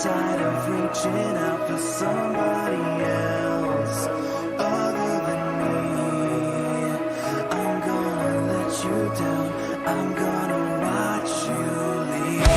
tired of reaching out for somebody else other than me. I'm gonna let you down. I'm gonna watch you leave.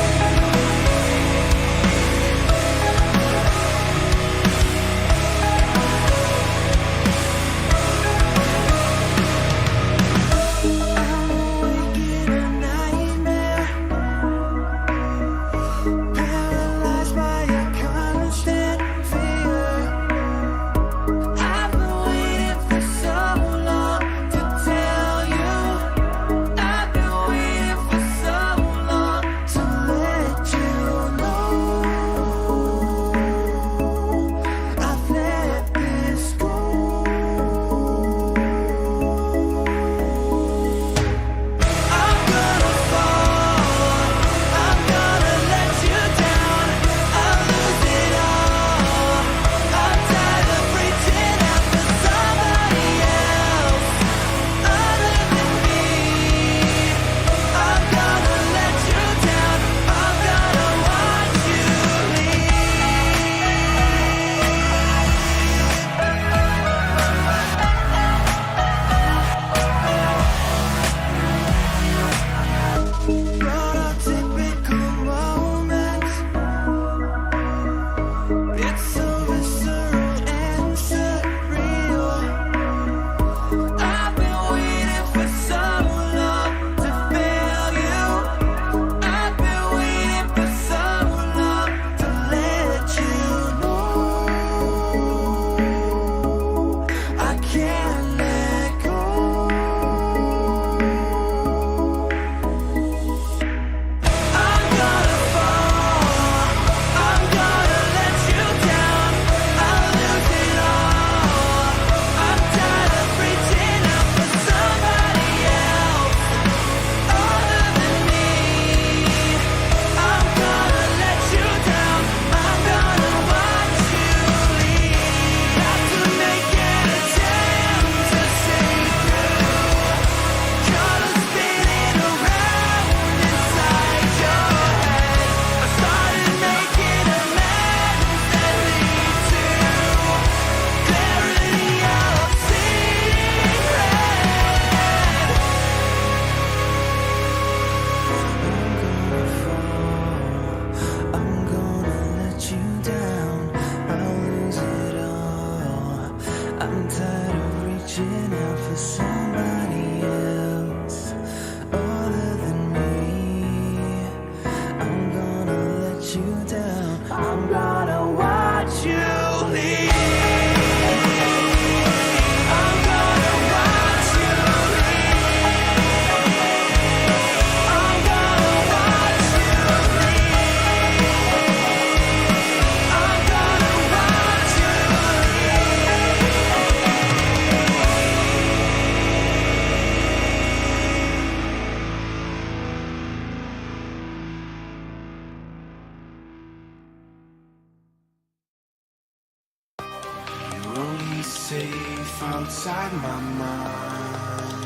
Safe outside my mind.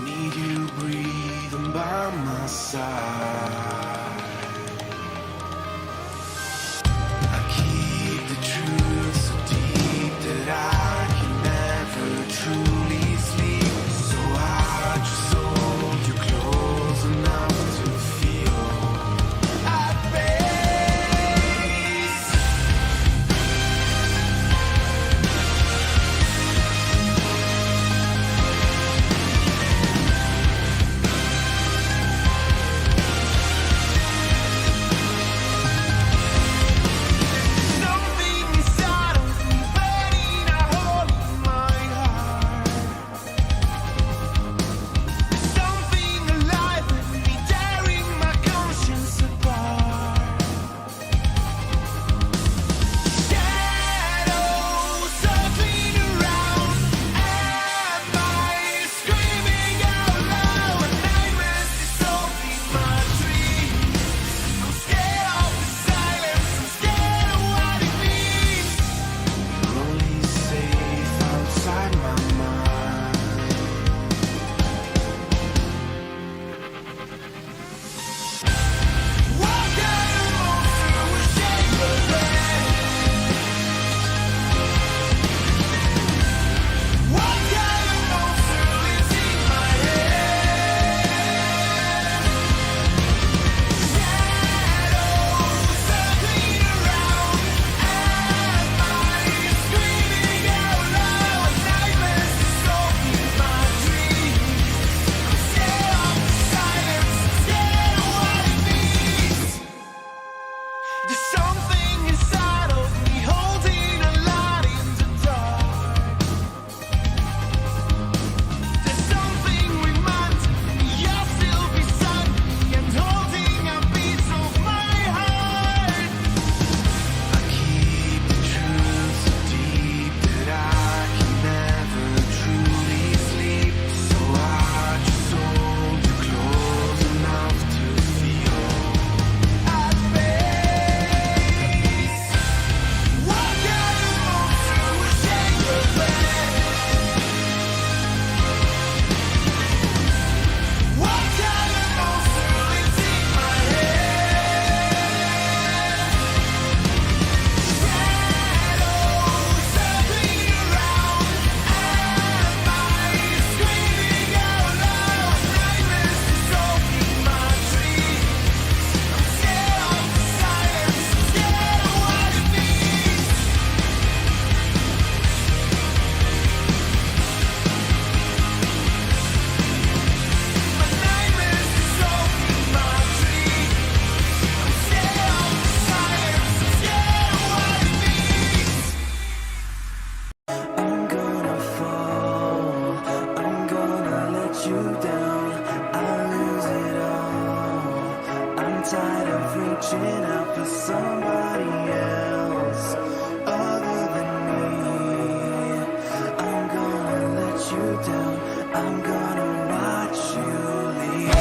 Need you breathing by my side. I keep the truth so deep that I can never truly sleep. So I just hold you close enough to feel at peace. tired of reaching out for somebody else other than me. I'm gonna let you down. I'm gonna watch you leave.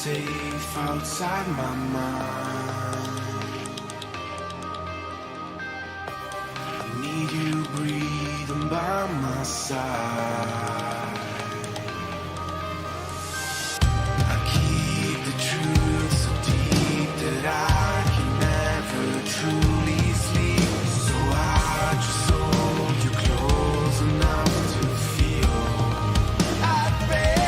Safe outside my mind. I need you breathing by my side. I keep the truth so deep that I can never truly sleep. So I just hold you close enough to feel at rest.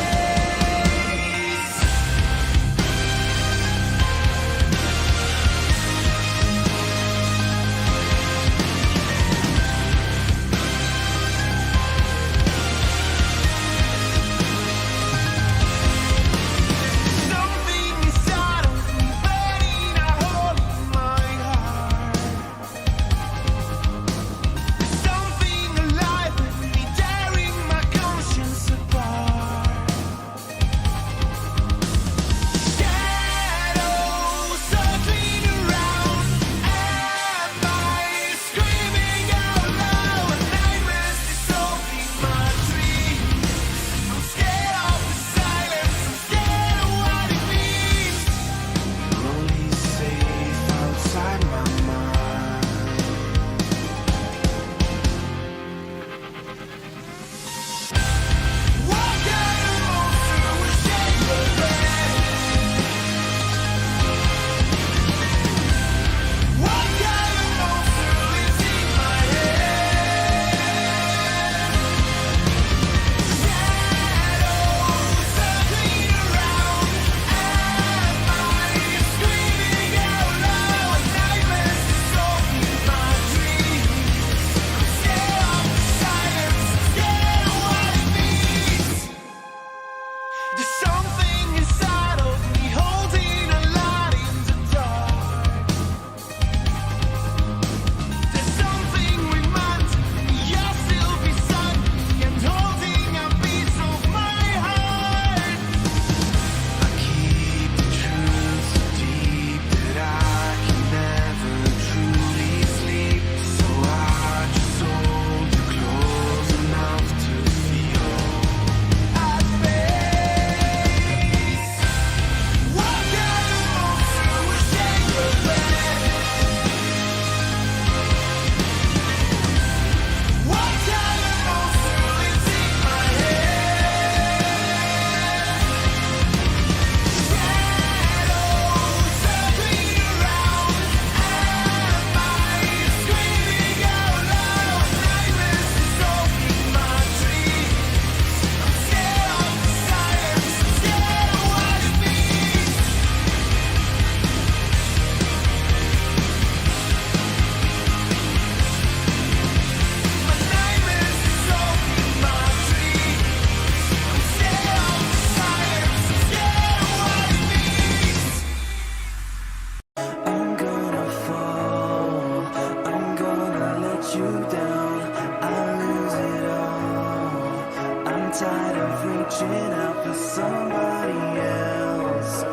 tired of reaching out for somebody else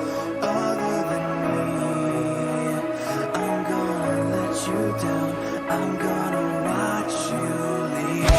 other than me. I'm gonna let you down. I'm gonna watch you leave.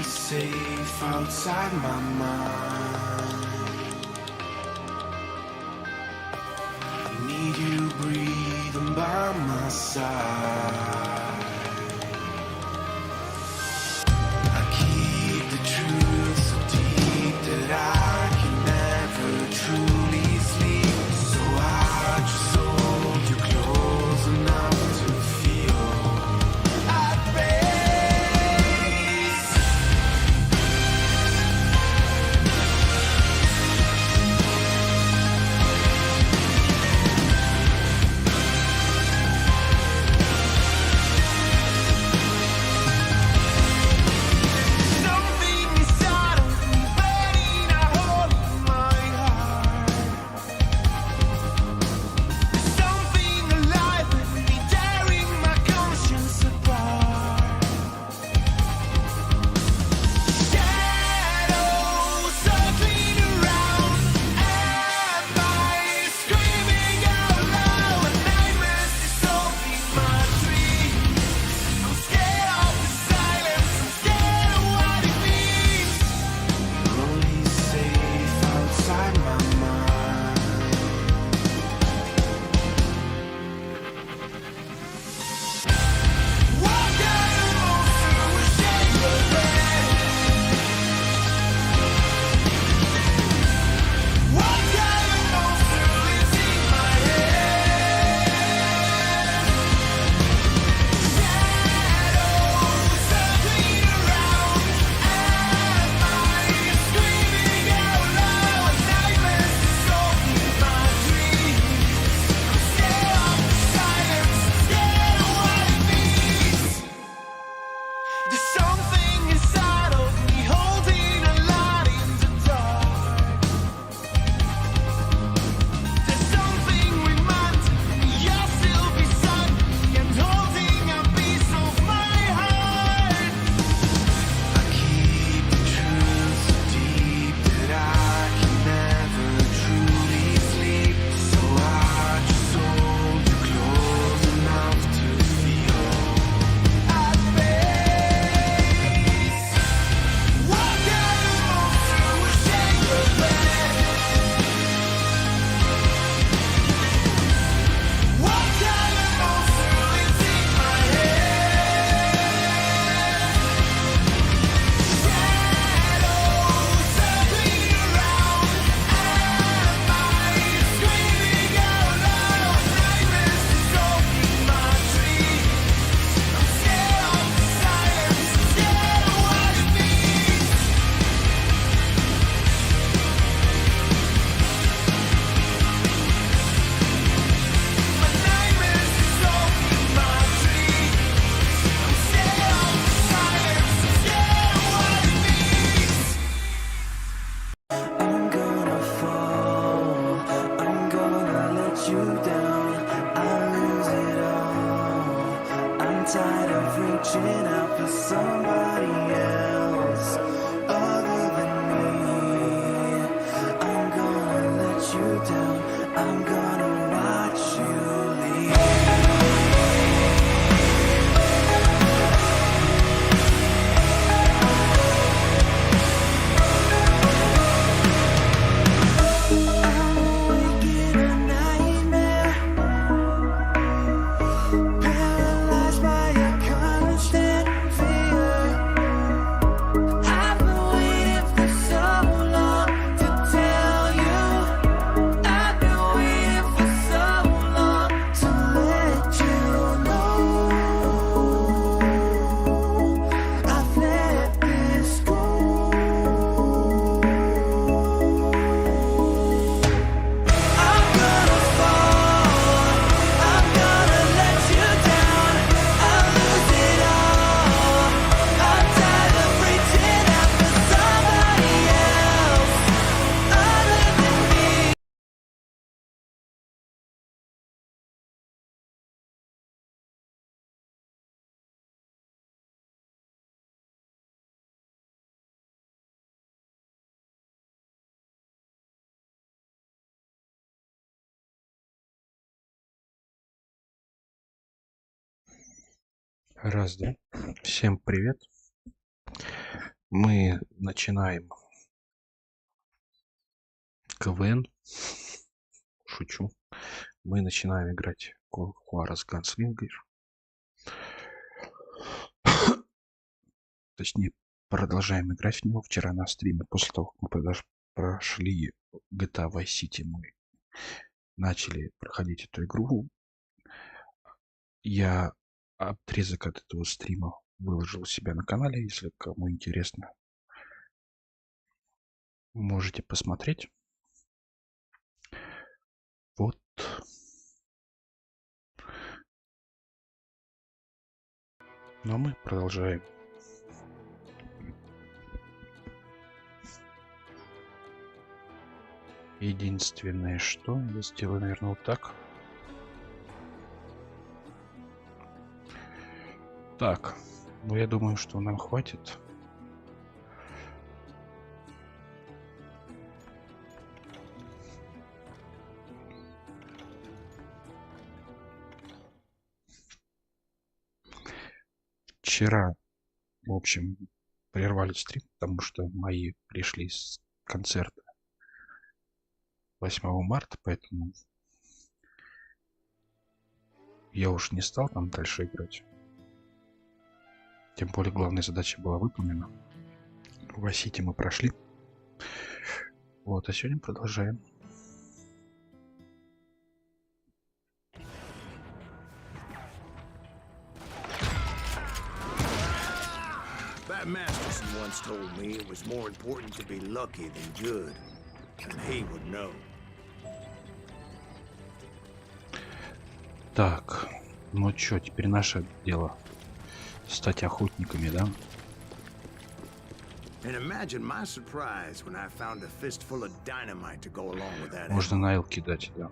Safe outside my mind. I need you breathing by my side. I keep the truth so deep that I can never truly sleep. So I just hold you close enough to feel at peace. Something tired of reaching out for somebody else other than me. I'm gonna let you down. I'm gonna watch you leave. Раз, да. Всем привет. Мы начинаем КВН. Шучу. Мы начинаем играть Juarez Gunslinger. Точнее, продолжаем играть в него. Вчера на стриме, после того, как мы прошли GTA Vice City, мы начали проходить эту игру. Я отрезок от этого стрима выложил у себя на канале, если кому интересно, можете посмотреть. Вот. Но мы продолжаем. Единственное, что я сделаю, наверное, вот так. Так, ну я думаю, что нам хватит. Вчера, в общем, прервали стрим, потому что мои пришли с концерта 8 марта, поэтому я уж не стал там дальше играть. Тем более главная задача была выполнена. В Vice City мы прошли. Вот, а сегодня продолжаем. Masterson once told me it was more important to be lucky than good, and he would know. Так, ну чё, теперь наше дело стать охотниками, да? And imagine my surprise when I found a fistful of dynamite to go along with that. Можно на эл кидать, да.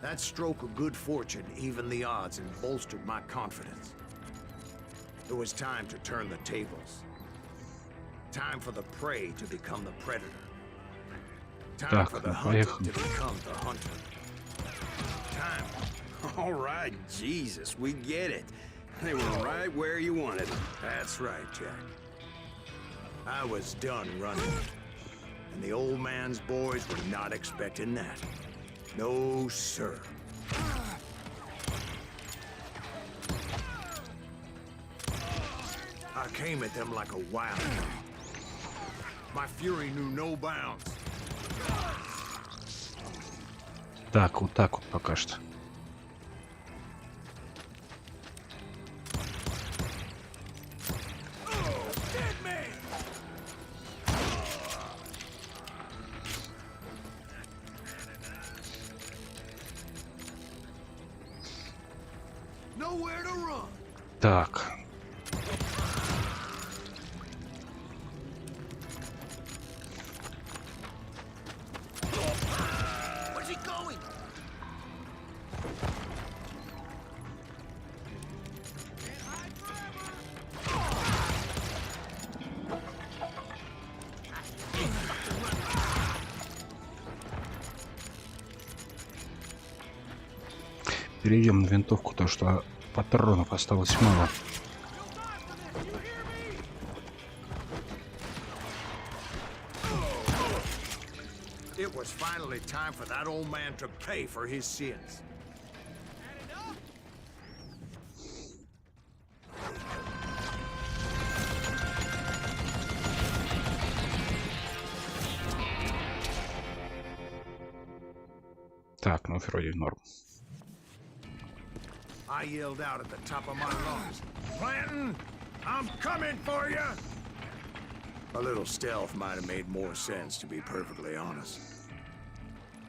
That stroke of good fortune evened the odds and bolstered my confidence. It was time to turn the tables. Time for the prey to become the predator. Time for the hunted to become the hunter. Time. All right, Jesus, we get it. They were right where you wanted them. That's right, Jack. I was done running. And the old man's boys were not expecting that. No, sir. I came at them like a wild one. My fury knew no bounds. Так, вот пока что. Так. Перейдем на винтовку, то что патронов осталось мало. It was finally time for that old man to pay for his sins. Так, ну вроде норм. I yelled out at the top of my lungs, "Clanton, I'm coming for you!" A little stealth might have made more sense, to be perfectly honest.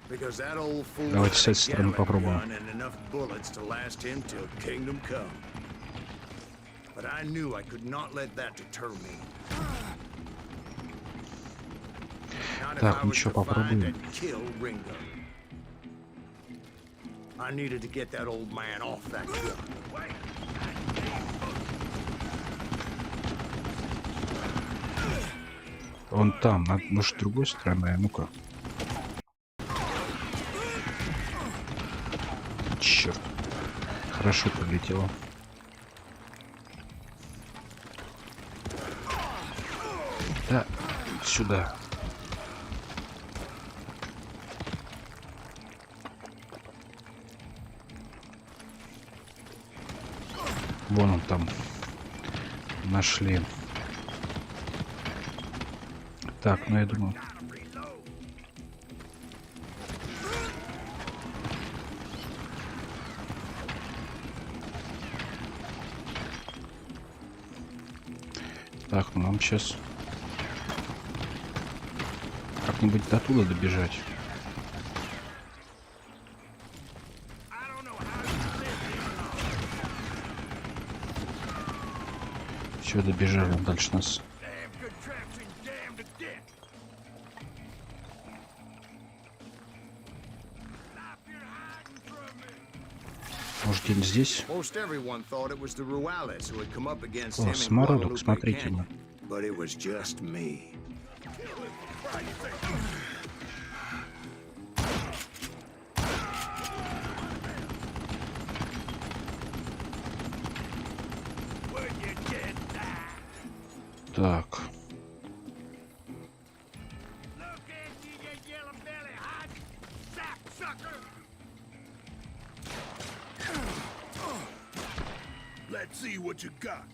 Because that old fool Давайте с had a этой стороны Gatling попробуем. gun and enough bullets to last him till kingdom come. But I knew I could not let that deter me. Not if Так, I ну was чё, to find попробуем. and kill Ringo. I needed to get that old man off that gun. Вон там, может, с другой стороны, ну-ка. Черт. Хорошо пролетело. Да, сюда. Вон он там. Нашли. Так, ну я думаю... Так, ну нам сейчас... как-нибудь до туда добежать. Все, добежали, дальше нас... Может, где-нибудь здесь? Most everyone thought it was the Ruales who had come up against О, him in смородок, Guadalupe смотрите. Canyon. But it was just me. Так. Let's see what you got.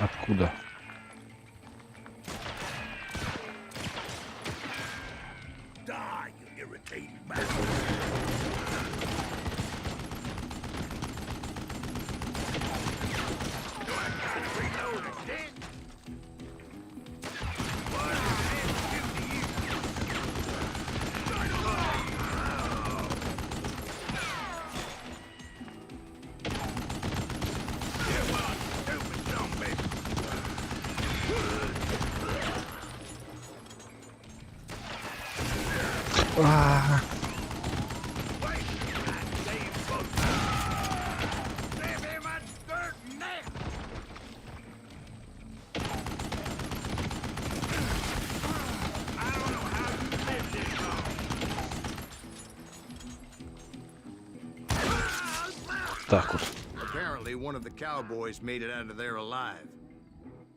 Откуда? Die, you irritating bastard. А-а-а. Так вот. Apparently, one of the cowboys made it out of there alive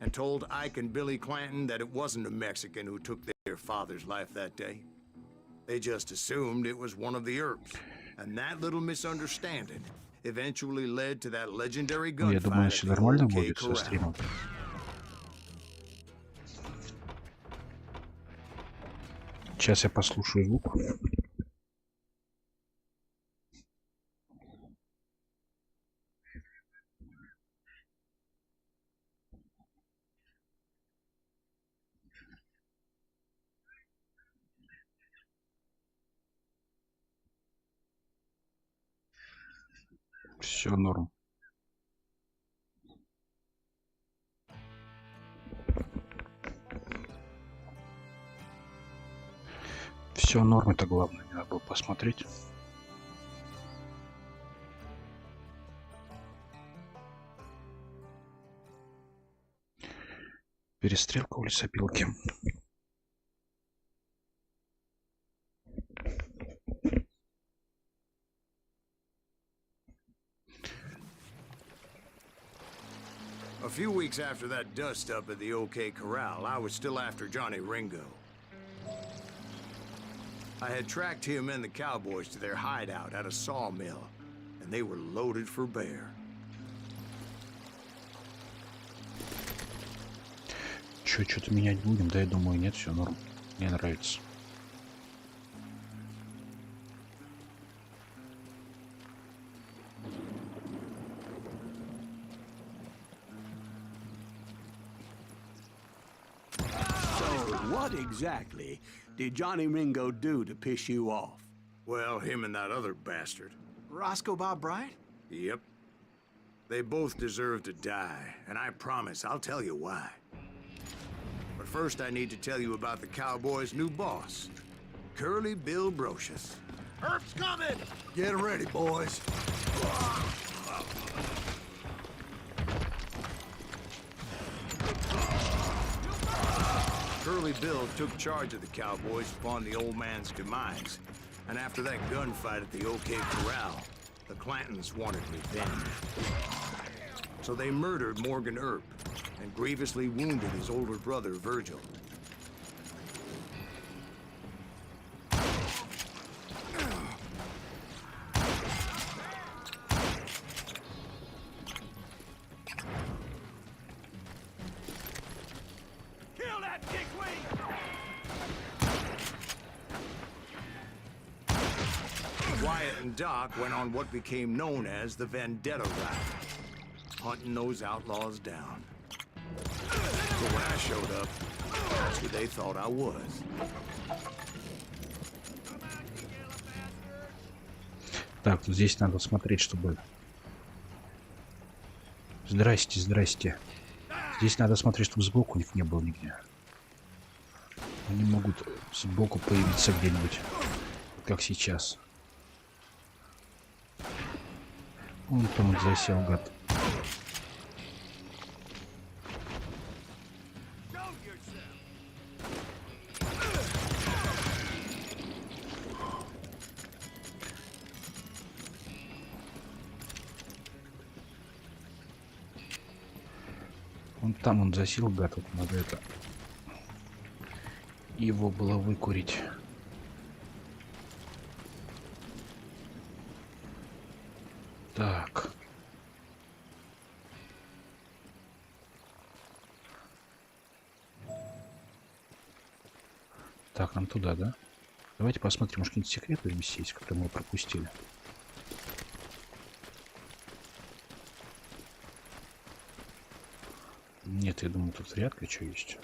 and told Ike and Billy Clanton that it wasn't a Mexican who took their father's life that day. They just assumed it was one of the Earps. And that little misunderstanding eventually led to that legendary Ну, я gunfight думаю, at все the нормально old K будет со Corral. стримом. Сейчас я послушаю звук. Все норм. Все норм, это главное. Надо было посмотреть. Перестрелка у лесопилки. A few weeks after that dust-up at the OK Corral, I was still after Johnny Ringo. I had tracked him and the cowboys to their hideout at a sawmill, and they were loaded for bear. Что-то менять будем? Да, я думаю, нет, все норм. Мне нравится. What exactly did Johnny Ringo do to piss you off? Well, him and that other bastard. Roscoe Bob Bryant? Yep. They both deserve to die, and I promise I'll tell you why. But first I need to tell you about the Cowboys' new boss, Curly Bill Brocious. Herb's coming! Get ready, boys. Curly Bill took charge of the Cowboys upon the old man's demise, and after that gunfight at the OK Corral, the Clantons wanted revenge. So they murdered Morgan Earp and grievously wounded his older brother, Virgil. Kill that dickweed! Wyatt and Doc went on what became known as the Vendetta Route, hunting those outlaws down. So when I showed up, that's who they thought I was. Так, вот здесь надо смотреть, чтобы... Здрасте, здрасте. Здесь надо смотреть, чтобы сбоку их не было нигде. Они могут сбоку появиться где-нибудь, как сейчас. Вон там вот засел, гад. Вон там он засел, гад, вот надо это... Его было выкурить. Так. Так, нам туда, да? Давайте посмотрим, может, какие-нибудь секреты здесь есть, которые мы пропустили. Нет, я думаю, тут вряд ли что есть.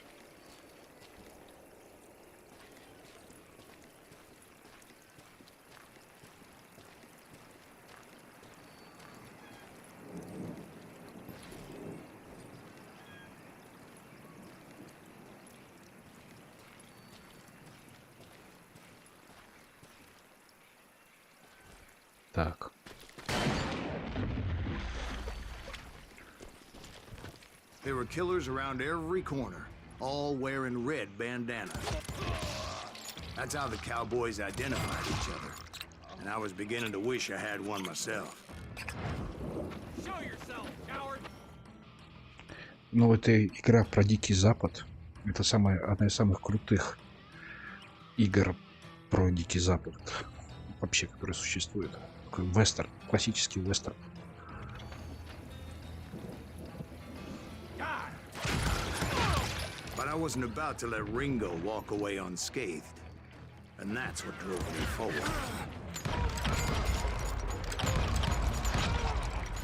Так. There were killers around every corner, all wearing red bandanas. That's how the Cowboys identified each other. And I was beginning to wish I had one myself. Show yourself, coward! Ну, это игра про Дикий Запад. Это одна из самых крутых игр про Дикий Запад вообще, которые существуют. Вестерн, классический вестерн. But I wasn't about to let Ringo walk away unscathed. And that's what drove me forward.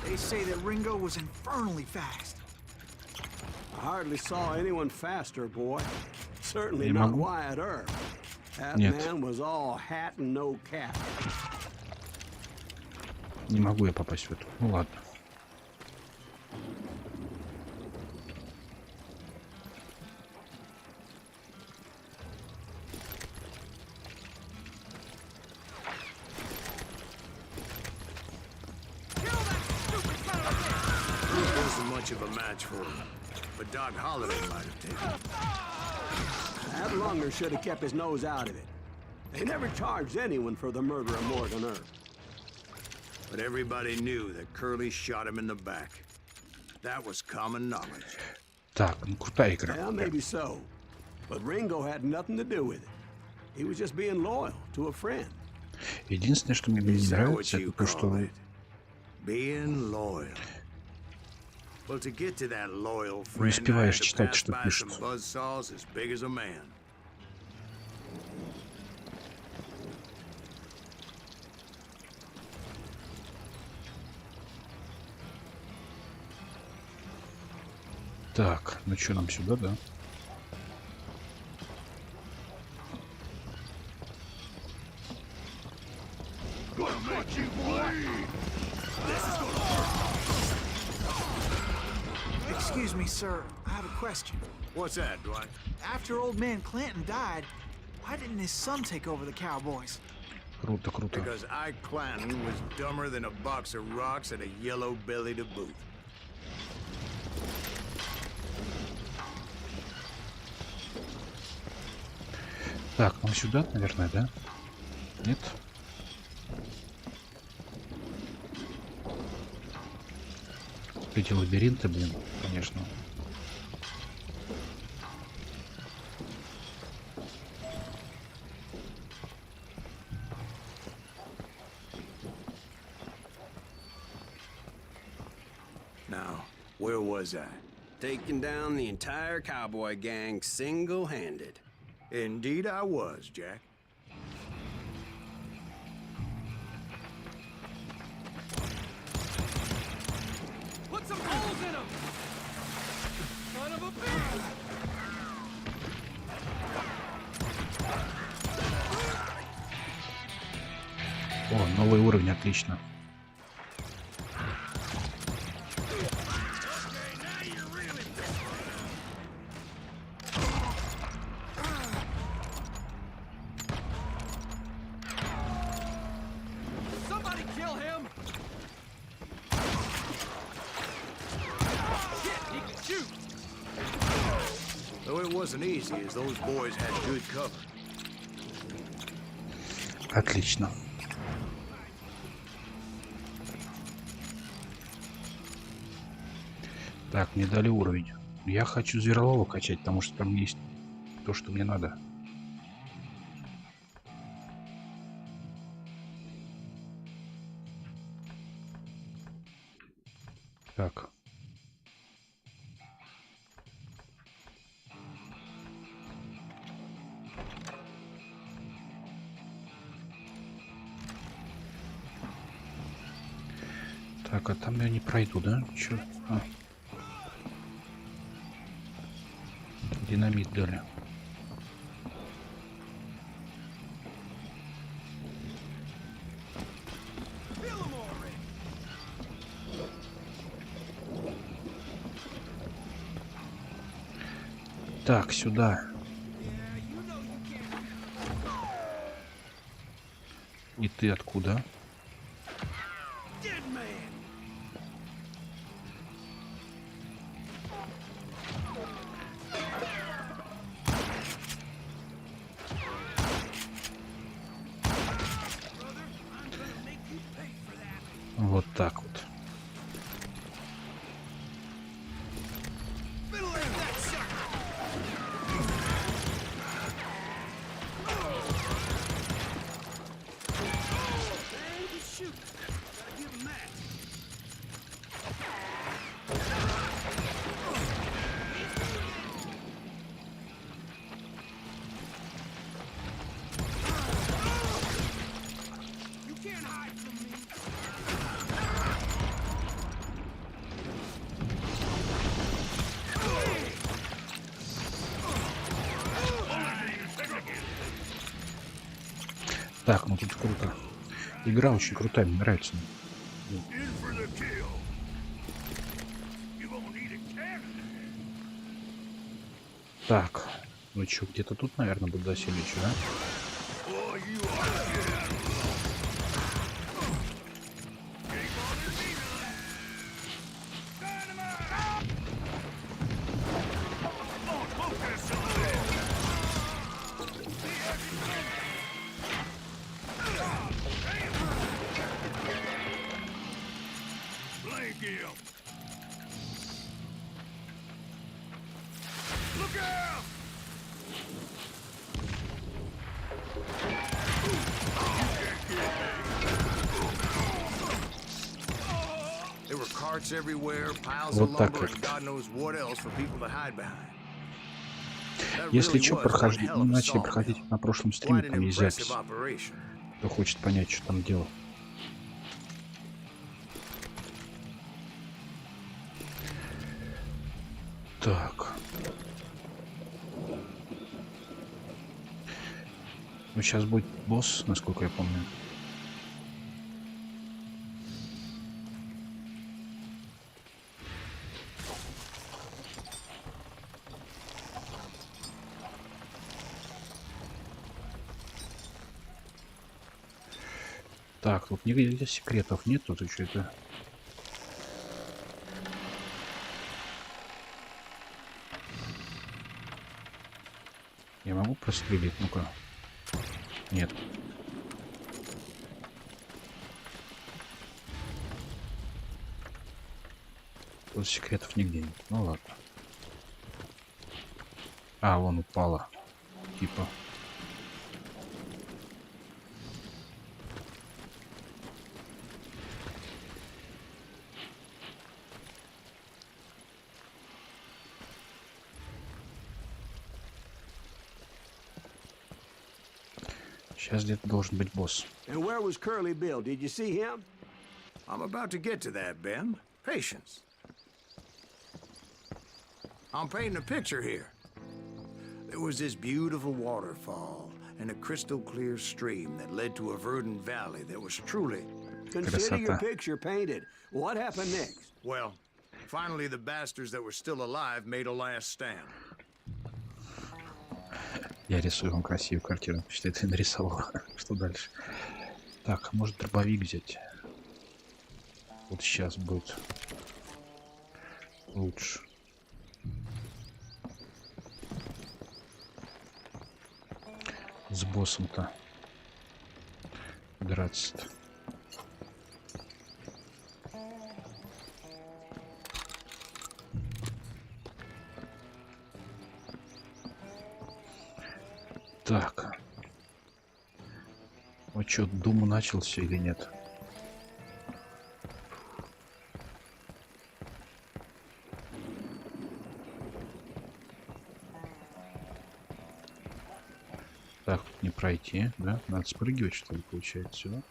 They say that Ringo was infernally fast. I hardly saw anyone faster, boy. Certainly Не not могу. Wyatt Earp. That Нет. man was all hat and no cap. Не могу я попасть в эту. Ну ладно. It wasn't much of a match for him. But Doc Holliday might have taken him. That lunger should have kept his nose out of it. They never charged anyone for the murder of Morgan Earp. But everybody knew that Curly shot him in the back. That was common knowledge. Так, ну крутая игра. Yeah, maybe so. But Ringo had nothing to do with it. He was just being loyal to a friend. Единственное, что мне не Is that what нравится, you это то, call что it? Being loyal. Well, to get to that loyal friend, I успеваешь had to читать, pass что by пишут. some buzzsaws as big as a man. Так, ну что, нам сюда, да? Excuse me, sir. I have a question. What's that, Dwight? After old man Clanton died, why didn't his son take over the Cowboys? Круто, круто. Because Ike Clanton was dumber than a box of rocks and a yellow belly to boot. Так, нам сюда, наверное, да? Нет? Эти лабиринты, блин, конечно. Now, where was I? Taking down the entire cowboy gang single-handed. Indeed I was, Jack. Put some holes in him! Son of a bitch! О, новый уровень, отлично. Somebody kill him! Shit, he can shoot! Though it wasn't easy, as those boys had good cover. Отлично. Так, мне дали уровень. Я хочу зверолова качать, потому что там есть то, что мне надо. Так. Так, а там я не пройду, да? Чё? А. Динамит дали. Так, сюда. И ты откуда? Вот так вот. Так, ну тут круто. Игра очень крутая, мне нравится. Так, ну что, где-то тут, наверное, буду заселить, да? Carts everywhere, piles Вот of так lumber, вот. and God knows what else for people to hide behind. That Если really что, was one hell of a начали sawmill. проходить на прошлом стриме, Quite an там есть impressive запись. operation. Кто хочет понять, что там дело. Так. Ну, сейчас будет босс, насколько я помню. Так, тут нигде секретов нет, тут еще это... Я могу прострелить? Ну-ка. Нет. Тут секретов нигде нет. Ну ладно. А, вон упала. Типа. Сейчас где-то должен быть босс. And where was Curly Bill? Did you see him? I'm about to get to that, Ben. Patience. I'm painting a picture here. There was this beautiful waterfall and a crystal clear stream that led to a verdant valley that was truly... Consider your Красота. picture painted. What happened next? Well, finally the bastards that were still alive made a last stand. Я рисую вам красивую картину. Считай, ты нарисовал. Что дальше? Так, может дробовик взять? Вот сейчас будет лучше. С боссом-то драться-то. Так. Вот что, Думу начался или нет? Так, тут не пройти, да? Надо спрыгивать, что ли, получается, сюда?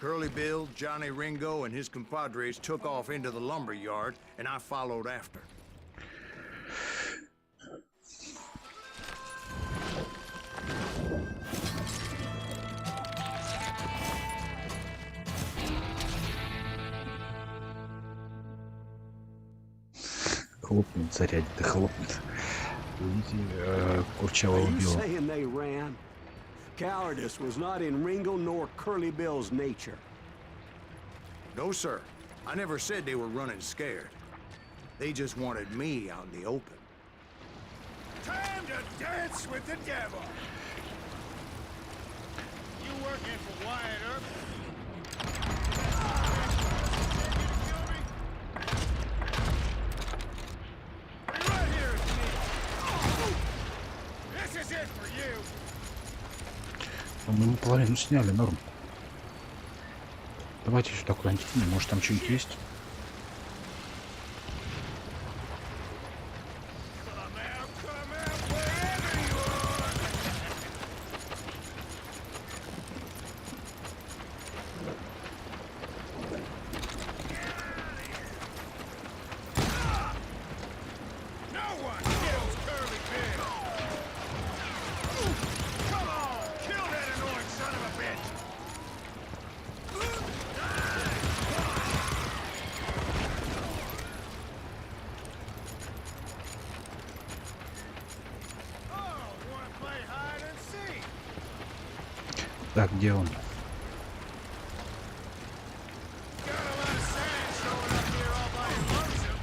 Curly Bill, Johnny Ringo, and his compadres took off into the lumber yard, and I followed after. Хлопнет, зарядит и хлопнет. Видите, Курчава Are you убил. saying they ran? Cowardice was not in Ringo nor Curly Bill's nature. No, sir. I never said they were running scared. They just wanted me out in the open. Time to dance with the devil. You working for Wyatt Earp? Right here with me. This is it for you. Мы половину сняли, норм. Давайте еще такой антитин, может там что-нибудь есть? Come out, wherever you are. No one kills Curly Bill. Come on, kill that annoying son of a bitch. Oh, wanna play hide and seek? Так, где он? Got a lot of sand showing up here all by your lonesome.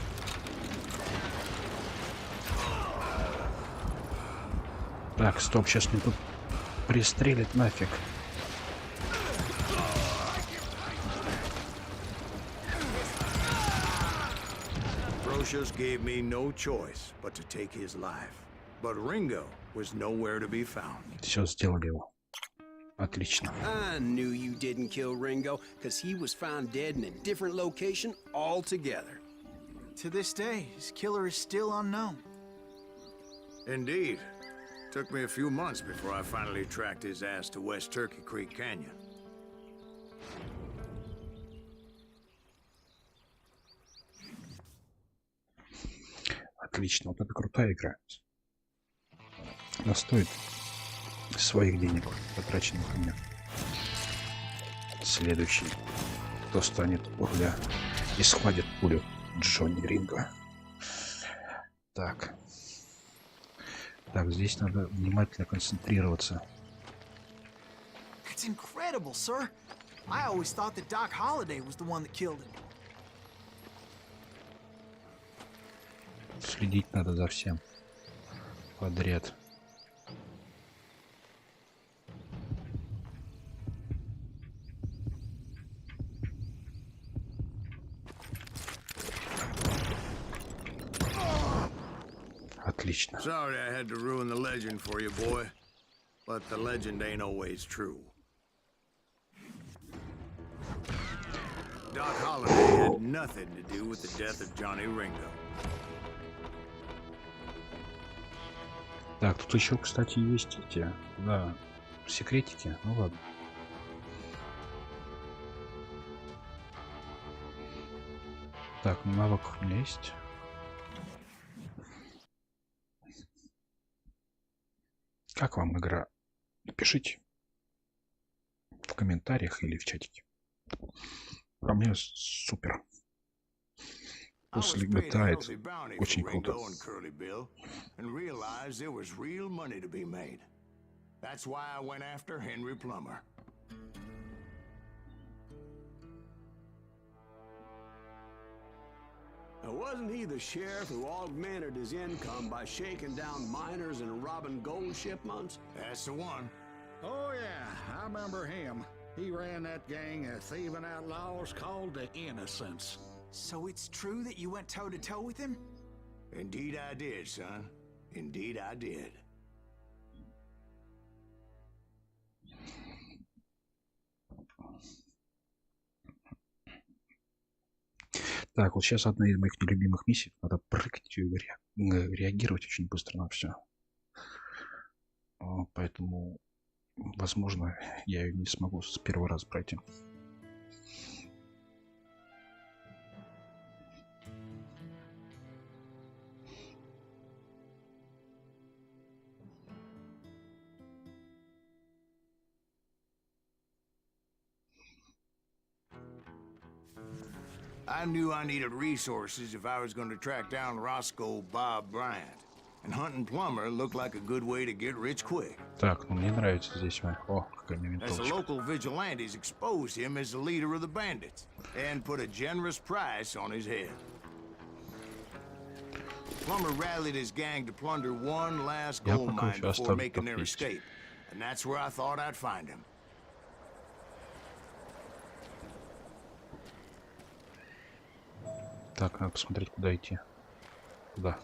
Так, стоп, сейчас мне тут пристрелит нафиг. Brocious gave me no choice but to take his life. But Ringo was nowhere to be found. Все, сделали его. Отлично. I knew you didn't kill Ringo, because he was found dead in a different location altogether. To this day, his killer is still unknown. Indeed. Took me a few months before I finally tracked his ass to West Turkey Creek Canyon. Отлично. Вот это крутая игра. Она стоит своих денег, потраченных у меня. Следующий. Кто станет у руля и схватит пулю? Джонни Ринго. Так. Так, здесь надо внимательно концентрироваться. That's incredible, sir. I always thought that Doc Holliday was the one that killed him. Следить надо за всем подряд. Отлично. Sorry I had to ruin the legend for you, boy. But the legend ain't always true. Doc Holliday had nothing to do with the death of Johnny Ringo. Так, тут еще, кстати, есть эти, да, секретики. Ну ладно. Так, навык у меня есть. Как вам игра? Напишите в комментариях или в чатике. По мне супер. После GTA очень круто. Now, wasn't he the sheriff who augmented his income by shaking down miners and robbing gold shipments? That's the one. Oh, yeah, I remember him. He ran that gang of thieving outlaws called the Innocents. So it's true that you went toe-to-toe with him? Indeed I did, son. Indeed I did. Так, вот сейчас одна из моих нелюбимых миссий. Надо прыгать и реагировать очень быстро на все. Поэтому, возможно, я ее не смогу с первого раза пройти. I knew I needed resources if I was going to track down Roscoe Bob Bryant. And hunting Plumber looked like a good way to get rich quick. Так, ну мне нравится здесь. О, какая As the винтовочка. local vigilantes exposed him as the leader of the bandits and put a generous price on his head. Plumber rallied his gang to plunder one last Я gold пока mine еще before оставлю making their как есть. escape. And that's where I thought I'd find him. Так, надо посмотреть, куда идти. Куда?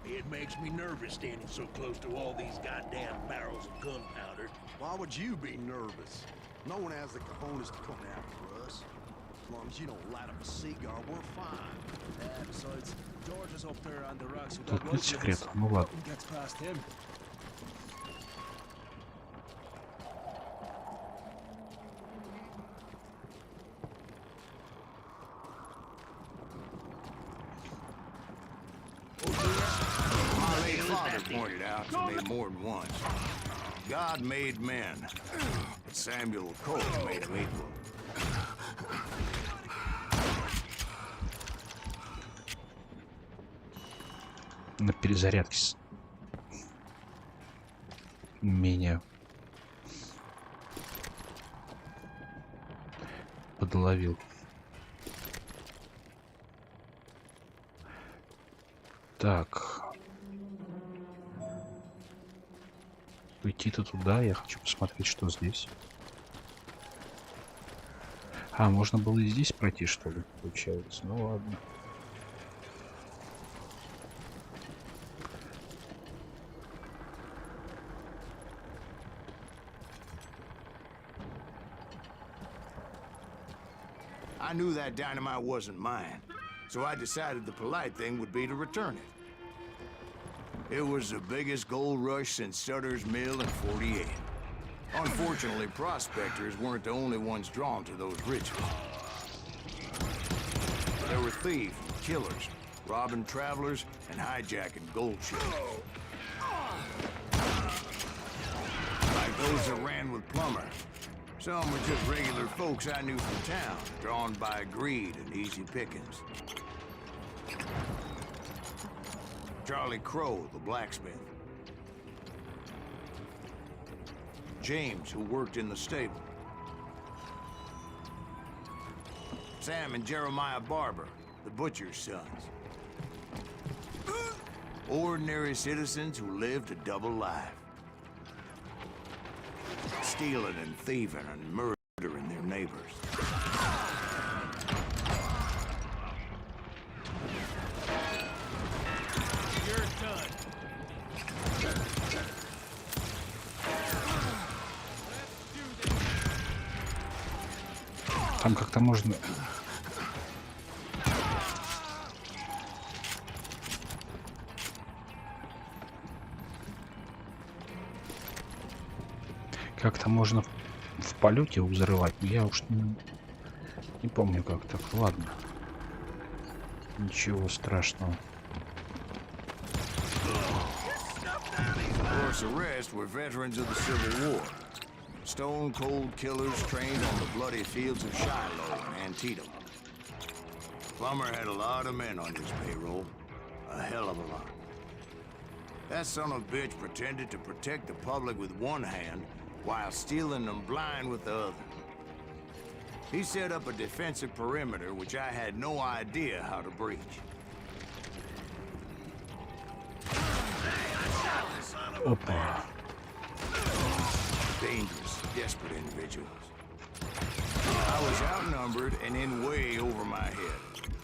It makes me nervous standing so close to all these goddamn barrels of gunpowder. Why would you be nervous? No one has the cojones to come after us. As long as you don't light up a cigar, we're fine. Besides, George is up there on the rocks with Тут that нет rope with us. секрета. Ну ладно. Nothing gets past him. My late father pointed out to me more than once. God made men, but Samuel Colt made them equal. на перезарядке меня подловил. Так. Идти-то туда, я хочу посмотреть, что здесь. А, можно было и здесь пройти, что ли, получается. Ну ладно. I knew that dynamite wasn't mine, so I decided the polite thing would be to return it. It was the biggest gold rush since Sutter's Mill in '48. Unfortunately, prospectors weren't the only ones drawn to those riches. There were thieves and killers, robbing travelers and hijacking gold ships. Like those that ran with Plummer. Some were just regular folks I knew from town, drawn by greed and easy pickings. Charlie Crow, the blacksmith. James, who worked in the stable. Sam and Jeremiah Barber, the butcher's sons. Ordinary citizens who lived a double life. Stealing and thieving and murdering their neighbors. You're done. Там как-то можно... Как-то можно в полете взрывать, но я уж не помню как так. Ладно. Ничего страшного. Arrest were veterans of the Civil War. Stone-cold killers trained on the bloody fields of Shiloh and Antietam. Plummer had a lot of men on his payroll. A hell of a lot. That son of a bitch pretended to protect the public with one hand while stealing them blind with the other. He set up a defensive perimeter which I had no idea how to breach. Опа. Dangerous, desperate individuals. I was outnumbered and in way over my head,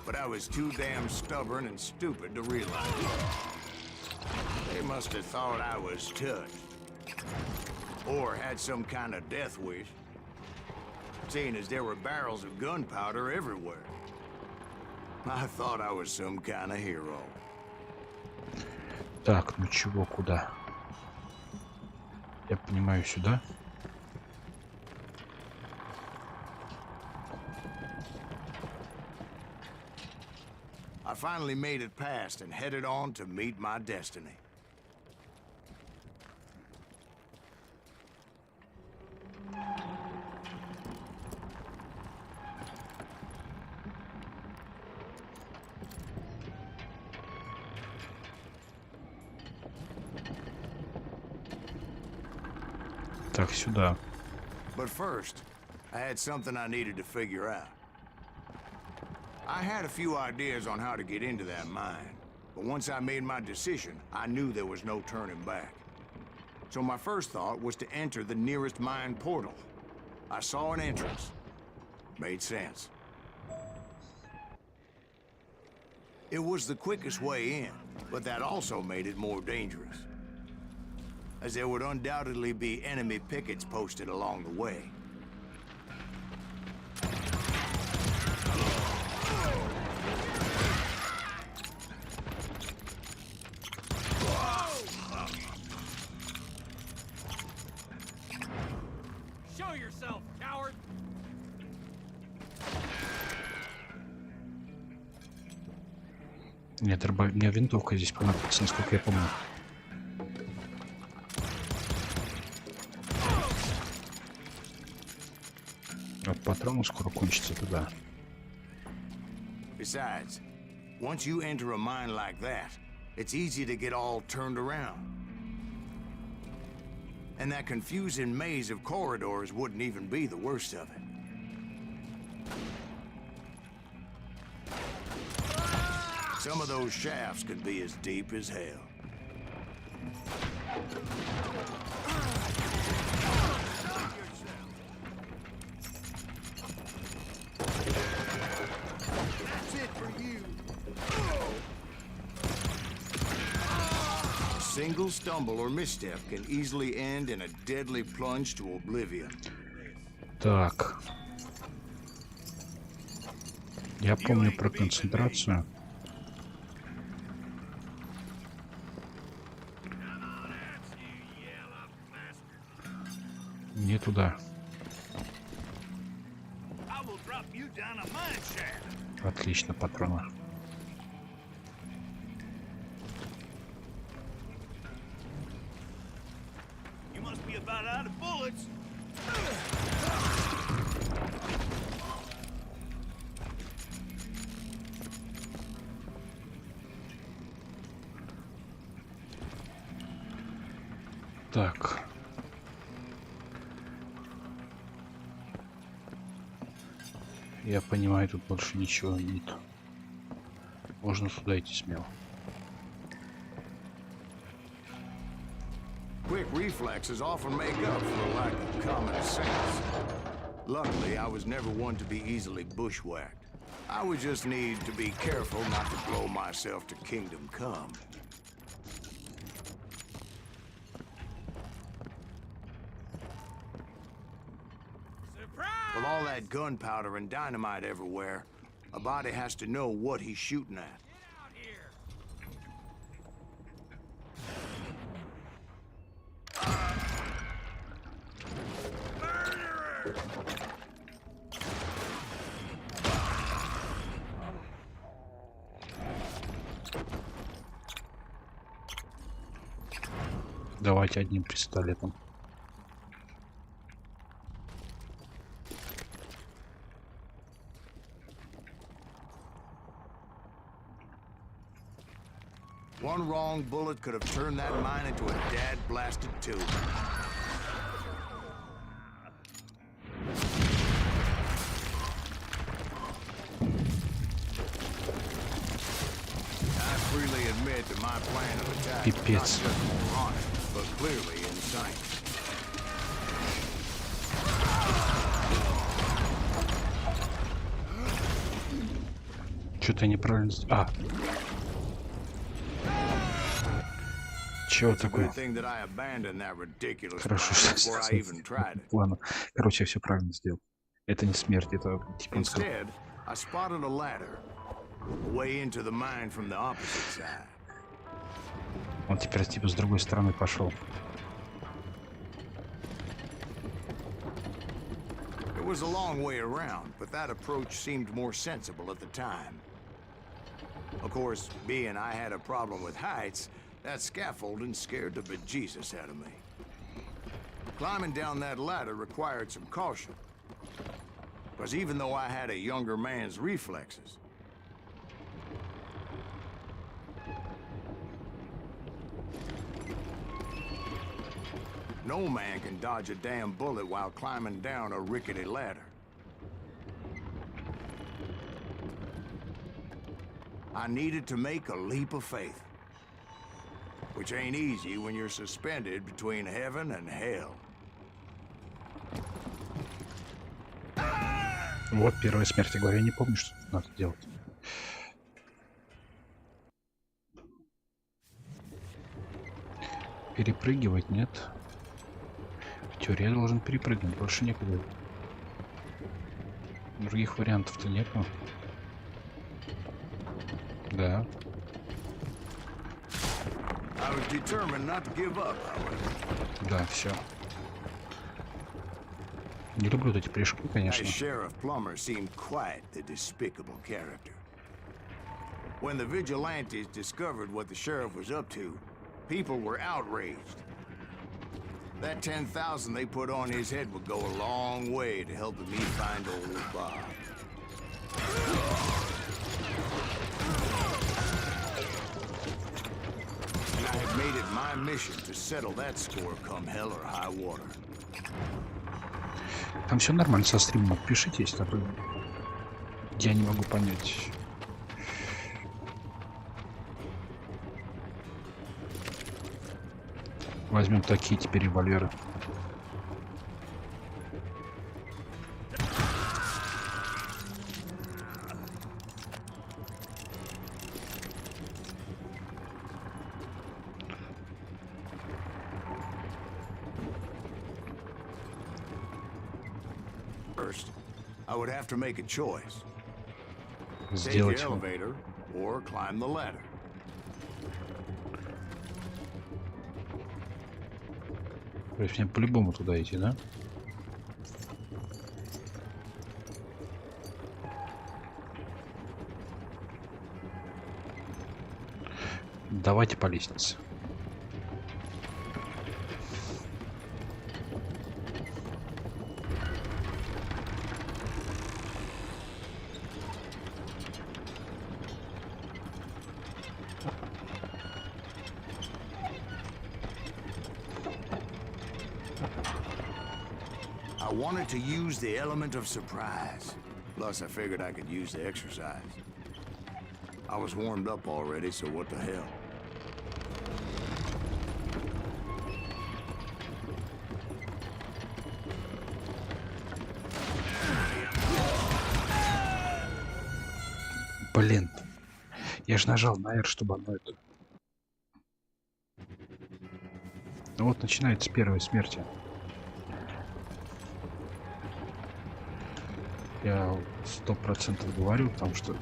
but I was too damn stubborn and stupid to realize it. They must have thought I was touched. Or had some kind of death wish, seeing as there were barrels of gunpowder everywhere. I thought I was some kind of hero. Так, ну чего, куда? Я понимаю, сюда. I finally made it past and headed on to meet my destiny. Так, сюда. But first, I had something I needed to figure out. I had a few ideas on how to get into that mine, but once I made my decision, I knew there was no turning back. So my first thought was to enter the nearest mine portal. I saw an entrance. Made sense. It was the quickest way in, but that also made it more dangerous, as there would undoubtedly be enemy pickets posted along the way. Show yourself, coward! Нет, мне винтовка здесь понадобится, насколько я помню. Вот патроны скоро кончатся туда. Besides, once you enter a mine like that, it's easy to get all turned around. And that confusing maze of corridors wouldn't even be the worst of it. Some of those shafts could be as deep as hell. That's it for you. A single stumble or misstep can easily end in a deadly plunge to oblivion. Так. Я помню про концентрацию. Не туда. Отлично, патроны. Так. Я понимаю, тут больше ничего нет. Можно сюда идти смело. Quick reflexes often make up for a lack of common sense. Luckily, I was never one to be easily bushwhacked. I would just need to be careful not to blow myself to kingdom come. With all that gunpowder and dynamite everywhere, a body has to know what he's shooting at. Давайте одним пистолетом. One wrong bullet could have turned that mine into a dad-blasted tube. I freely admit that my plan of attack was not just moronic, but clearly insane. Что-то неправильно. А. Чего такое? Хорошо, что ладно. Короче, я все правильно сделал. Это не смерть, это типа. Он теперь типа с другой стороны пошел. It was a long way around, but that approach seemed more sensible at the time. Of course, being I had a problem with heights, that scaffolding scared the bejesus out of me. Climbing down that ladder required some caution. Because even though I had a younger man's reflexes, no man can dodge a damn bullet while climbing down a rickety ladder. I needed to make a leap of faith. Which ain't easy when you're suspended between heaven and hell. Вот первая смерть. Я говорю, я не помню, что тут надо делать. Перепрыгивать нет. В теории я должен перепрыгнуть, больше некуда. Других вариантов-то нету. Да. Да, все. Не люблю эти прыжки, конечно. When the vigilantes discovered what the sheriff was up to, people were outraged. That 10,000 they put on his head would go a long way to helping me find old Bob. mission to settle that score come hell or high water. Там все нормально со стримом. Отпишитесь, а то я не могу понять. Возьмем такие теперь револьверы. First, I would have to make a choice. Take the Сделать. elevator or climb the ladder. То есть мне по-любому туда идти, да? Давайте по лестнице. I wanted to use the element of surprise. Plus, I figured I could use the exercise. I was warmed up already, so what the hell? Блин. Я же нажал на R, чтобы оно это... Ну вот начинается первая смерть. Я 100% говорю, потому что...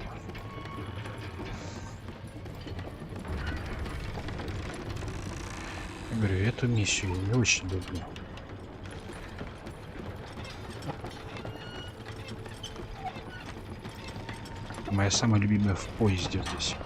Я говорю, эту миссию я не очень люблю. Моя самая любимая в поезде здесь.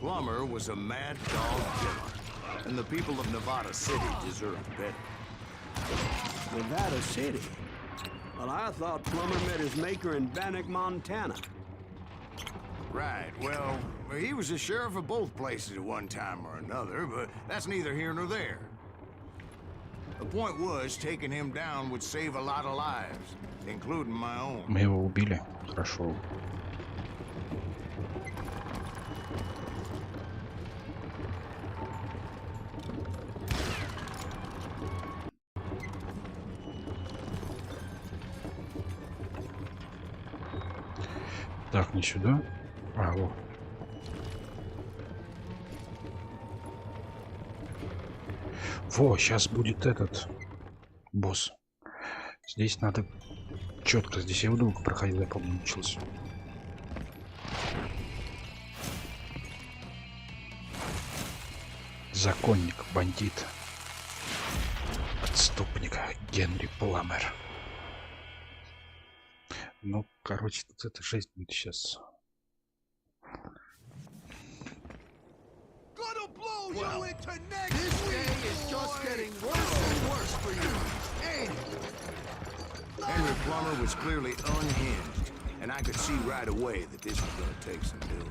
Plummer was a mad dog killer, and the people of Nevada City deserved better. Nevada City? Well, I thought Plummer met his maker in Bannock, Montana. Right, well, he was the sheriff of both places at one time or another, but that's neither here nor there. The point was, taking him down would save a lot of lives, including my own. Мы его убили. Хорошо. Так, не сюда. А, вот. Во, сейчас будет этот босс. Здесь надо четко. Здесь я его долго проходил, я помню, учился. Законник, бандит, отступник Генри Пламер. Ну, короче, тут это жесть будет сейчас. Well, this day is just getting worse and worse for you. Henry Plummer was clearly unhinged, and I could see right away that this was going to take some doing.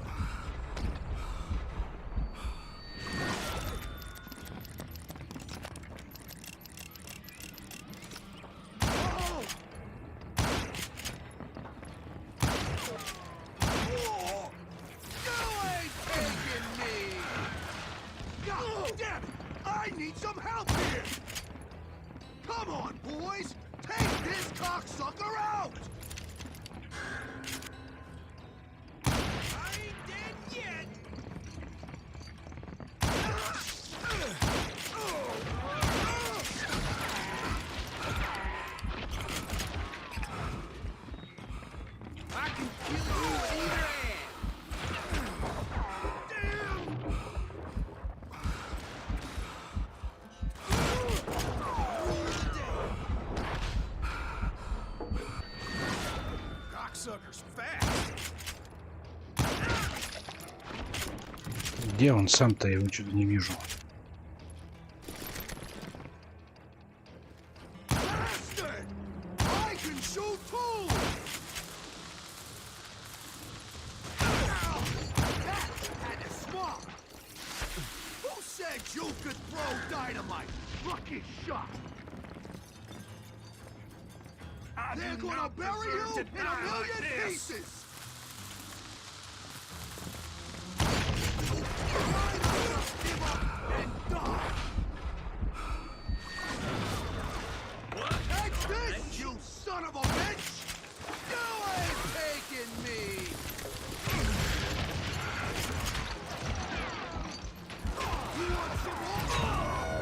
Sucker's fast. Где он сам-то? Я его что-то не вижу. They're gonna bury you in a million pieces! Take this, you son of a bitch! You ain't taking me!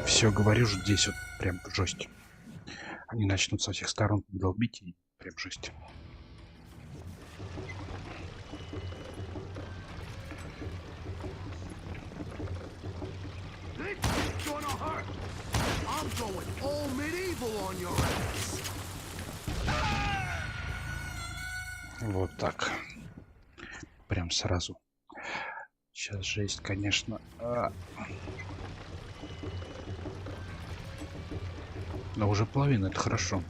Все, говорю же, здесь вот прям жесть. Они начнут со всех сторон долбить и прям жесть. Вот так. Прям сразу. Сейчас жесть, конечно. Но уже половина, это хорошо.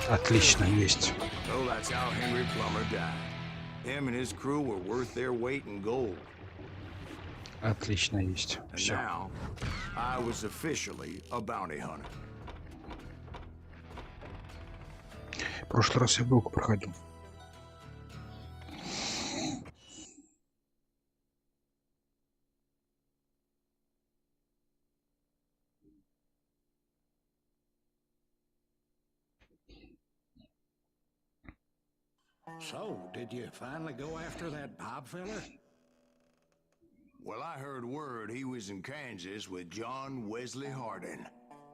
Отлично, есть. So that's how Henry Plummer died. Him and his crew were worth their weight in gold. Отлично, есть. And Все. now, I was officially a bounty hunter. В прошлый раз я блок проходил. So, did you finally go after that Bob fella? Well, I heard word he was in Kansas with John Wesley Hardin.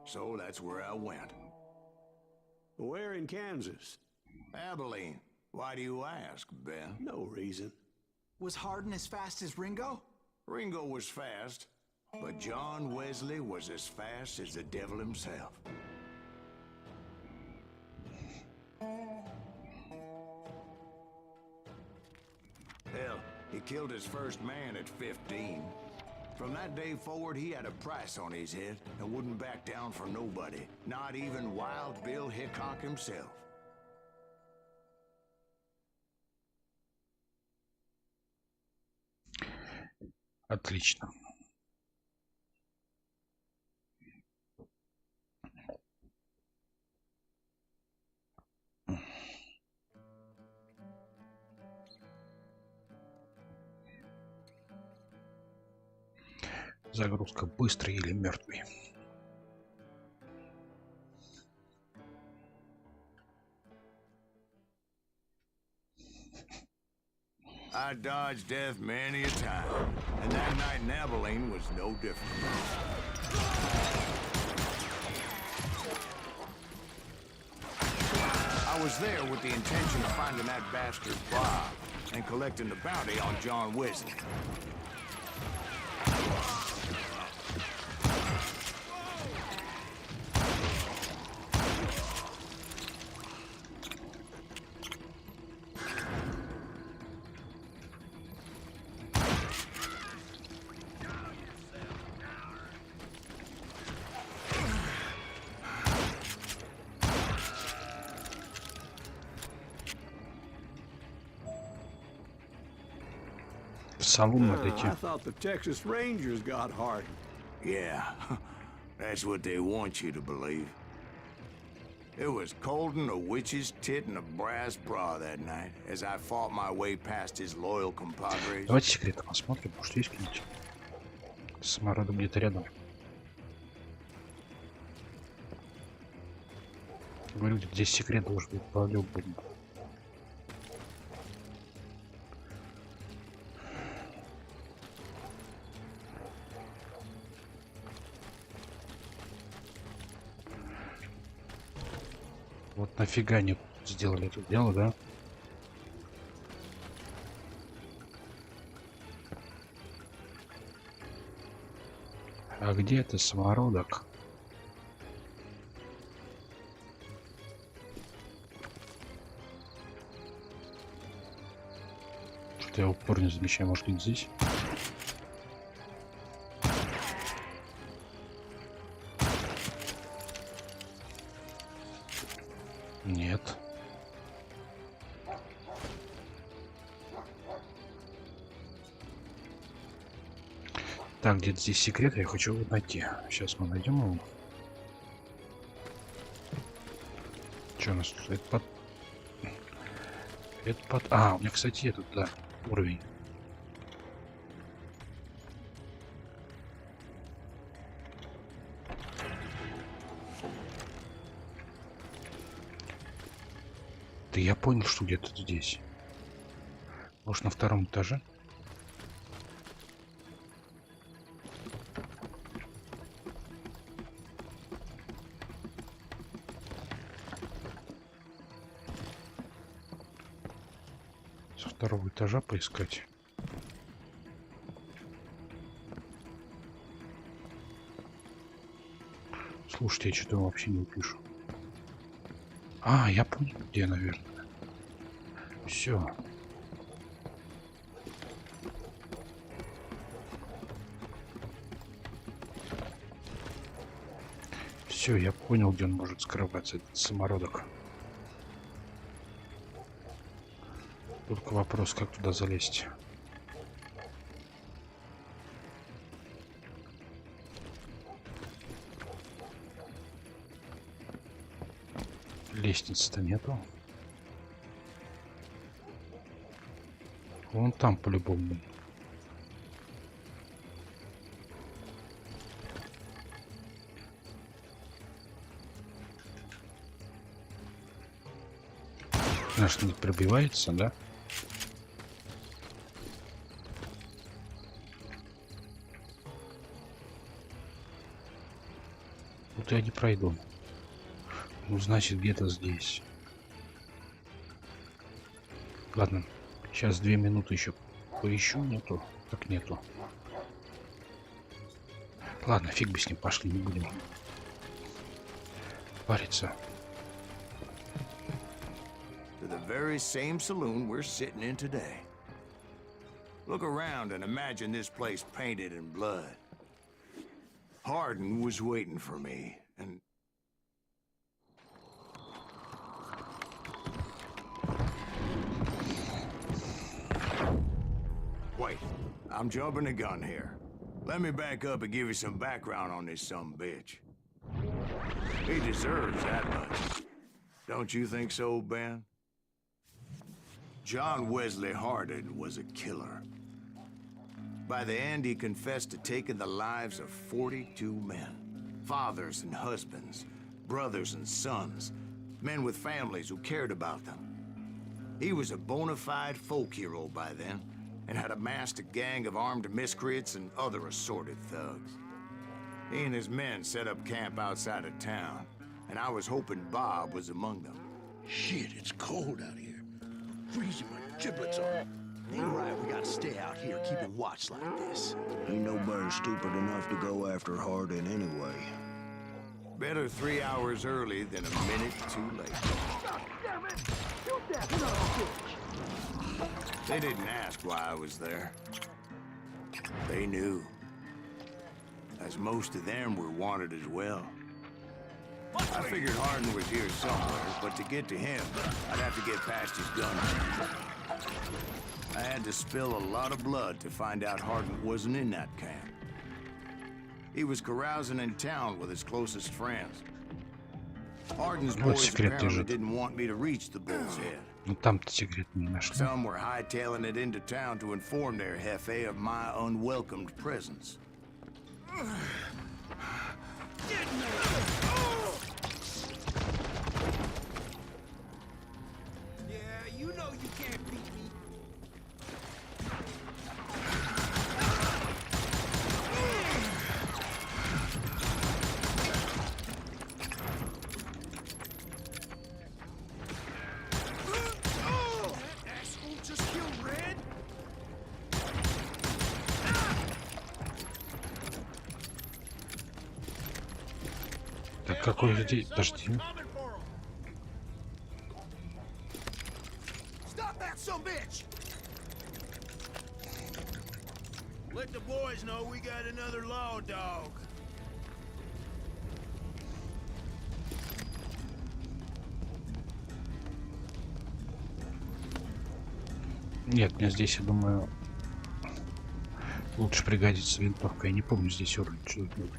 So that's where I went. Where in Kansas? Abilene. Why do you ask, Ben? No reason. Was Hardin as fast as Ringo? Ringo was fast, but John Wesley was as fast as the devil himself. Hell, he killed his first man at 15. From that day forward, he had a price on his head and wouldn't back down for nobody, not even Wild Bill Hickok himself. Отлично. Загрузка быстрый или мертвый. I dodged death many a time, and that night in Abilene was no different. I was there with the intention of finding that bastard Bob and collecting the bounty on John Wesley. Салон надо идти. I thought the Texas Rangers got Hardin. Yeah, that's what they want you to believe. It was cold and a witch's tit and a brass bra that night as I fought my way past his loyal compadres. Давайте секретно посмотрим, может есть кто-нибудь. Самородом где-то рядом. Говорю, здесь секрет должен быть по-любому. Вот нафига не сделали это дело, да? А где это самородок? Что-то я упор не замечаю, может быть здесь? Нет. Так, где-то здесь секрет, я хочу его найти. Сейчас мы найдем его. Что у нас тут? Это под... А, у меня, кстати, этот, да, уровень. Да я понял, что где-то здесь. Может, на втором этаже? Со второго этажа поискать. Слушайте, я что-то вообще не пишу. А, я понял, где, наверное. Все. Все, я понял, где он может скрываться, этот самородок. Только вопрос, как туда залезть. Лестницы-то нету. Вон там по-любому. Наш не пробивается, да? Вот я не пройду. Ну, значит, где-то здесь. Ладно, сейчас 2 минуты еще поищу. Нету. Так нету. Ладно, фиг бы с ним, пошли, не будем париться. To the very same saloon we're sitting in today. Look around and imagine this place painted in blood. Hardin was waiting for me, and... Wait, I'm jumping the gun here. Let me back up and give you some background on this sumbitch. He deserves that much. Don't you think so, Ben? John Wesley Hardin was a killer. By the end, he confessed to taking the lives of 42 men. Fathers and husbands, brothers and sons, men with families who cared about them. He was a bona fide folk hero by then, and had amassed a gang of armed miscreants and other assorted thugs. He and his men set up camp outside of town, and I was hoping Bob was among them. Shit, it's cold out here. Freezing my giblets off. Ain't right, we gotta stay out here keeping watch like this. Ain't nobody stupid enough to go after Hardin anyway. Better 3 hours early than a minute too late. God damn it! Shoot that son of a bitch! They didn't ask why I was there. They knew. As most of them were wanted as well. I figured Hardin was here somewhere, but to get to him, I'd have to get past his gun. I had to spill a lot of blood to find out Hardin wasn't in that camp. He was carousing in town with his closest friends. Hardin's boys apparently didn't want me to reach the bull's head. Ну там-то секрет не нашли. Some were hightailing it into town to inform their jefe of my unwelcomed presence. Так какой здесь? Подожди. Stop that son bitch! Let the boys know we got another law dog. Нет, мне здесь, я думаю, лучше пригодится винтовка. Я не помню здесь уровень, что это было.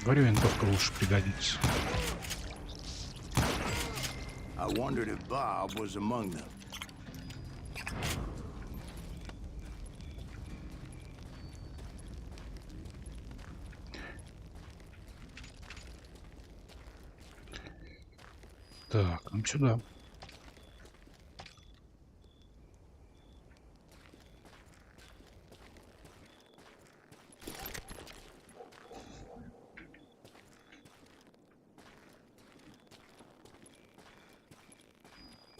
Говорю, винтовка лучше пригодится. I wondered if Bob was among them. Так, нам сюда.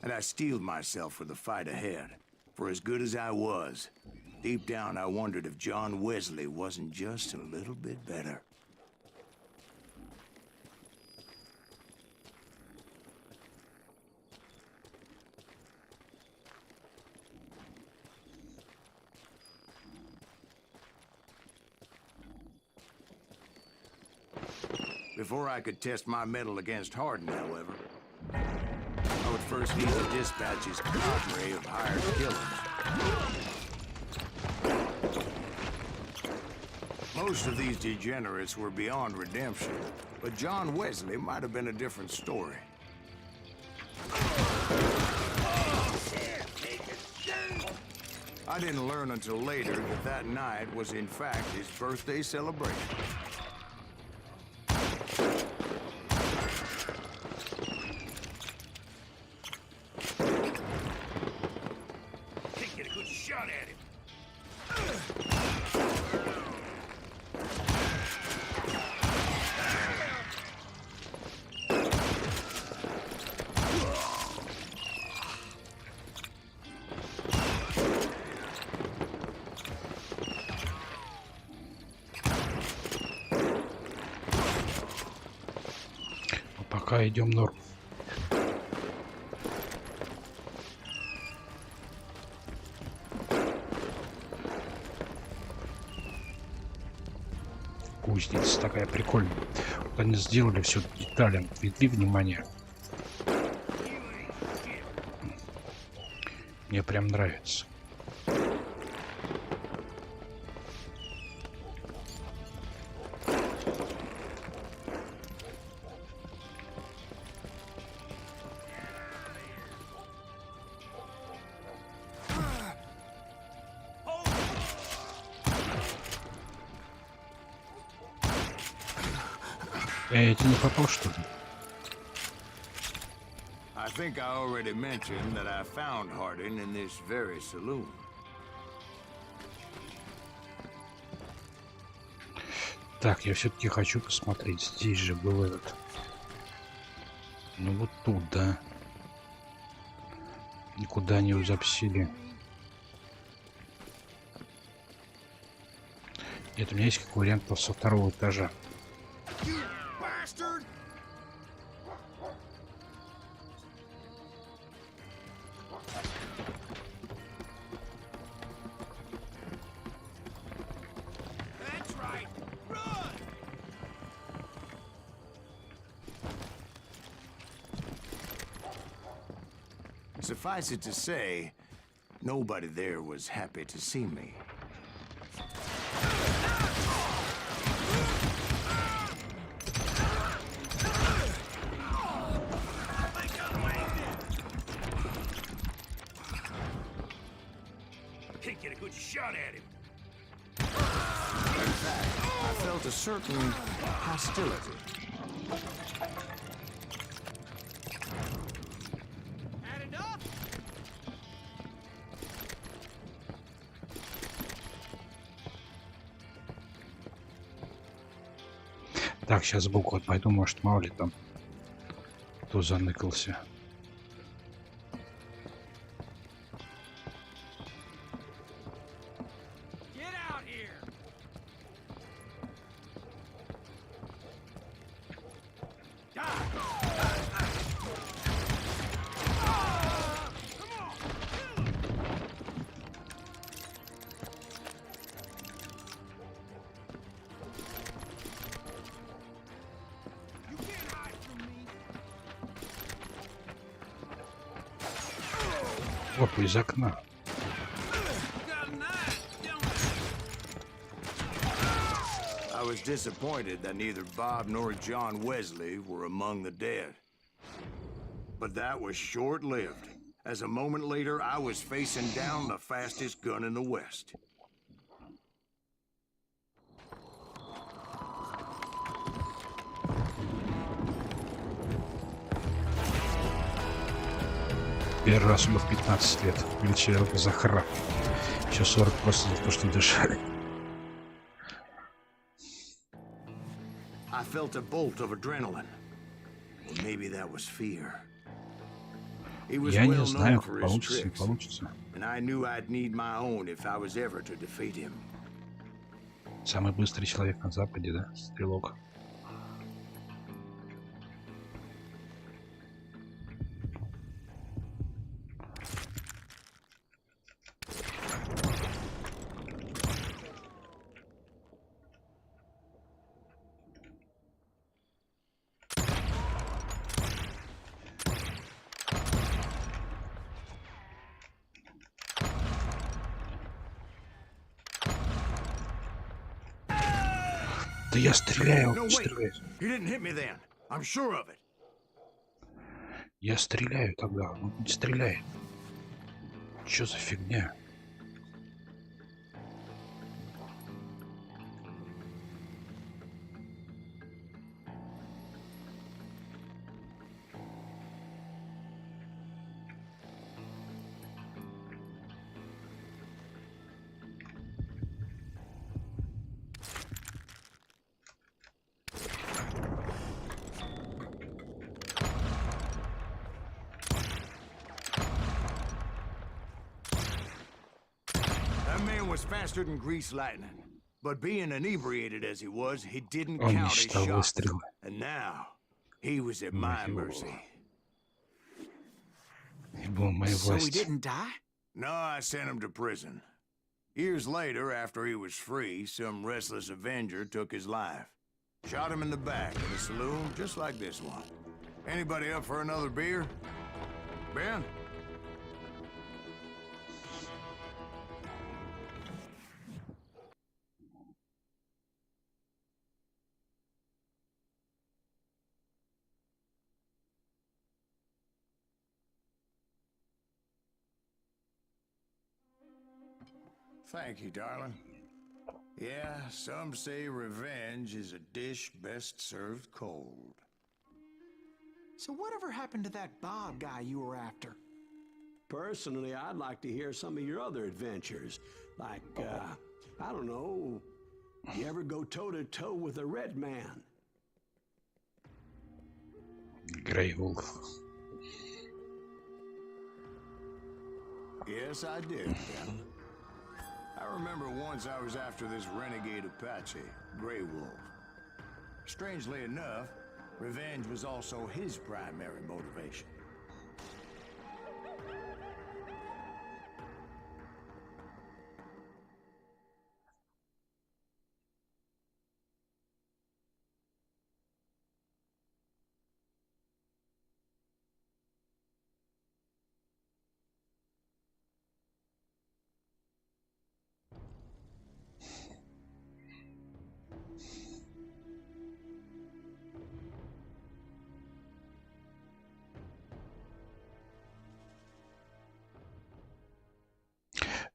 And I steeled myself for the fight ahead. For as good as I was, deep down I wondered if John Wesley wasn't just a little bit better. Before I could test my mettle against Hardin, however, I would first need to dispatch his cadre of hired killers. Most of these degenerates were beyond redemption, but John Wesley might have been a different story. I didn't learn until later that that night was in fact his birthday celebration. Пока идем норм. Кузница такая прикольная. Вот они сделали все детали. Отвели внимание. Мне прям нравится. Я тебе не попал, что ли? I think I already mentioned that I found Hardin in this very saloon. Так, я все-таки хочу посмотреть. Здесь же был этот. Ну вот тут, да. Никуда не запсили. Нет, у меня есть какой вариант со второго этажа. Suffice it to say, nobody there was happy to see me. Can't get a good shot at him. In fact, I felt a certain hostility. Так, сейчас сбоку вот пойду, может, мало ли там Кто заныкался? Get out here! Опа, из окна. I was disappointed that neither Bob nor John Wesley were among the dead. But that was short-lived, as a moment later I was facing down the fastest gun in the West. Первый раз умер в 15 лет. Величал за храп. Еще 40 просто за то, что дышали. I felt a bolt of adrenaline. Or maybe that was fear. He was Я не well знаю, known for как his получится, не tricks, получится. and I knew I'd need my own if I was ever to defeat him. Самый быстрый человек на Западе, да? Стрелок. Да я стреляю, No, wait. стреляю. You didn't hit me then. I'm sure of it. Я стреляю тогда, он не стреляет. Чё за фигня? That man was faster than grease lightning. But being inebriated as he was, he didn't Он не count his считал shots. выстрелы. And now, he was at my mercy. И был в моей So he власти. didn't die? No, I sent him to prison. Years later, after he was free, some restless avenger took his life. Shot him in the back in a saloon just like this one. Anybody up for another beer? Ben? Thank you, darling. Yeah, some say revenge is a dish best served cold. So whatever happened to that Bob guy you were after? Personally, I'd like to hear some of your other adventures. Like, I don't know, you ever go toe-to-toe with a red man? Грей Волк. Yes, I did, Ben. I remember once I was after this renegade Apache, Grey Wolf. Strangely enough, revenge was also his primary motivation.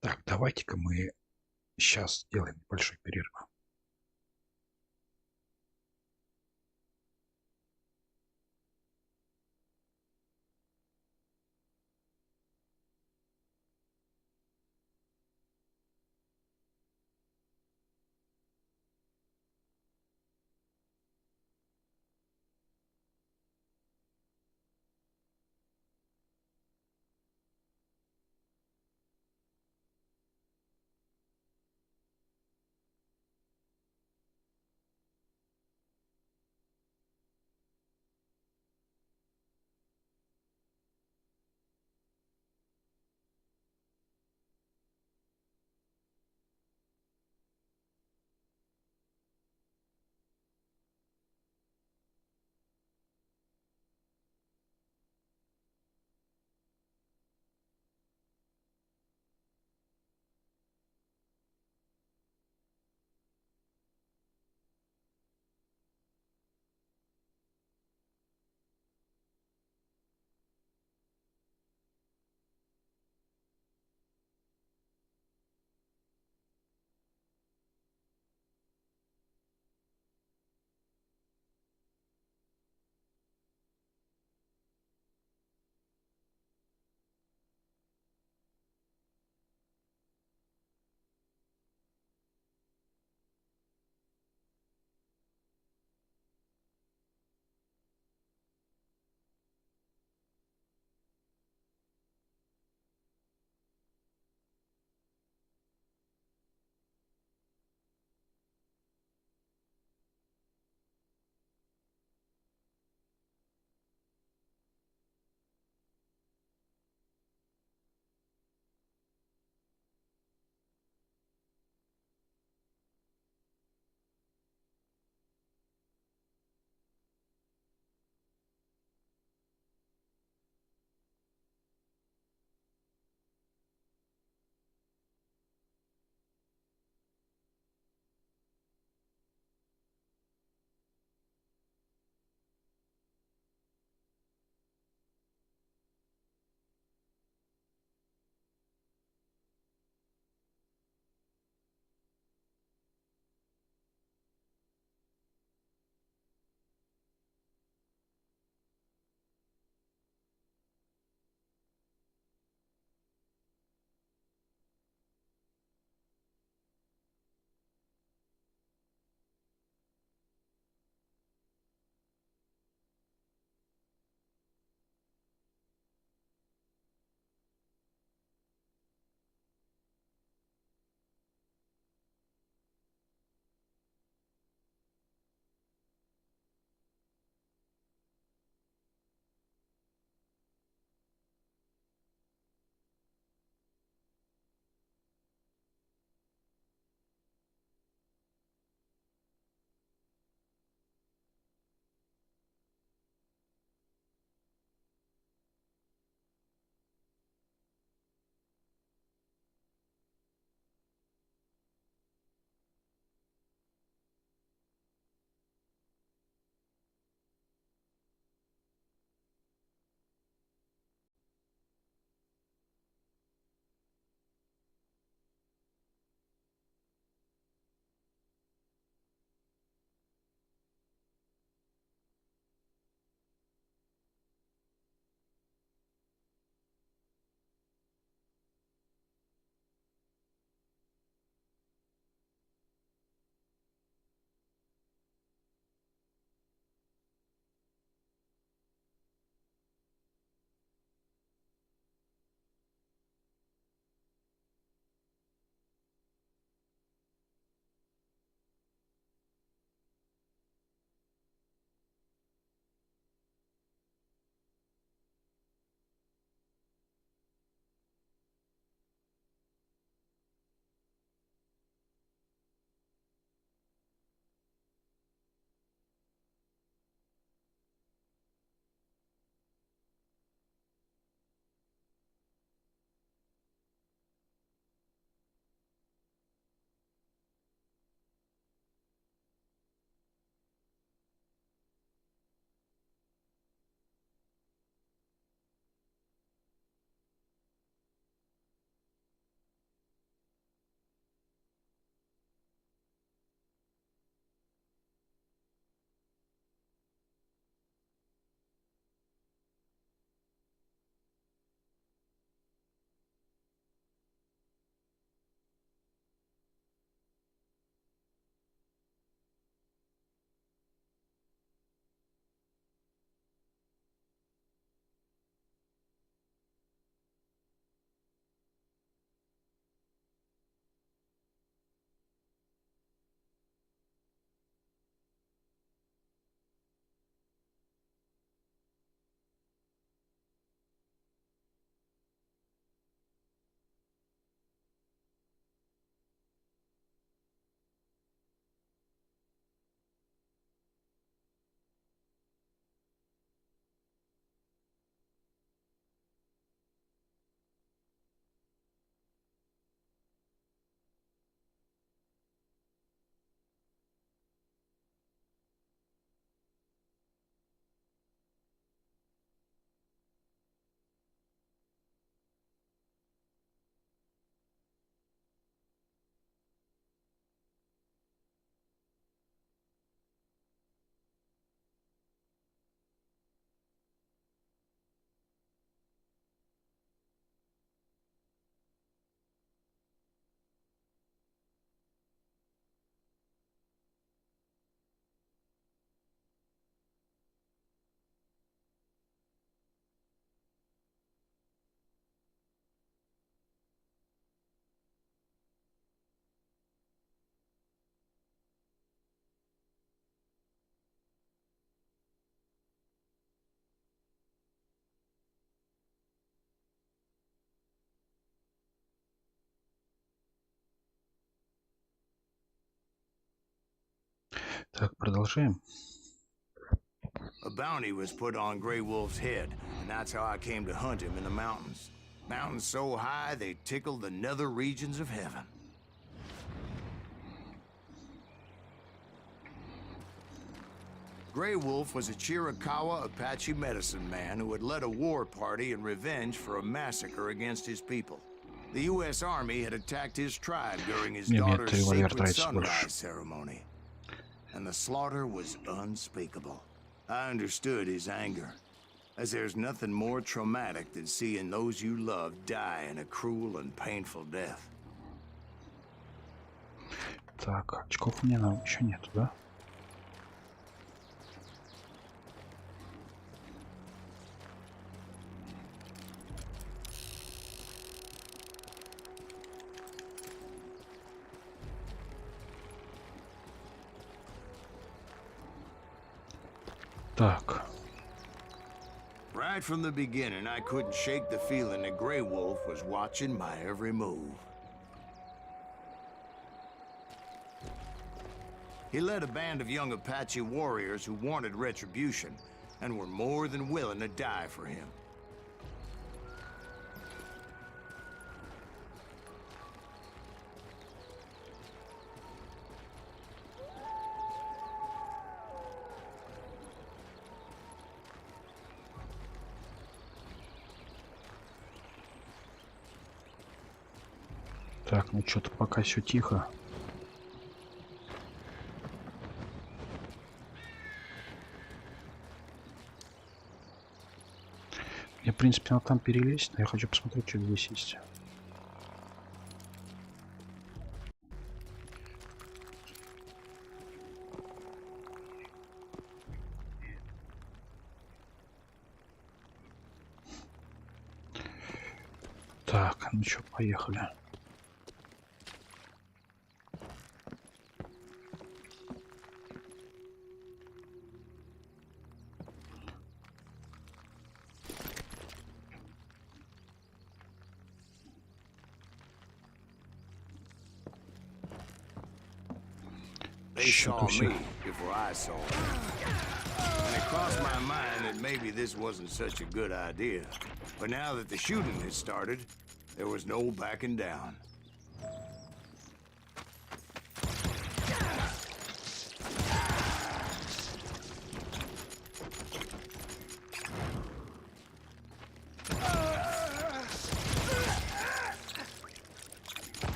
Так, давайте-ка мы сейчас сделаем небольшой перерыв. Так, продолжаем. A bounty was put on Grey Wolf's head, and that's how I came to hunt him in the mountains. Mountains so high they tickled the nether regions of heaven. Grey Wolf was a Chiricahua Apache medicine man who had led a war party in revenge for a massacre against his people. The U.S. Army had attacked his tribe during his daughter's sacred sunrise ceremony, and the slaughter was unspeakable. I understood his anger, as there's nothing more traumatic than seeing those you love die in a cruel and painful death. Так, очков у меня еще нету, да? Так. Right from the beginning, I couldn't shake the feeling that Grey Wolf was watching my every move. He led a band of young Apache warriors who wanted retribution and were more than willing to die for him. Так, ну что-то пока все тихо. Мне, в принципе, надо там перелезть, но я хочу посмотреть, что здесь есть. Так, ну что, поехали. They saw me before I saw them. And it crossed my mind that maybe this wasn't such a good idea. But now that the shooting had started, there was no backing down.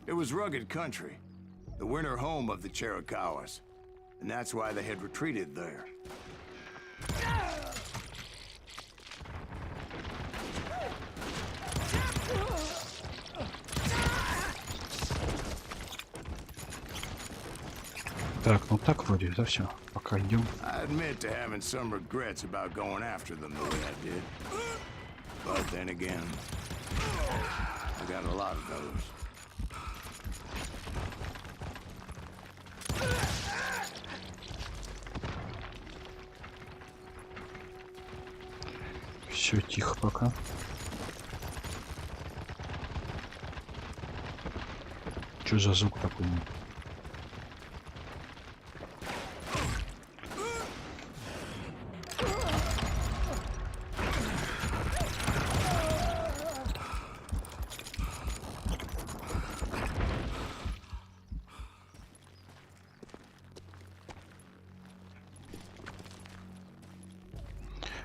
It was rugged country, the winter home of the Chiricahuas, and that's why they had retreated there. Так, ну так вроде, да, все. Пока идем. I admit to having some regrets about going after them the way I did. But then again, I got a lot of those. Все тихо пока. Что за звук такой?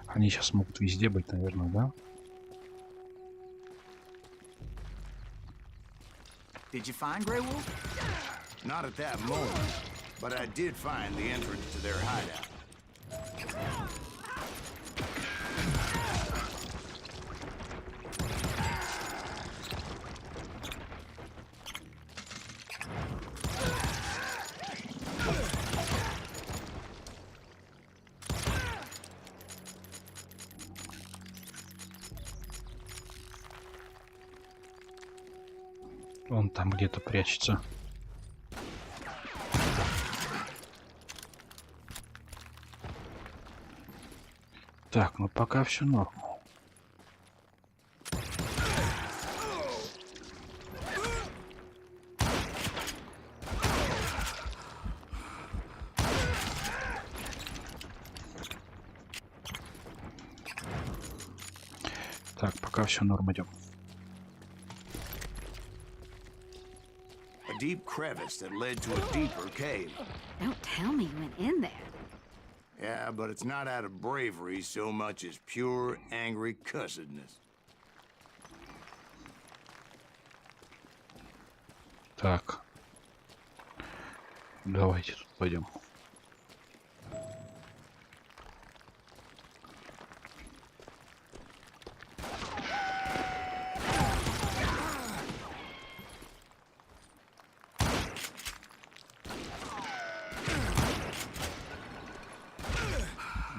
Они сейчас могут везде быть, наверное, да? Did you find Grey Wolf? Not at that moment, but I did find the entrance to their hideout. Он там где-то прячется. Так, ну пока все норм. пока все норм, идем. A deep crevice that led to a deeper cave. Don't tell me you went in there. Yeah, but it's not out of bravery so much as pure, angry cussedness. Так. Давайте тут пойдем.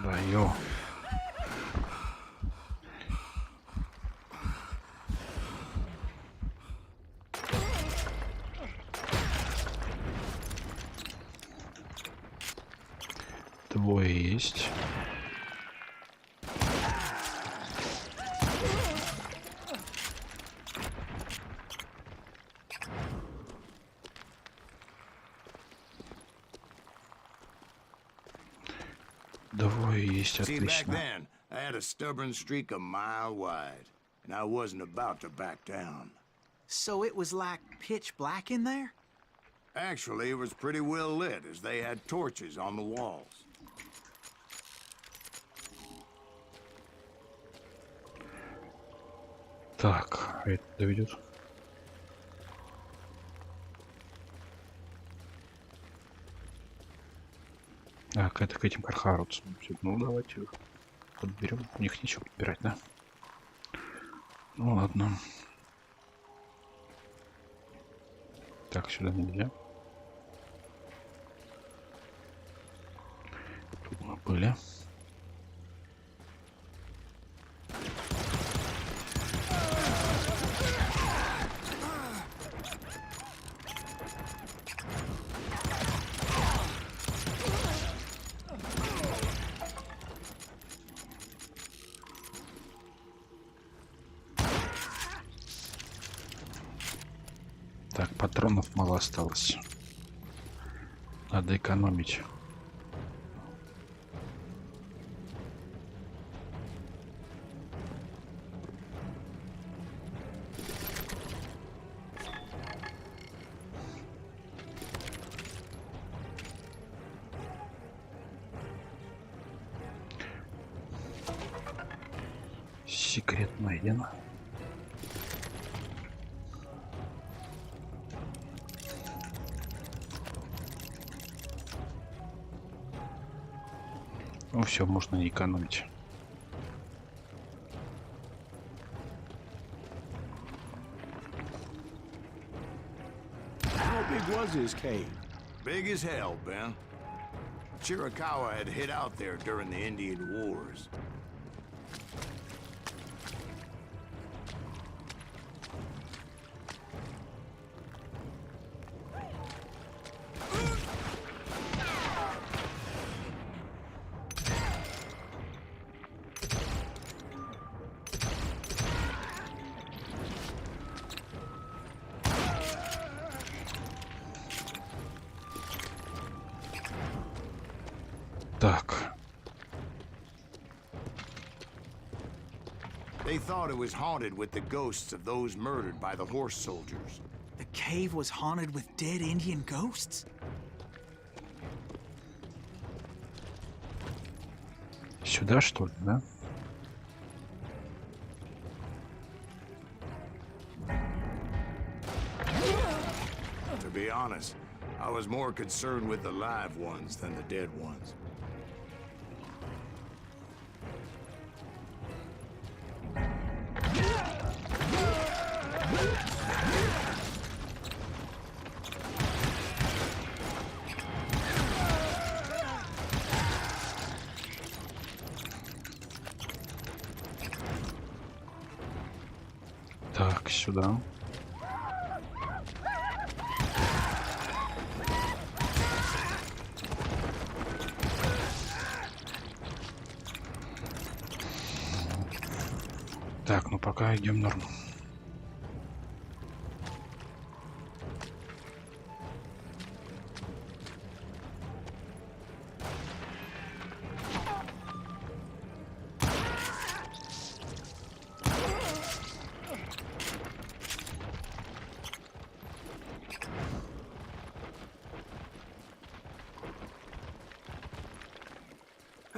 Да, ё. Двое есть. Двое есть, See, back отлично. then, I had a stubborn streak a mile wide, and I wasn't about to back down. So it was like pitch black in there? Actually, it was pretty well lit, as they had torches on the walls. Так, это доведет. Так, это к этим кархарутцам. Ну, давайте подберем. У них нечего подбирать, да? Ну, ладно. Так, сюда нельзя. Тут мы были. Так, патронов мало осталось. Надо экономить. Секрет найден. Ну все, можно не экономить. How big was his cave? Big as hell, Ben. Chiricahua had hid out there during the Indian Wars. Так. They thought it was haunted with the ghosts of those murdered by the horse soldiers. The cave was haunted with dead Indian ghosts? Сюда, что ли, да? To be honest, I was more concerned with the live ones than the dead ones. Так, сюда. Так, ну пока идем норм.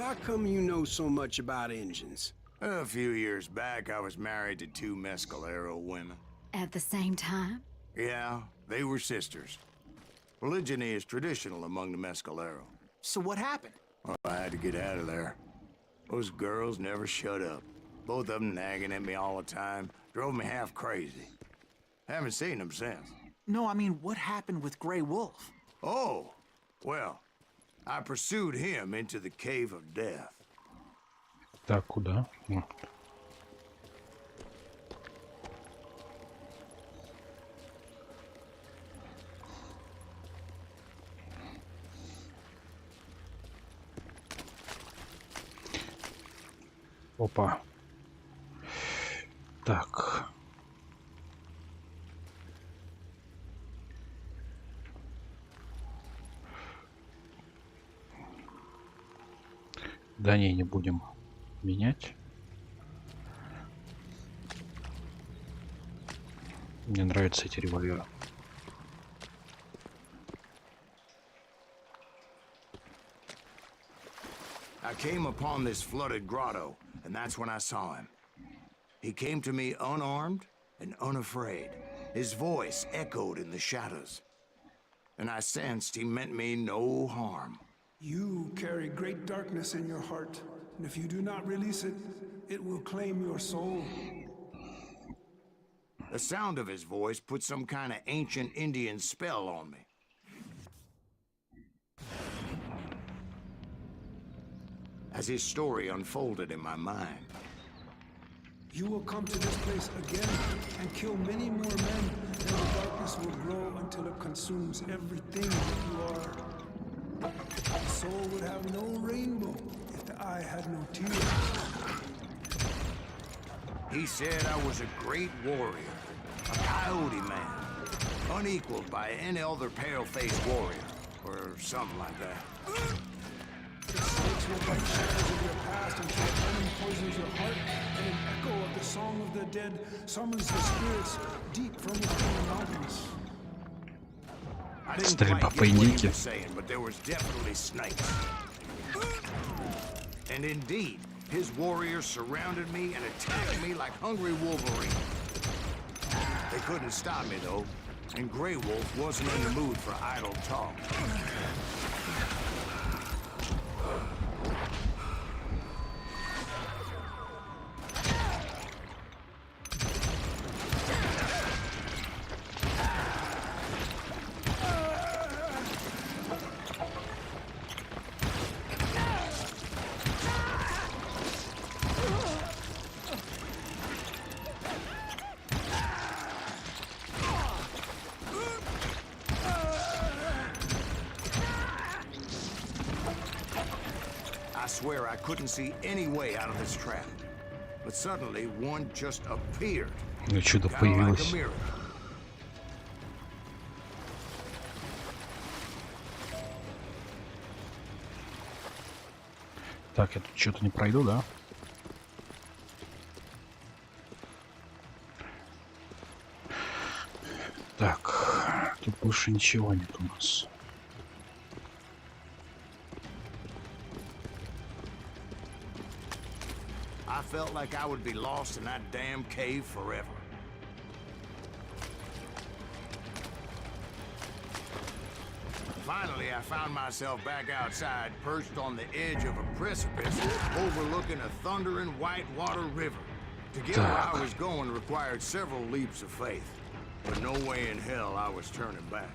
How come you know so much about engines? A few years back, I was married to 2 Mescalero women. At the same time? Yeah, they were sisters. Polygyny is traditional among the Mescalero. So what happened? Well, I had to get out of there. Those girls never shut up. Both of them nagging at me all the time. Drove me half crazy. Haven't seen them since. No, I mean, what happened with Grey Wolf? Oh, well, I pursued him into the Cave of Death. Так, куда? Опа. Так. Да не будем менять. Мне нравятся эти револьверы. I came upon this flooded grotto, and that's when I saw him. He came to me unarmed and unafraid. His voice echoed in the shadows, and I sensed he meant me no harm. You carry great darkness in your heart, and if you do not release it, it will claim your soul. The sound of his voice put some kind of ancient Indian spell on me. As his story unfolded in my mind. You will come to this place again and kill many more men, and the darkness will grow until it consumes everything that you are. The soul would have no rainbow if the eye had no tears. He said I was a great warrior, a coyote man, unequaled by any other pale-faced warrior, or something like that. The snakes will bite shadows of your past until the venom poisons your heart, and an echo of the song of the dead summons the spirits deep from within the mountains. I didn't quite get what he was saying, but there was definitely snakes. And indeed, his warriors surrounded me and attacked me like hungry wolverines. They couldn't stop me, though, and Grey Wolf wasn't in the mood for idle talk. I swear I couldn't see any way out of this trap. But suddenly, one just appeared. Ну чудо Kinda появилось. like a miracle. Так, я тут что-то не пройду, да? Так, тут больше ничего нет у нас. I felt like I would be lost in that damn cave forever. Finally, I found myself back outside, perched on the edge of a precipice, overlooking a thundering whitewater river. To get where I was going required several leaps of faith, but no way in hell I was turning back.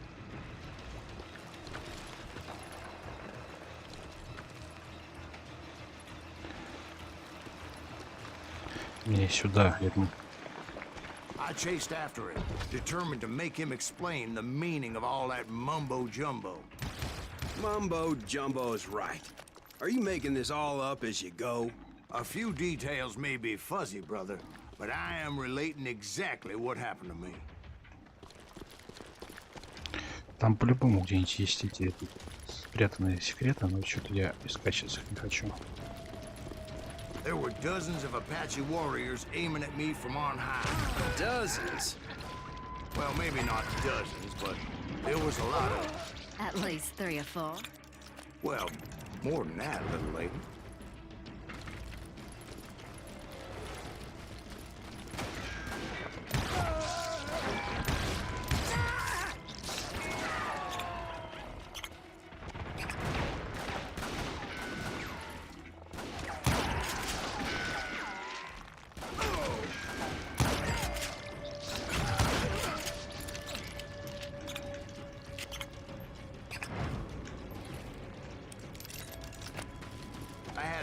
Мне сюда, я думаю. I chased after him, determined to make him explain the meaning of all that mumbo-jumbo. Mumbo-jumbo is right. Are you making this all up as you go? A few details may be fuzzy, brother, but I am relating exactly what happened to me. Там по-любому где-нибудь есть эти спрятанные секреты, но что-то я искать сейчас их не хочу. There were dozens of Apache warriors aiming at me from on high. Dozens? Well, maybe not dozens, but there was a lot of them. At least 3 or 4. Well, more than that, little lady.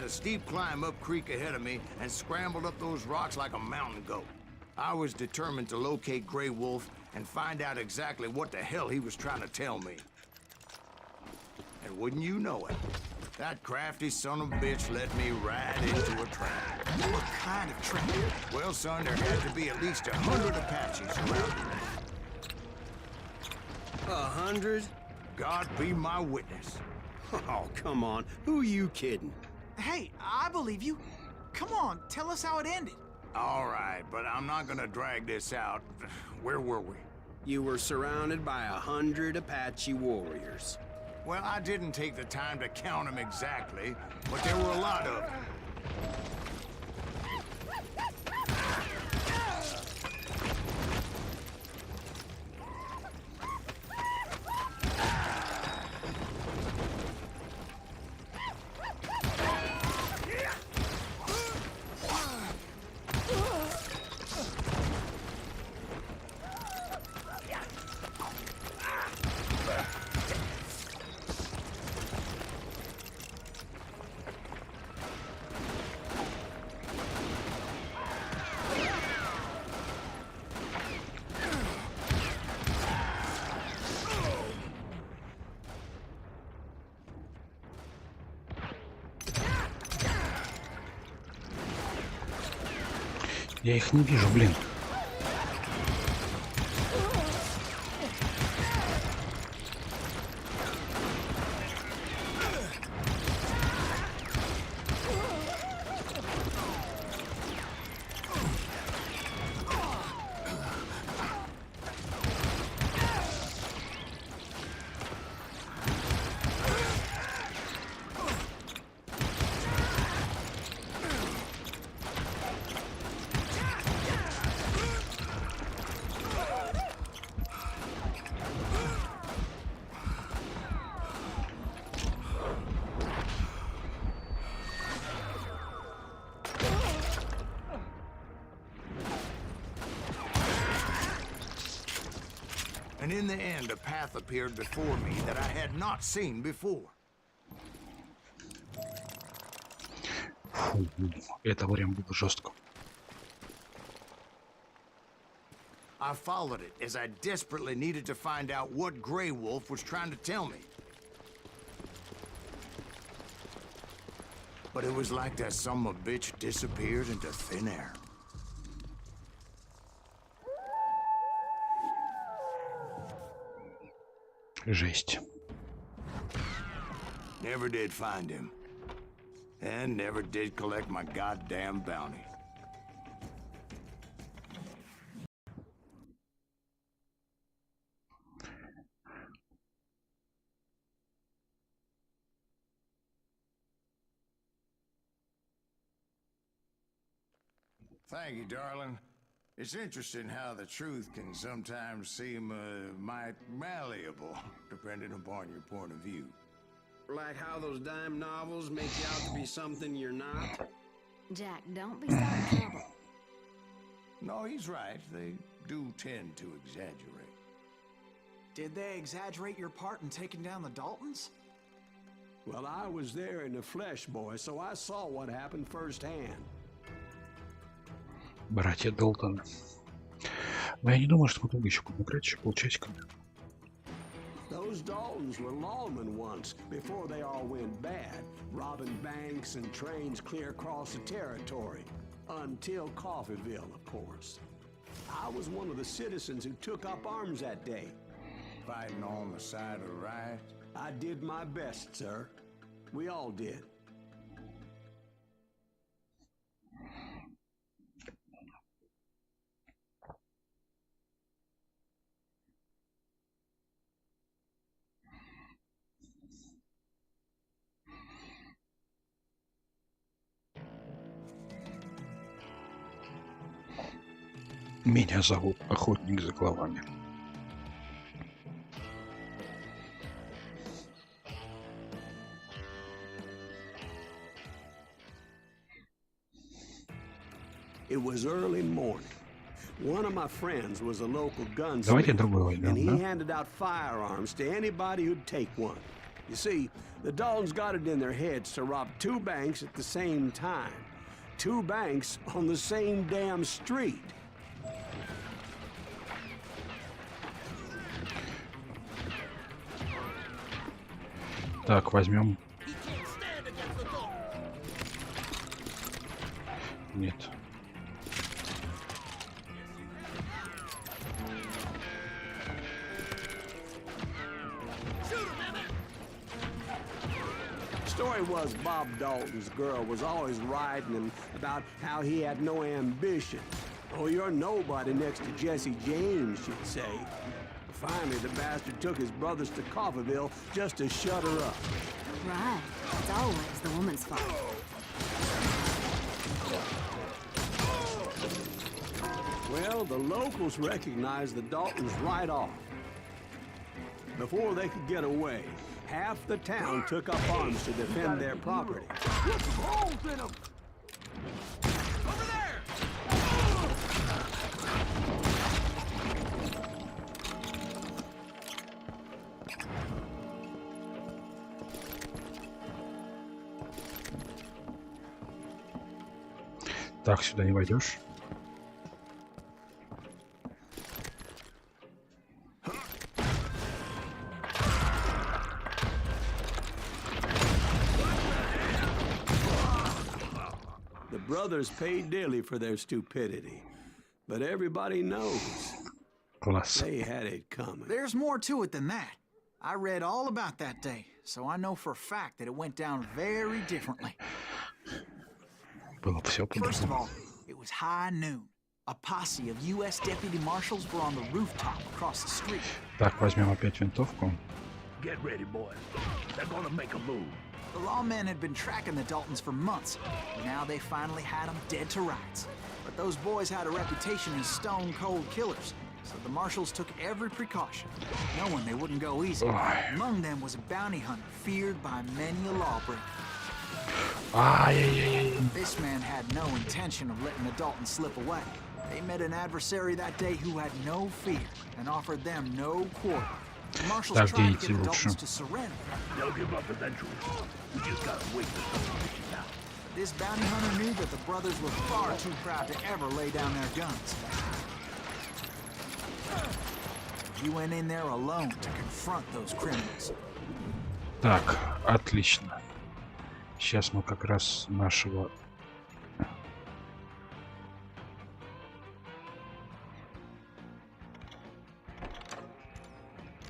had a steep climb up creek ahead of me and scrambled up those rocks like a mountain goat. I was determined to locate Grey Wolf and find out exactly what the hell he was trying to tell me. And wouldn't you know it, that crafty son of a bitch led me right into a trap. What kind of trap? Well, son, there had to be at least 100 Apaches around here. 100? God be my witness. Oh, come on. Who are you kidding? Hey, I believe you. Come on, tell us how it ended. All right, but I'm not gonna drag this out. Where were we? You were surrounded by 100 Apache warriors. Well, I didn't take the time to count them exactly, but there were a lot of them. Я их не вижу, блин. And in the end, a path appeared before me that I had not seen before. Фу, это прям было жестко. I followed it as I desperately needed to find out what Grey Wolf was trying to tell me. But it was like that son of a bitch disappeared into thin air. Жесть. Never did find him. And never did collect my goddamn bounty. Thank you, darling. It's interesting how the truth can sometimes seem might malleable, depending upon your point of view. Like how those dime novels make you out to be something you're not? Jack, don't be starting trouble. No, he's right. They do tend to exaggerate. Did they exaggerate your part in taking down the Daltons? Well, I was there in the flesh, boy, so I saw what happened firsthand. Братья Долтон. Но я не думаю, что мы долго еще будем играть, еще полчасика. Those Daltons were lawmen once, before they all went bad, robbing banks and trains clear across the territory. Until Coffeeville, of course. I was one of the citizens who took up arms that day. Fighting on the side of the right? I did my best, sir. We all did. Меня зовут Охотник за головами. It was early morning. One of my friends was a local Давайте gunslinger, другой and возьмем, he да? handed out firearms to anybody who'd take one. You see, the Daltons got it in their heads to rob 2 banks at the same time. 2 banks on the same damn street. Так, возьмем. Нет. Story was Bob Dalton's girl was always riding him about how he had no ambition. Oh, you're nobody next to Jesse James, she'd say. Finally, the bastard took his brothers to Coffeyville just to shut her up. Right. It's always the woman's fault. Well, the locals recognized the Daltons right off. Before they could get away, half the town took up arms to defend their property. Holes in them! Over there! Так, сюда не войдешь. The brothers paid dearly for their stupidity, but everybody knows Класс. they had it coming. There's more to it than that. I read all about that day, so I know for a fact that it went down very differently. Было все First of по-другому. all, it was high noon. A posse of U.S. deputy marshals were on the rooftop across the street. Так, возьмем опять винтовку. Get ready, boys. They're gonna make a move. The lawmen had been tracking the Daltons for months. Now they finally had them dead to rights. But those boys had a reputation as stone-cold killers, so the marshals took every precaution, knowing they wouldn't go easy. Among them was a bounty hunter feared by many a lawbreaker. Ай-яй-яй. This man had no intention of letting the Daltons slip away. They met an adversary that day who had no fear and offered them no quarter. The marshals Так, tried to идти get the лучше. Daltons to surrender. They'll give up eventually. We just gotta wait for some bitches out. This bounty hunter knew that the brothers were far too proud to ever lay down their guns. He went in there alone to confront those criminals. Так, отлично. Сейчас мы как раз нашего...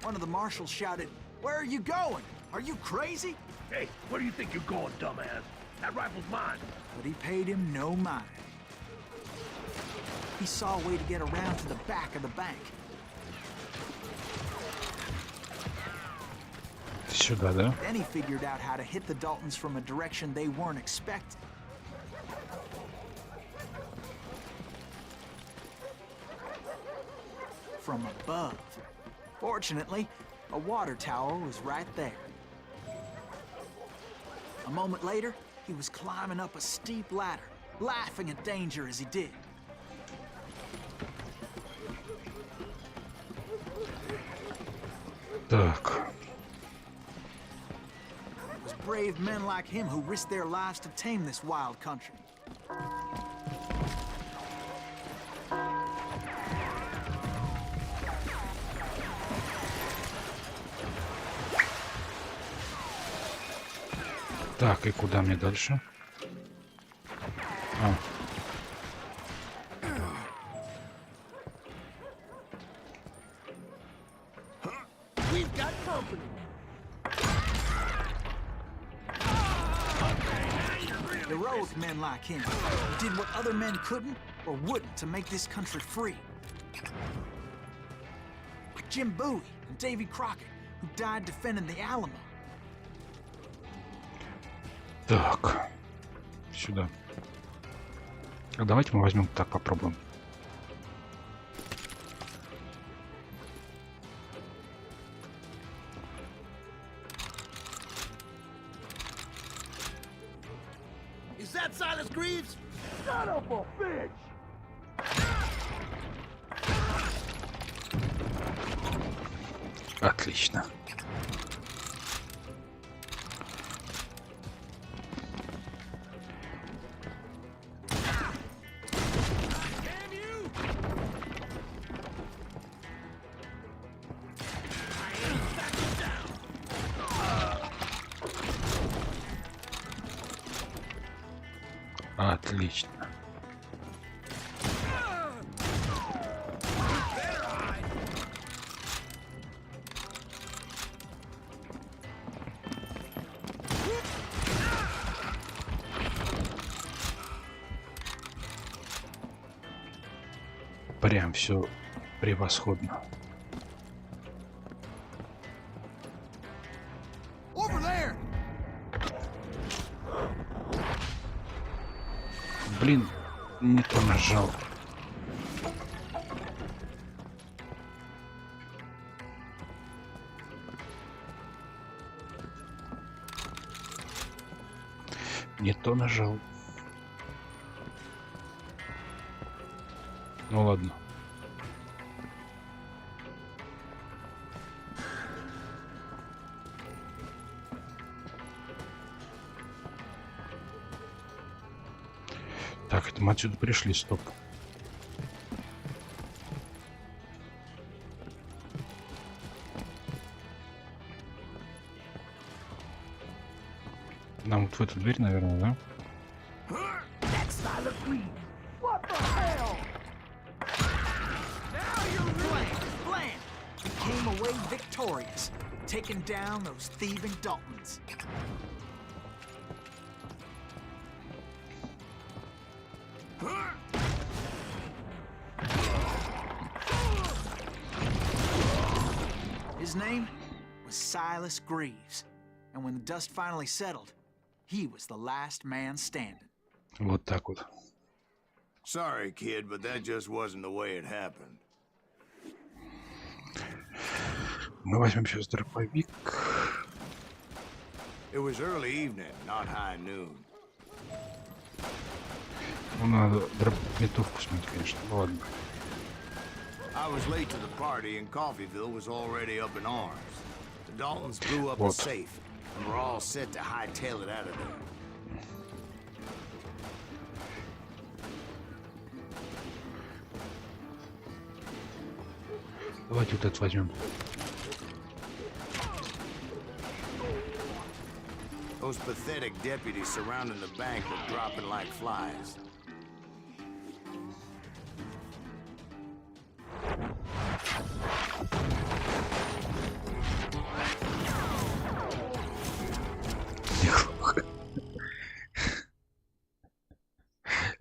One of the marshals shouted, "Where are you going? Are you crazy?" Hey, where do you think you're going, dumbass? That rifle's mine. But he paid him no mind. He saw a way to get around to the back of the bank. Сюда, да? Then he figured out how to hit the Daltons from a direction they weren't expecting. From above. Fortunately, a water tower was right there. A moment later, he was climbing up a steep ladder, laughing at danger as he did. Так. It was brave men like him who risked their lives to tame this wild country. Так, и куда мне дальше? А. We've got company. Heroic men like him who did what other men couldn't or wouldn't to make this country free. Like Jim Bowie and Davy Crockett, who died defending the Alamo. Так. Сюда. А давайте мы возьмем так, попробуем. Is that Silas Greaves? Son of a bitch! Отлично. Отлично. Прям все превосходно. Over there! Блин, не то нажал. Не то нажал. Ну ладно. Так, это мы отсюда пришли, стоп. Нам вот в эту дверь, наверное, да? Came away victorious, taking down those thieving Daltons. His name was Silas Greaves, and when the dust finally settled, he was the last man standing. Вот так вот. Sorry, kid, but that just wasn't the way it happened. Мы возьмем сейчас дробовик. It was early evening, not high noon. Ну, надо винтовку смотреть, конечно. Ладно. I was late to the party, and Coffeeville was already up in arms. The Daltons blew up the safe, and we're all set to hightail it out of there. Давайте вот это возьмем. Those pathetic deputies surrounding the bank were dropping like flies.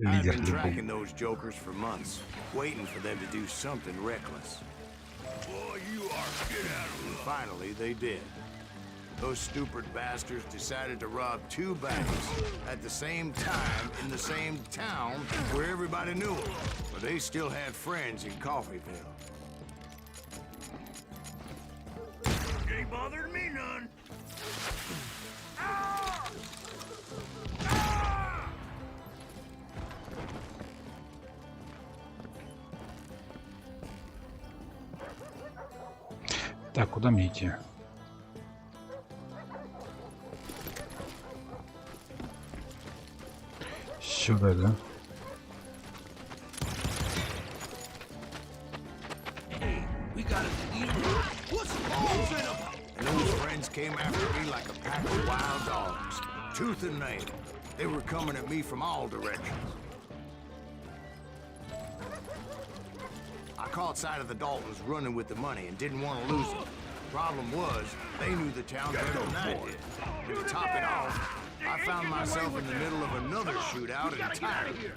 I've been tracking those jokers for months, waiting for them to do something reckless. Boy, you are get out of here. Finally, they did. Those stupid bastards decided to rob two banks at the same time in the same town where everybody knew them. But they still had friends in Coffeeville. Ain't bothered me none. Так, куда мне идти? Сюда, да? And those friends came after me like a pack of wild dogs, tooth and nail. They were coming at me from all directions. I caught sight of the Daltons running with the money and didn't want to lose them. Problem was, they knew the town better than I did. And to top it off, I found myself in the middle of another shootout entirely.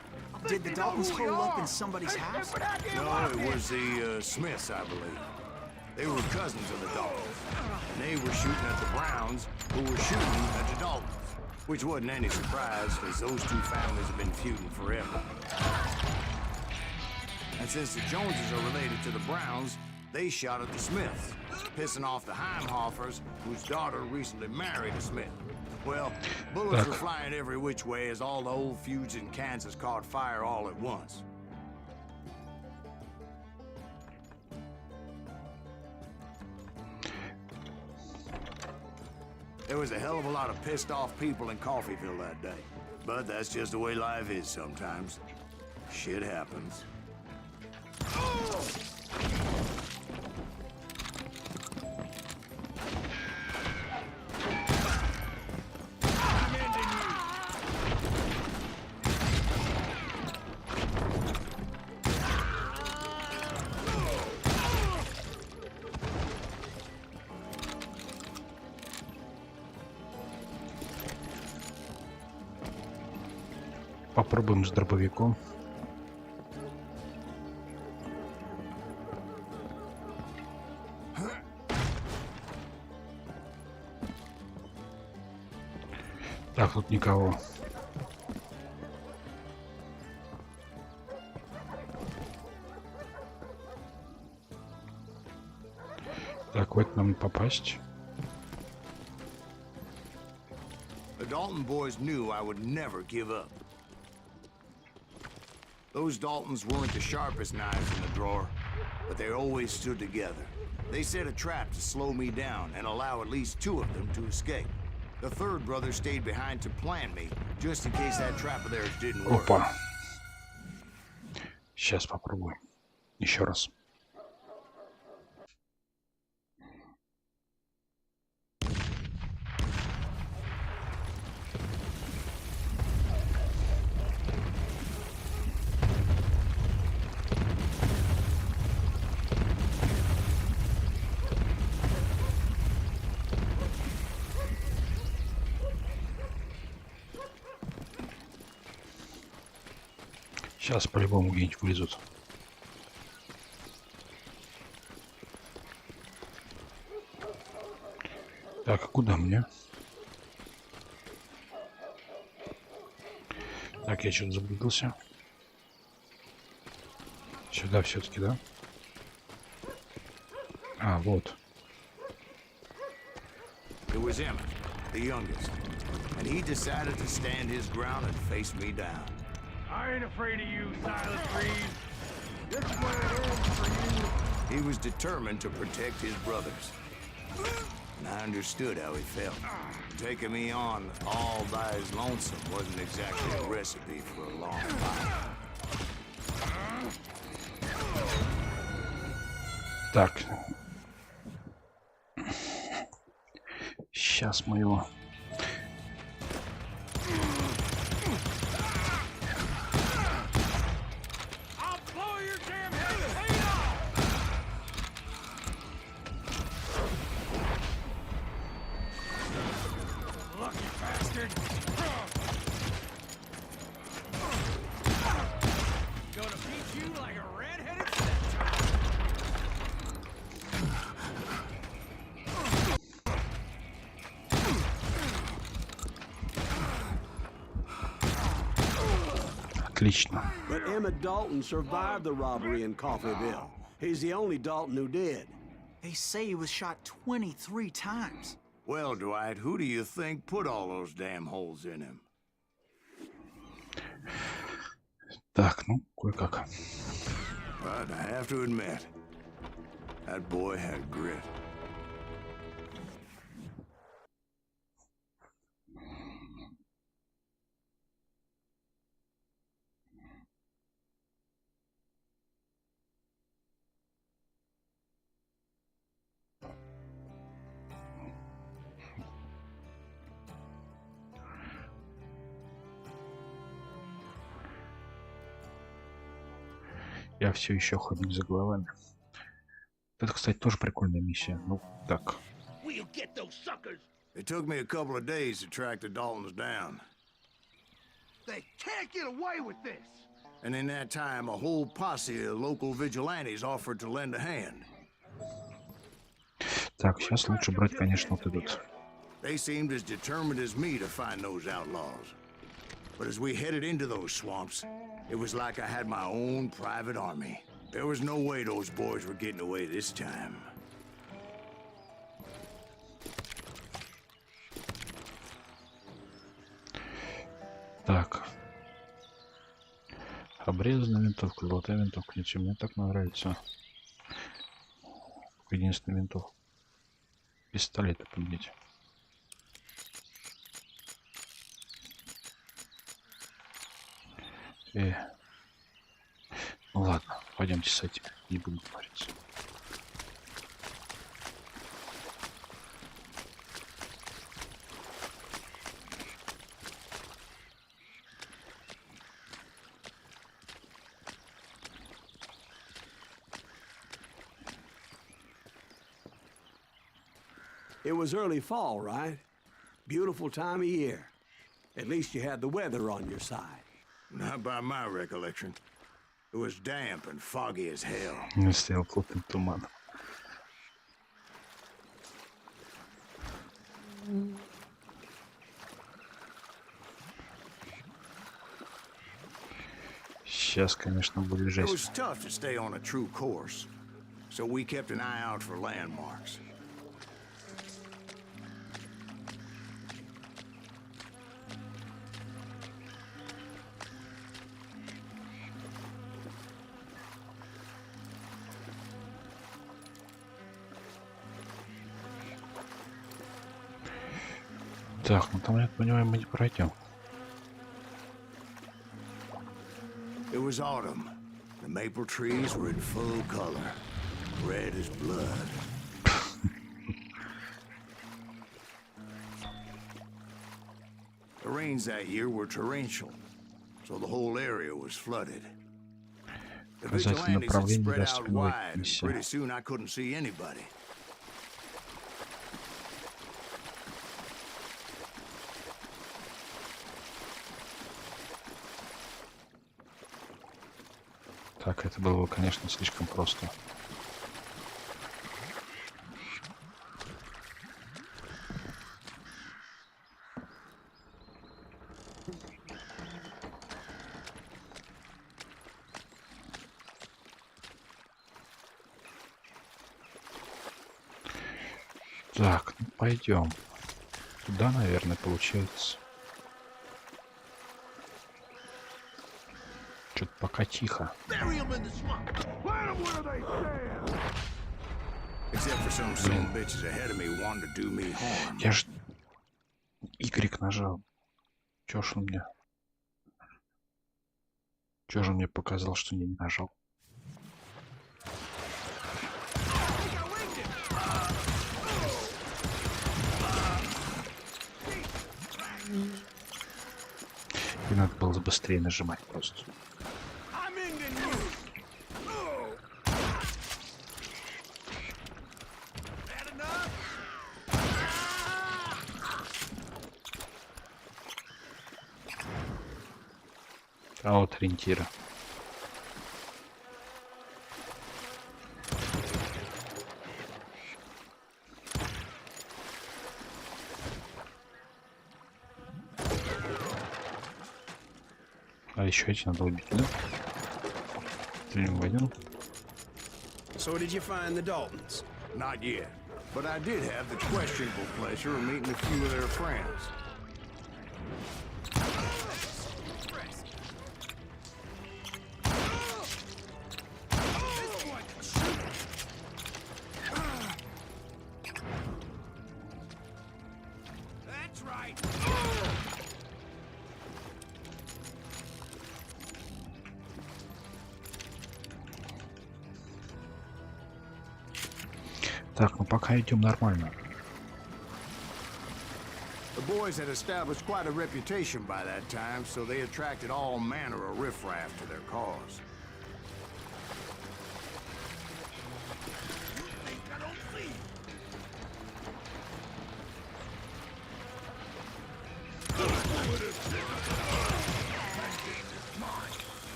Did the Daltons hole up in somebody's house? No, it was the Smiths, I believe. They were cousins of the Daltons. And they were shooting at the Browns, who were shooting at the Daltons. Which wasn't any surprise, because those two families have been feuding forever. And since the Joneses are related to the Browns, they shot at the Smiths, pissing off the Heimhoffers, whose daughter recently married a Smith. Well, bullets were flying every which way as all the old feuds in Kansas caught fire all at once. There was a hell of a lot of pissed off people in Coffeeville that day. But that's just the way life is sometimes. Shit happens. Попробуем с дробовиком. Так, тут никого. Так, в это нам попасть. The Dalton boys knew I would never give up. Those Daltons weren't the sharpest knives in the drawer, but they always stood together. They set a trap to slow me down and allow at least 2 of them to escape. The third brother stayed behind to plan me, just in case that trap of theirs didn't work. Опа. Сейчас попробуем. Еще раз. Сейчас по-любому где-нибудь вылезут. Так, а куда мне? Так, я что-то заблудился. Сюда все-таки, да? А, вот. It was Emmett, the youngest, and he decided to stand his ground and face me down. I ain't afraid of you, Silent Breeze. This is where it ends for you. He was determined to protect his brothers. And I understood how he felt. Taking me on all by his lonesome wasn't exactly a recipe for a long fight. Так. Сейчас мы его... Отлично. But Emmett Dalton survived the robbery in Coffeeville. He's the only Dalton who did. They say he was shot 23 times. Well, Dwight, who do you think put all those damn holes in him? Так, ну, кое-как. But I have to admit, that boy had grit. Я все еще ходник за головами. Это, кстати, тоже прикольная миссия. Ну, так. It took me a couple of days to track the Daltons down. They can't get away with this! And in that time, a whole posse of local vigilantes offered to lend a hand. Так, сейчас лучше брать, конечно, вот этот. They seemed as determined as me to find those outlaws. But as we headed into those swamps, it was like I had my own private army. There was no way those boys were getting away this time. Так. Обрезанная винтовка, золотая винтовка. Ничего, мне так нравится. Единственная винтовка. Пистолет поменять. Ну ладно, пойдемте с этим, не будем париться. It was early fall, right? Beautiful time of year. At least you had the weather on your side. Not by my recollection. It was damp and foggy as hell. Стоял плотный туман. Сейчас, конечно, будет It жесть. was tough to stay on a true course, so we kept an eye out for landmarks. Так, ну там, я понимаю, мы не пройдем. It was autumn. The maple trees were in full color, red as blood. The rains that year were torrential, so the whole area was flooded. The vigilantes had spread out wide, and pretty soon I couldn't see anybody. Так, это было бы, конечно, слишком просто. Так, ну пойдем. Туда, наверное, получается. Что-то пока тихо. Я ж Y нажал. Чё ж он мне? Чё же он мне показал, что я не нажал? И надо было быстрее нажимать просто. А вот ориентира. А еще эти надо убить, да? Стрелим в один. So did you find the Daltons? Not yet, but I did have the questionable pleasure of meeting a few of their friends. Так, ну пока идем нормально. The boys had established quite a reputation by that time, so they attracted all manner of riffraff to their cause.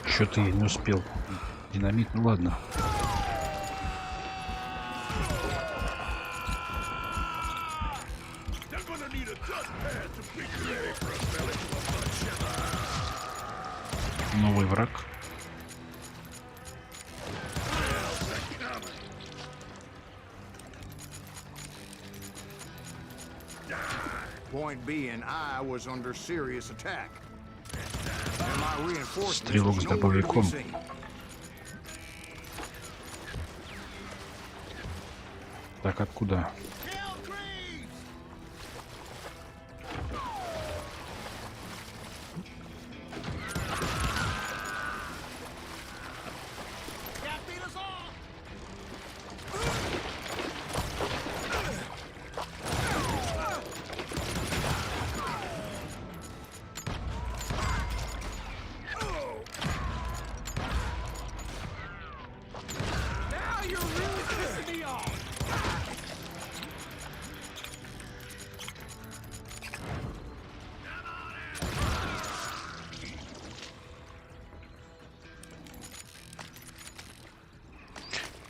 Что-то я не успел. Динамит, ну ладно. Новый враг. Point being, I was under serious attack. Стрелок с добавяком. Так, откуда?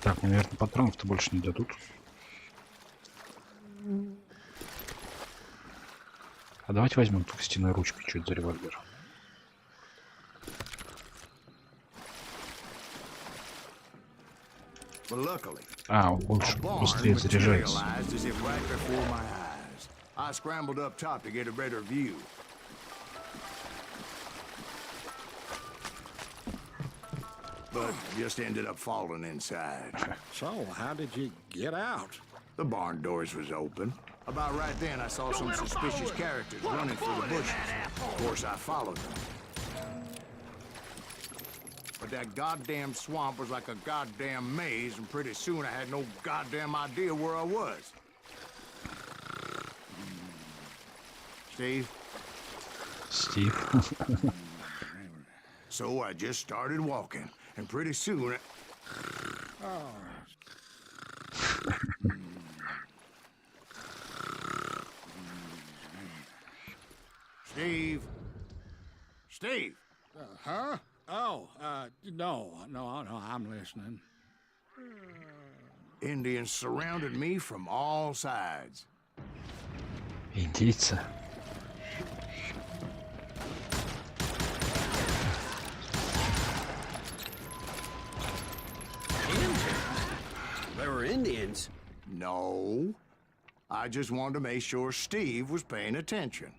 Так, наверное, патронов-то больше не дадут. А давайте возьмем ту костяной ручку, что это за револьвер. А, он больше быстрее заряжается. But just ended up falling inside. So, how did you get out? The barn doors was open. About right then, I saw some suspicious characters running through the bushes. Of course, I followed them. But that goddamn swamp was like a goddamn maze, and pretty soon I had no goddamn idea where I was. Steve? Steve. So I just started walking, and pretty soon Steve? Steve? Huh? Oh, no, I'm listening. Indians surrounded me from all sides. Индейцы. There were Indians? No. I just wanted to make sure Steve was paying attention.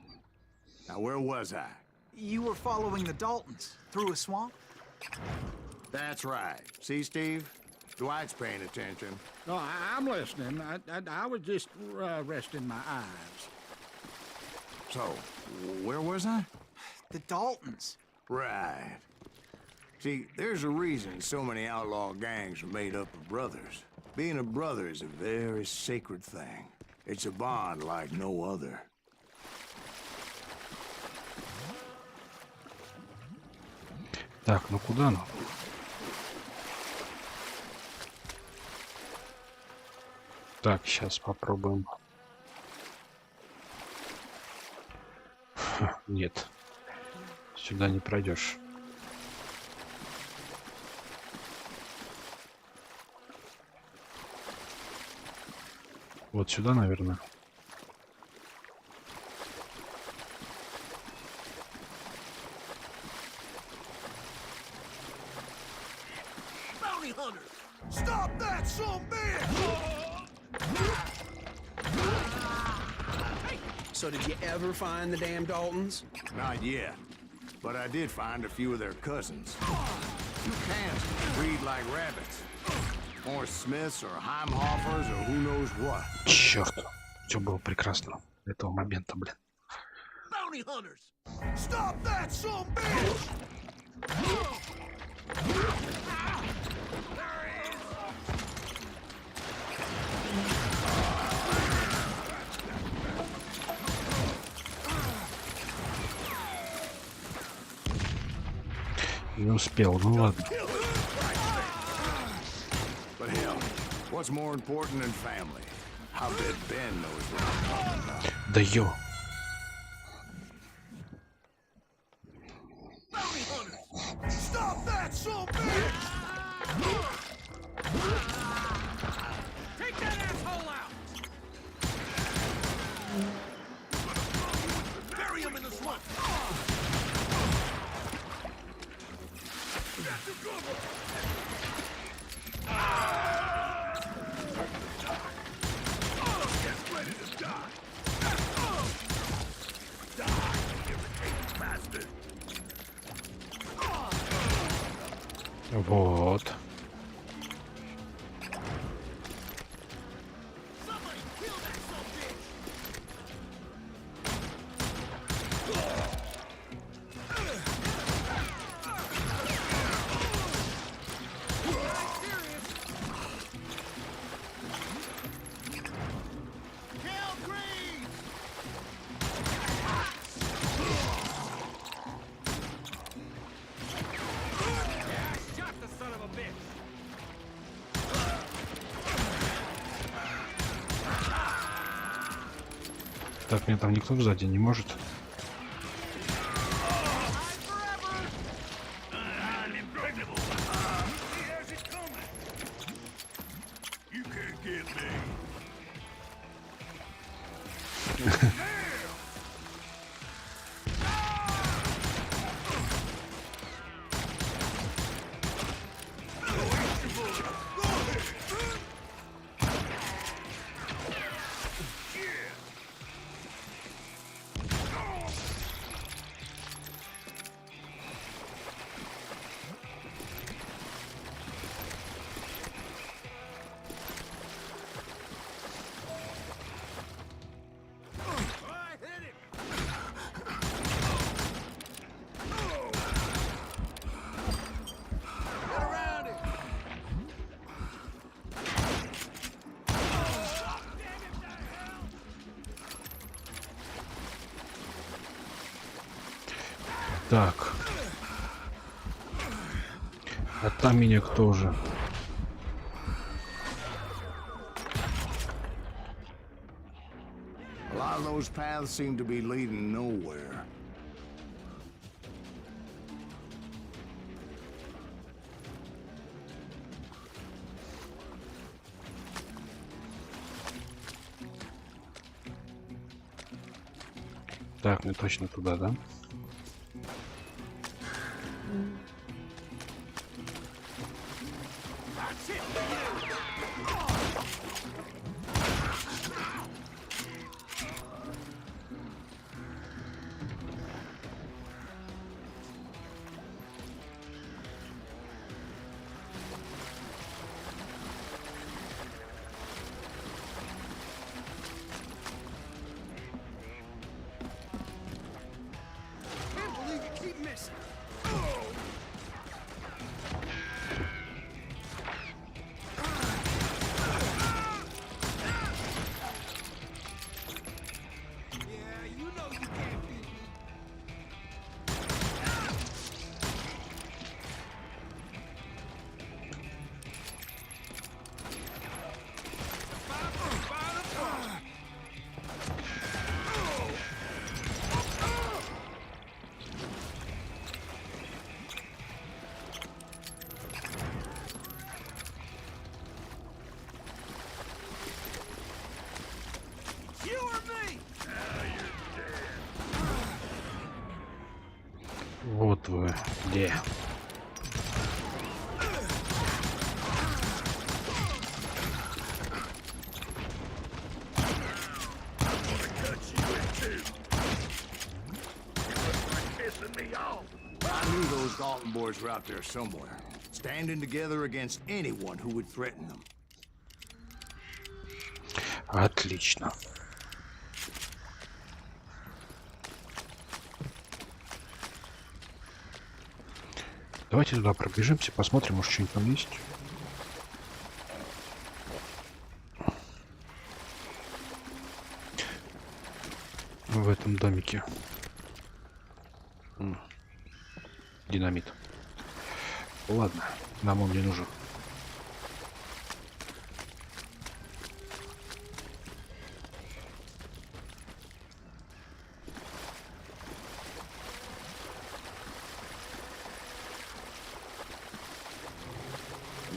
Now, where was I? You were following the Daltons through a swamp? That's right. See, Steve? Dwight's paying attention. No, I'm listening. I was just resting my eyes. So, where was I? The Daltons. Right. See, there's a reason so many outlaw gangs are made up of brothers. Being a brother is a very sacred thing. It's a bond like no other. Так, ну куда нам? Так, сейчас попробуем. Нет. Сюда не пройдешь. Вот сюда, наверное. Stop that, son bitch! So did you ever find the damn Daltons? Not yet. But I did find a few of their cousins. You can't breed like rabbits. Or Smiths, or Heimhoffers, or who knows what. Черт. Все было прекрасно. До этого момента, блин. Bounty hunters! Stop that, son bitch! Не успел, ну ладно. But hell, what's more important than family? I bet Ben knows what I'm talking about. Да ё. Stop that, son bitch! Take that asshole out! Bury him in the swamp! That's a good one! Get ready to die! Die, irritating bastard! Вот. Так, меня там никто сзади не может. Так. А там меня кто же? A lot of those paths seem to be leading nowhere. Так, мне точно туда, да? Вот вы где. I knew those Dalton boys were out there somewhere, standing together against anyone who would threaten them. Отлично. Давайте туда пробежимся, посмотрим, может что-нибудь там есть. В этом домике. Динамит. Ладно, нам он не нужен.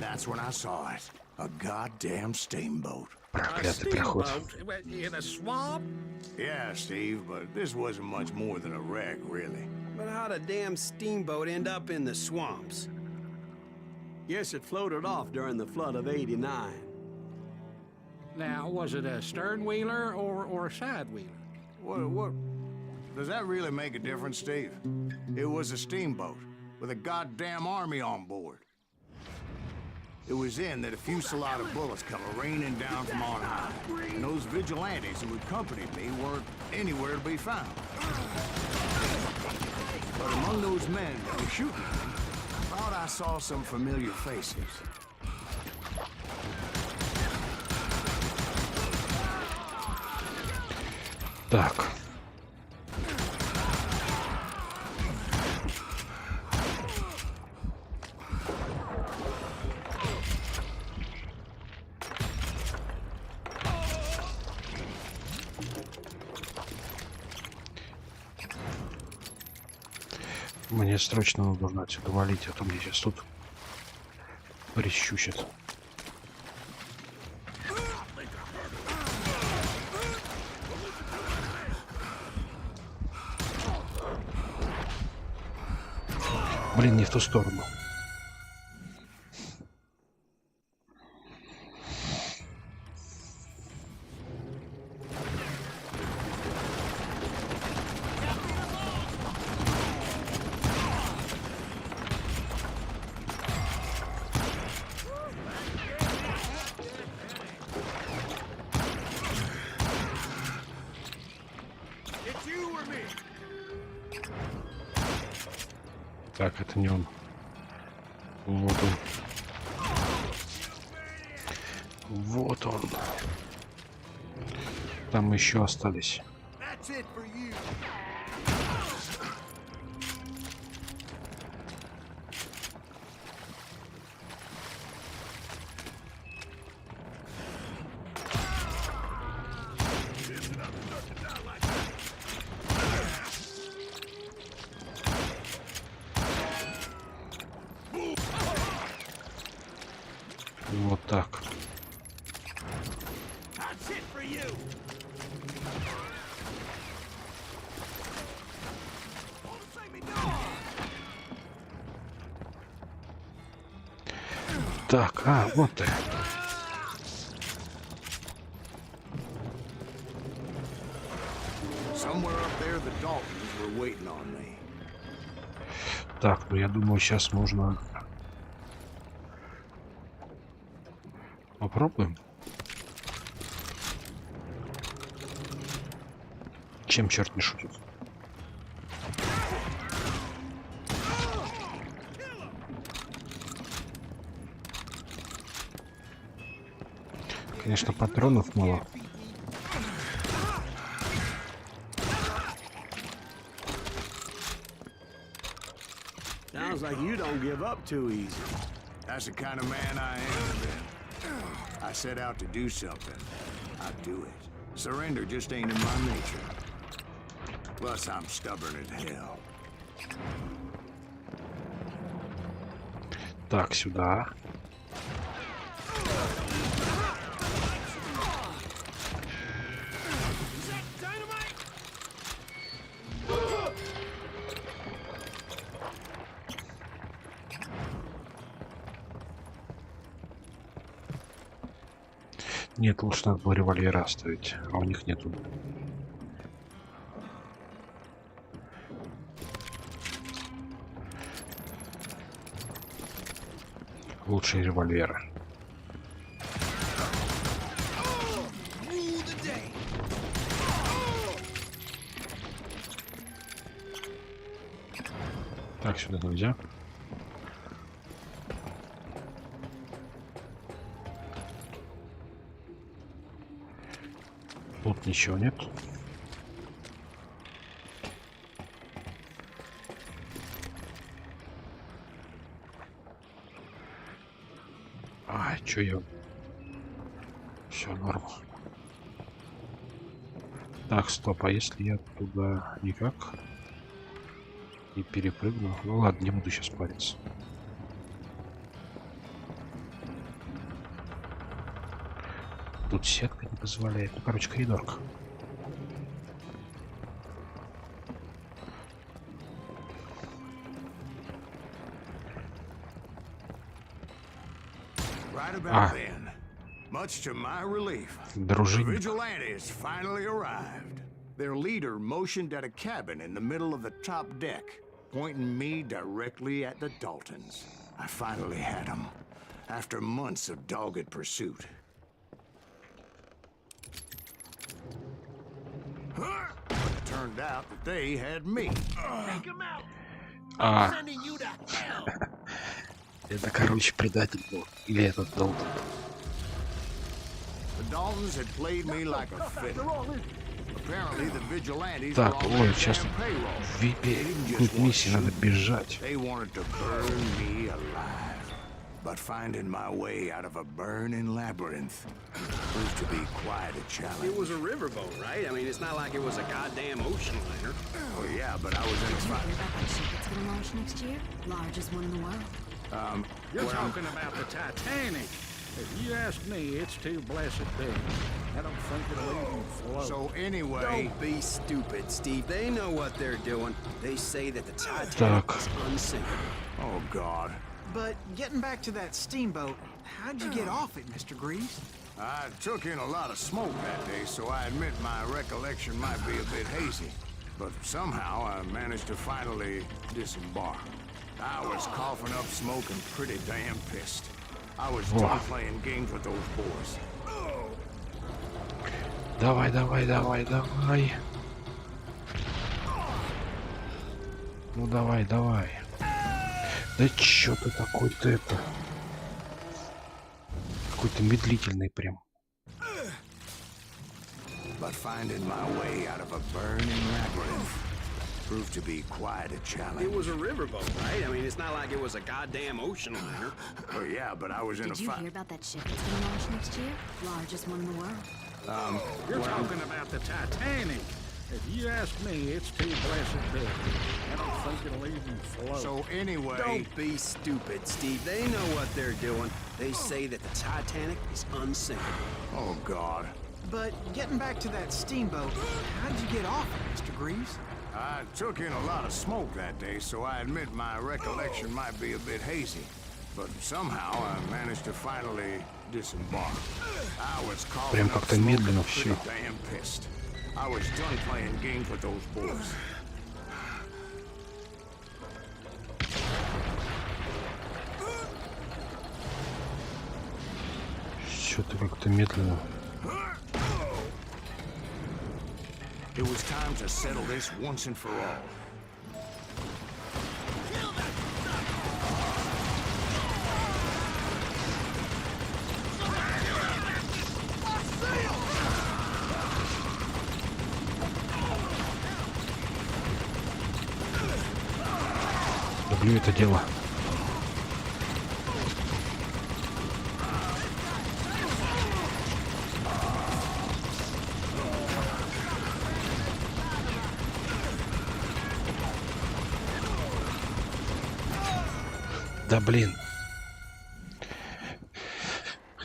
That's when I saw it. A goddamn steamboat. Проклятый проход. In a swamp? Yeah, Steve, but this wasn't much more than a wreck, really. But how'd a damn steamboat end up in the swamps? Yes, it floated off during the flood of '89. Now, was it a stern wheeler or a side wheeler? What? Does that really make a difference, Steve? It was a steamboat with a goddamn army on board. It was then that a fusillade of bullets come raining down from on high, and those vigilantes who accompanied me weren't anywhere to be found. But among those men that were shooting at me, I thought I saw some familiar faces. Так. Мне срочно нужно отсюда валить, а то мне сейчас тут прищучат. Блин, не в ту сторону. Так, это не он. Вот он. Вот он. Там еще остались. Вот так. Так, вот ты. Так, ну я думаю, сейчас можно... Попробуем. Чем черт не шутит? Конечно, патронов мало. Sounds like you don't give up too easy. That's the kind of man I am. I set out to do something. I do it. Surrender just ain't in my nature. Plus, I'm stubborn as hell. Так, сюда. Нет, лучше надо было револьвера оставить, а у них нету. Лучшие револьверы. Так, сюда нельзя. Тут ничего нет. Чё я... Все, норм. Так, стоп, а если я туда никак не перепрыгну? Ну ладно, не буду сейчас париться. Тут сетка не позволяет. Ну, короче, коридорка. Much to my relief, Дружинник. the vigilantes finally arrived. Their leader motioned at a cabin in the middle of the top deck, pointing me directly at the Daltons. I finally had them, after months of dogged pursuit. It turned out that they had me. Take him out. I'm sending you to hell. Это, короче, предатель был. Или этот Далтон. The Daltons had played me like a fiddle. Apparently the vigilantes Так, were on ой, their сейчас damn payroll. тут миссии надо бежать. They wanted to burn me alive. But finding my way out of a burning labyrinth proved to be quite a challenge. It was a riverboat, right? I mean, it's not like it was a goddamn ocean liner. Oh yeah, but I was in a fight. It's gonna launch next year. Largest one in the world. You're talking about the Titanic. If you ask me, it's too blessed big. I don't think it'll even float. So anyway... Don't be stupid, Steve. They know what they're doing. They say that the Titanic is unsinkable. Oh, God. But getting back to that steamboat, how'd you get off it, Mr. Greaves? I took in a lot of smoke that day, so I admit my recollection might be a bit hazy. But somehow I managed to finally disembark. I was coughing up smoke and pretty damn pissed. I was done playing games with those boys. Давай, давай, давай, давай. Ну давай, давай. Да чё ты такой-то это? Какой-то медлительный прям. But finding my way out of a burning labyrinth proved to be quite a challenge. It was a riverboat, right? I mean, it's not like it was a goddamn ocean liner. Oh, yeah, but I was in a Did you hear about that ship that's gonna launch next year? Largest one in the world. You're talking about the Titanic. If you ask me, it's too blessed big. I don't think it'll even float. So anyway... Don't be stupid, Steve. They know what they're doing. They say that the Titanic is unsinkable. Oh, God. But getting back to that steamboat, how'd you get off it, Mr. Greaves? I took in a lot of smoke that day, so I admit my recollection might be a bit hazy. But somehow I managed to finally disembark. I was coughing Прям up как-то smoke медленно and pretty всё. damn pissed. I was done playing games with those boys. Что-то как-то медленно. It was time to settle this once and for all. Люблю это дело. Да блин.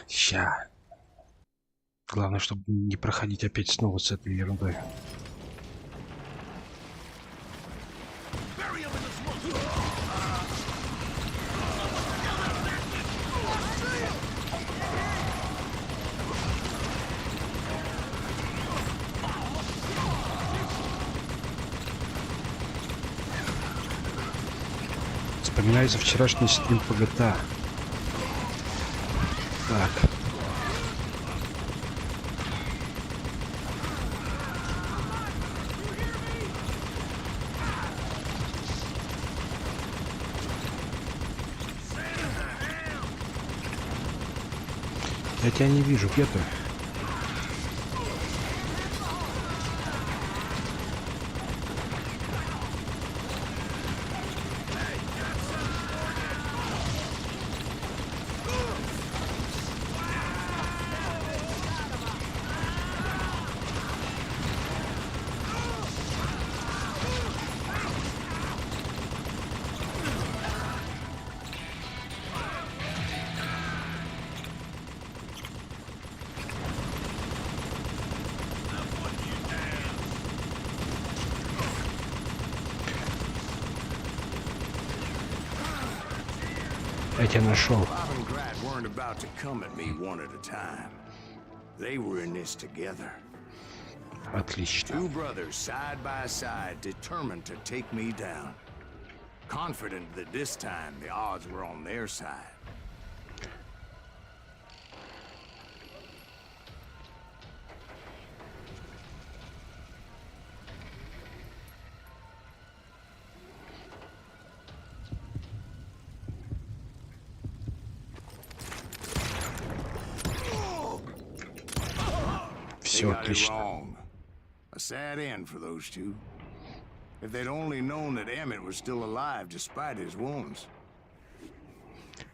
Ща. Главное, чтобы не проходить опять снова с этой ерундой. Вспоминается вчерашний стрим по GTA. Так. Я тебя не вижу, где ты? Я тебя нашел. Weren't about to come at me one at a time. They were in this together. Отлично. Two brothers side by side, determined to take me down. Confident that this time the odds were on their side. Все отлично. Wrong. A sad end for those two. If they'd only known that Emmett was still alive despite his wounds.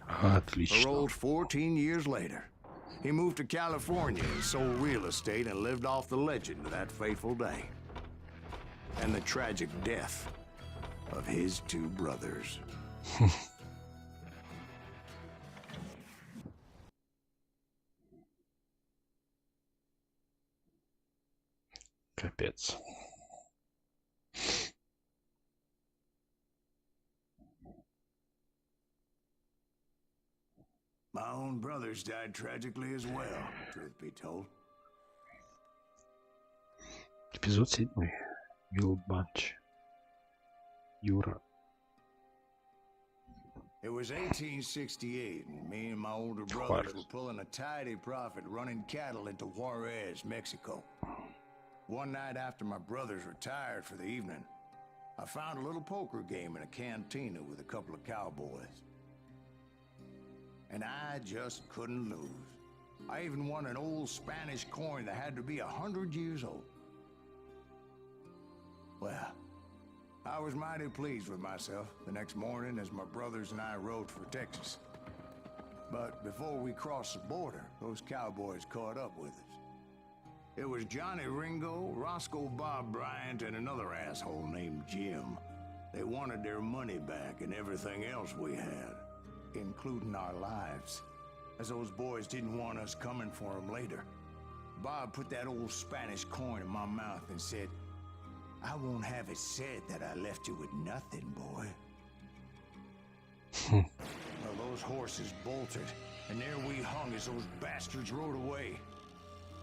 Отлично. Paroled 14 years later. He moved to California and sold real estate and lived off the legend of that fateful day. And the tragic death of his two brothers. Капец. My own brothers died tragically as well, truth be told. Эпизод 7. Will Bunch. Юра. It was 1868, and me and my older brothers were pulling a tidy profit running cattle into Juarez, Mexico. One night after my brothers retired for the evening, I found a little poker game in a cantina with a couple of cowboys. And I just couldn't lose. I even won an old Spanish coin that had to be 100 years old. Well, I was mighty pleased with myself the next morning as my brothers and I rode for Texas. But before we crossed the border, those cowboys caught up with us. It was Johnny Ringo, Roscoe Bob Bryant, and another asshole named Jim. They wanted their money back and everything else we had, including our lives, as those boys didn't want us coming for them later. Bob put that old Spanish coin in my mouth and said, "I won't have it said that I left you with nothing, boy." Well, those horses bolted, and there we hung as those bastards rode away.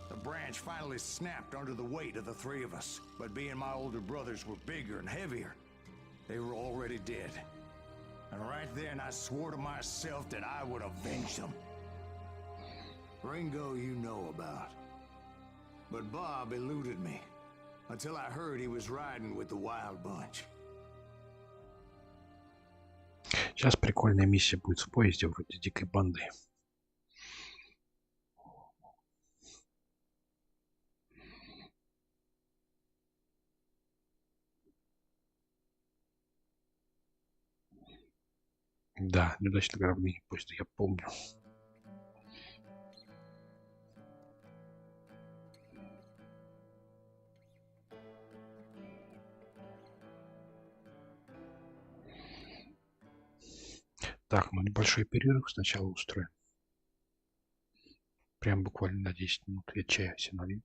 The branch finally snapped under the weight of the three of us, but being my older brothers were bigger and heavier, they were already dead. And right then I swore to myself that I would avenge them. Ringo you know about. But Bob eluded me, until I heard he was riding with the wild bunch. Сейчас прикольная миссия будет в поезде вроде дикой банды. Да, неудачное ограбление поезда, я помню. Так, ну небольшой перерыв сначала устроим. Прям буквально на 10 минут. Я чая себе налью.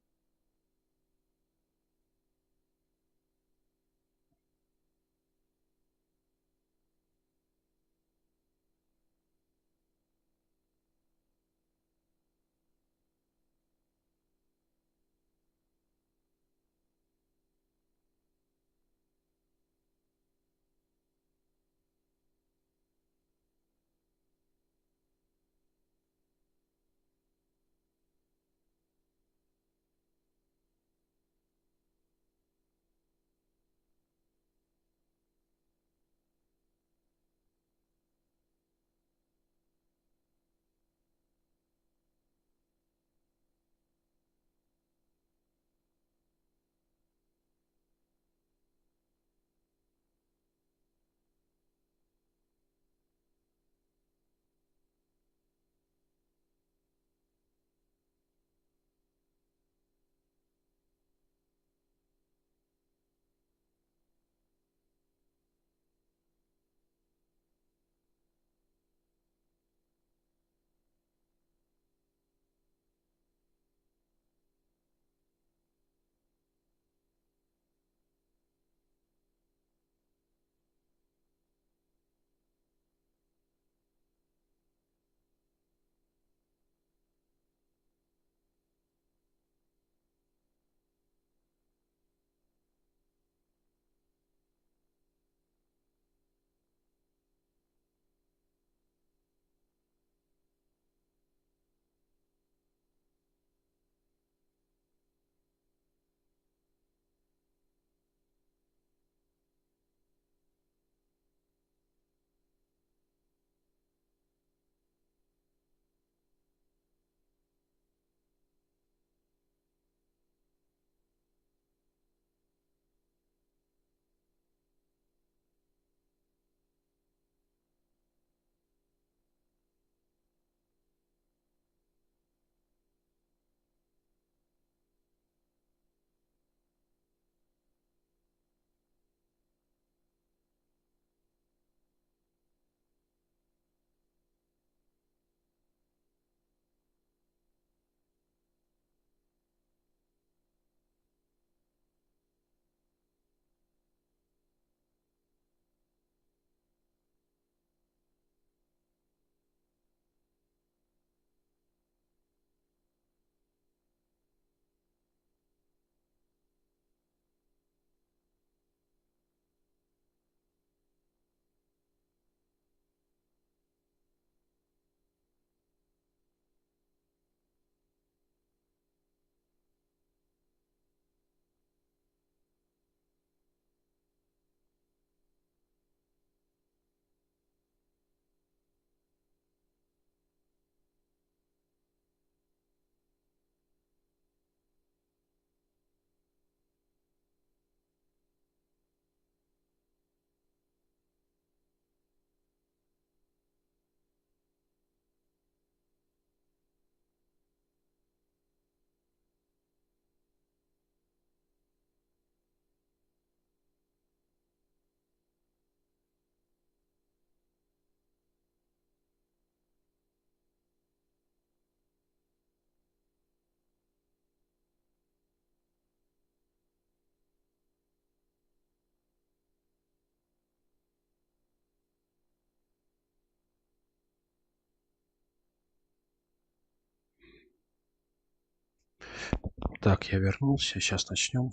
Так, я вернулся, сейчас начнем.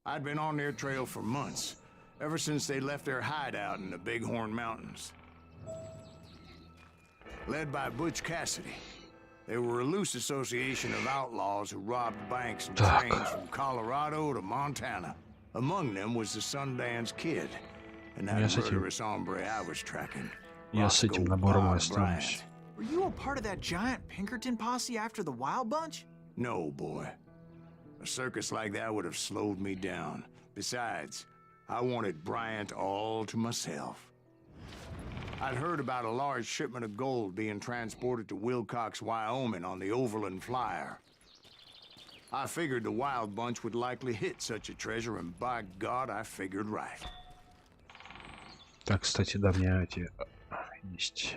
I'd been on their trail for months, ever since they left their hideout in the Bighorn Mountains. Led by Butch Cassidy, they were a loose association of outlaws who robbed banks and trains from Colorado to Montana. Among them was the Sundance Kid, and that murderous hombre I was tracking. Я с этим набором останусь. Were you a part of that giant Pinkerton posse after the Wild Bunch? No, boy. A circus like that would have slowed me down. Besides, I wanted Bryant all to myself. I'd heard about a large shipment of gold being transported to Wilcox, Wyoming on the Overland Flyer. I figured the Wild Bunch would likely hit such a treasure, and by God, I figured right. Так, кстати, да, мне эти есть.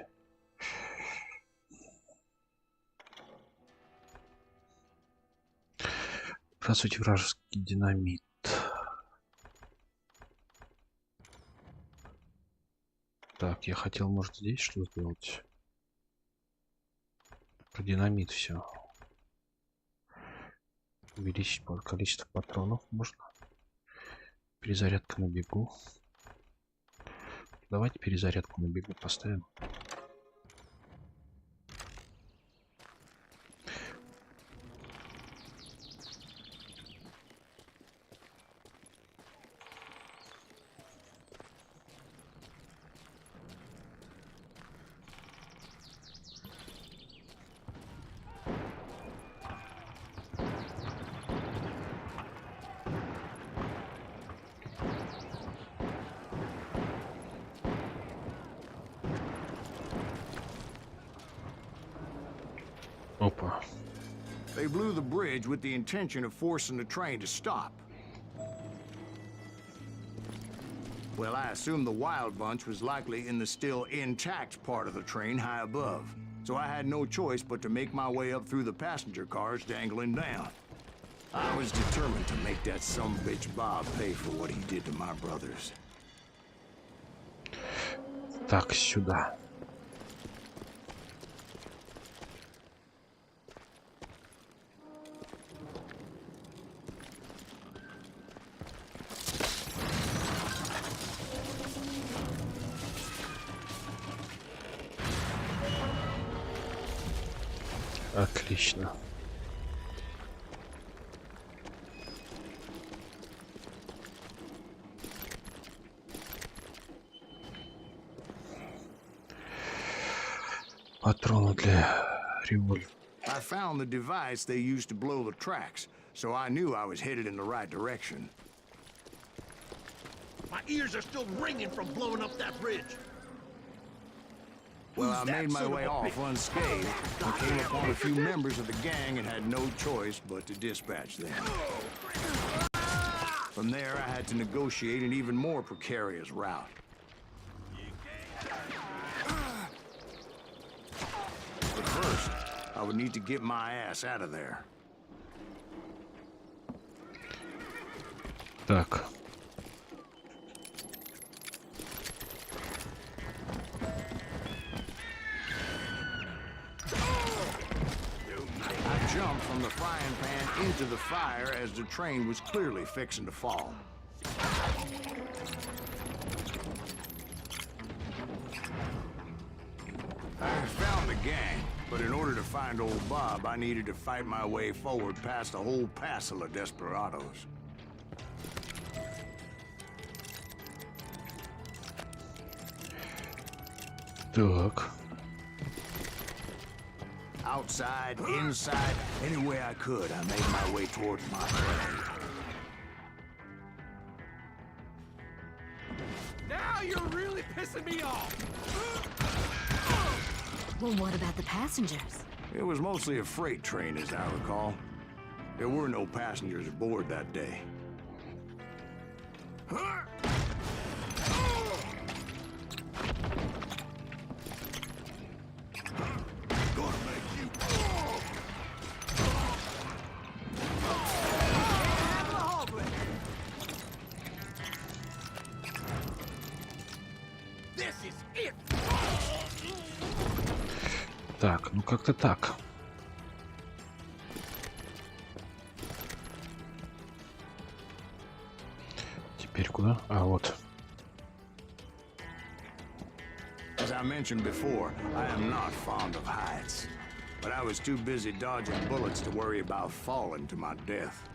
Здравствуйте, вражеский динамит. Так, я хотел, может, здесь что сделать? Про динамит все. Увеличить количество патронов можно. Перезарядка на бегу. Давайте перезарядку на бегу поставим. Опа. They blew the bridge with the intention of forcing the train to stop. Well, I assumed the Wild Bunch was likely in the still intact part of the train high above, so I had no choice but to make my way up through the passenger cars dangling down. I was determined to make that sumbitch Bob pay for what he did to my brothers. Так, сюда. Отлично. Патроны для револьвера. I found the device they used to blow the tracks, so I knew I was headed in the right direction. My ears are still ringing from blowing up that bridge. Well, I made my way off unscathed and came upon a few members of the gang and had no choice but to dispatch them. From there, I had to negotiate an even more precarious route. But first, I would need to get my ass out of there. Так. I jumped from the frying pan into the fire as the train was clearly fixing to fall. I found the gang, but in order to find old Bob, I needed to fight my way forward past a whole passel of desperados. Так. Outside, inside, any way I could, I made my way towards my prey. Now you're really pissing me off! Well, what about the passengers? It was mostly a freight train, as I recall. There were no passengers aboard that day. Так, Ну как-то так. Теперь куда? А вот. As I mentioned before, I am not fond of heights, but I was too busy dodging bullets to worry about falling to my death.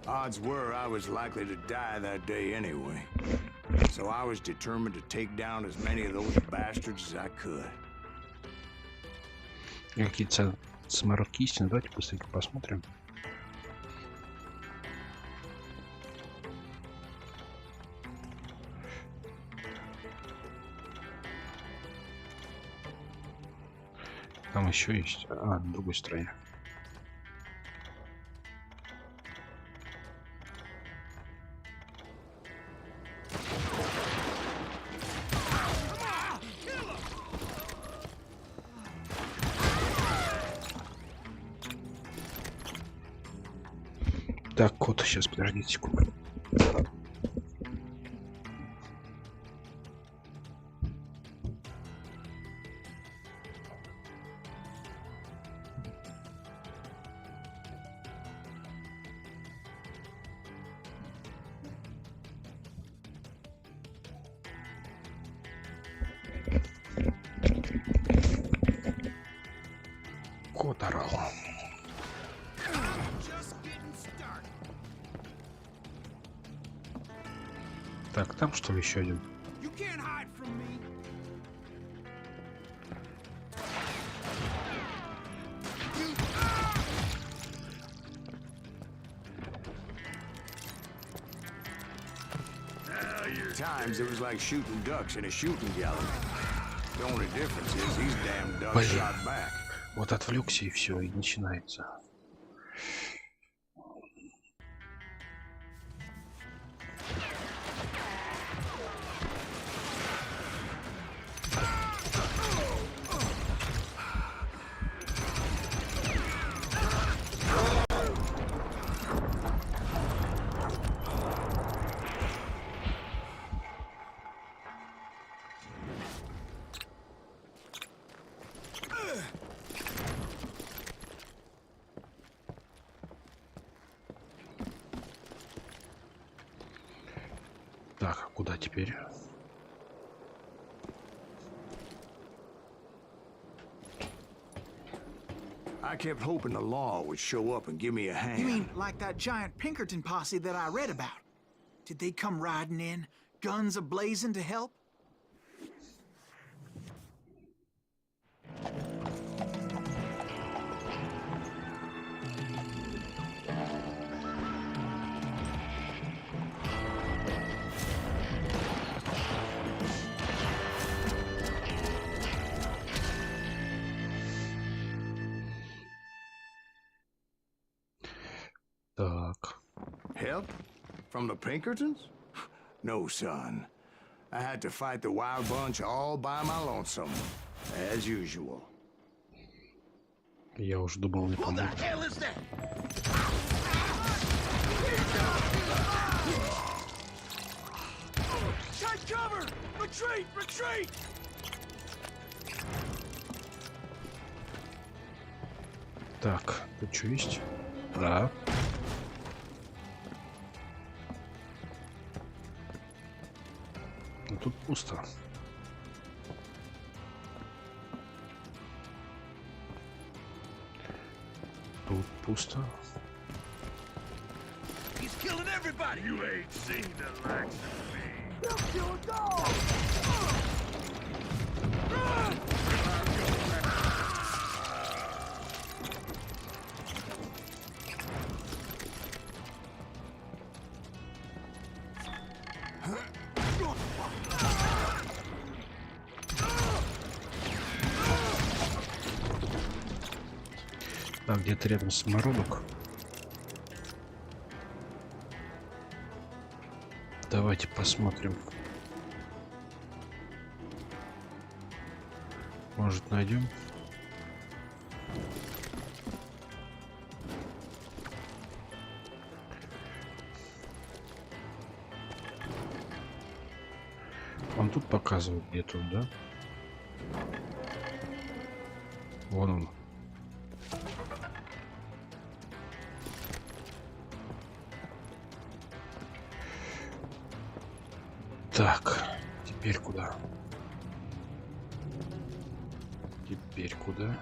Odds were I was likely to die that day anyway, so I was determined to take down as many of those bastards as I could. Какие-то самородки истины. Давайте быстренько посмотрим. Там еще есть. А, на другой стороне. Так, кот, сейчас, подождите секунду. Кот орал. Так, там что ли еще один? Times it was like shooting ducks in a shooting gallery. The only difference is these damn ducks shot back. Вот отвлекся и все, и начинается. Так, куда теперь? I kept hoping the law would show up and give me a hand. You mean like that giant Pinkerton posse that I read about? Did they come riding in, guns a-blazing to help? Так. Help? From the Pinkertons? No, son. I had to fight the wild bunch all by my lonesome, as usual. Я уже думал, не помогу. Так, тут что есть? Да. Но тут пусто. Тут пусто. He's killing everybody. You ain't seen the likes of me. Так, где-то рядом самородок. Давайте посмотрим. Может, найдем? Он тут показывает, где тут, да? Вон он. Так, теперь куда? Теперь куда?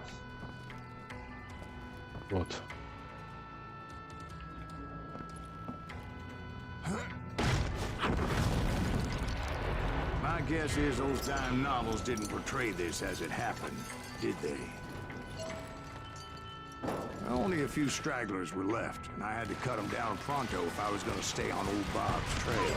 Вот. My guess is those dime novels didn't portray this as it happened, did they? Only a few stragglers were left, and I had to cut them down pronto if I was going to stay on old Bob's trail.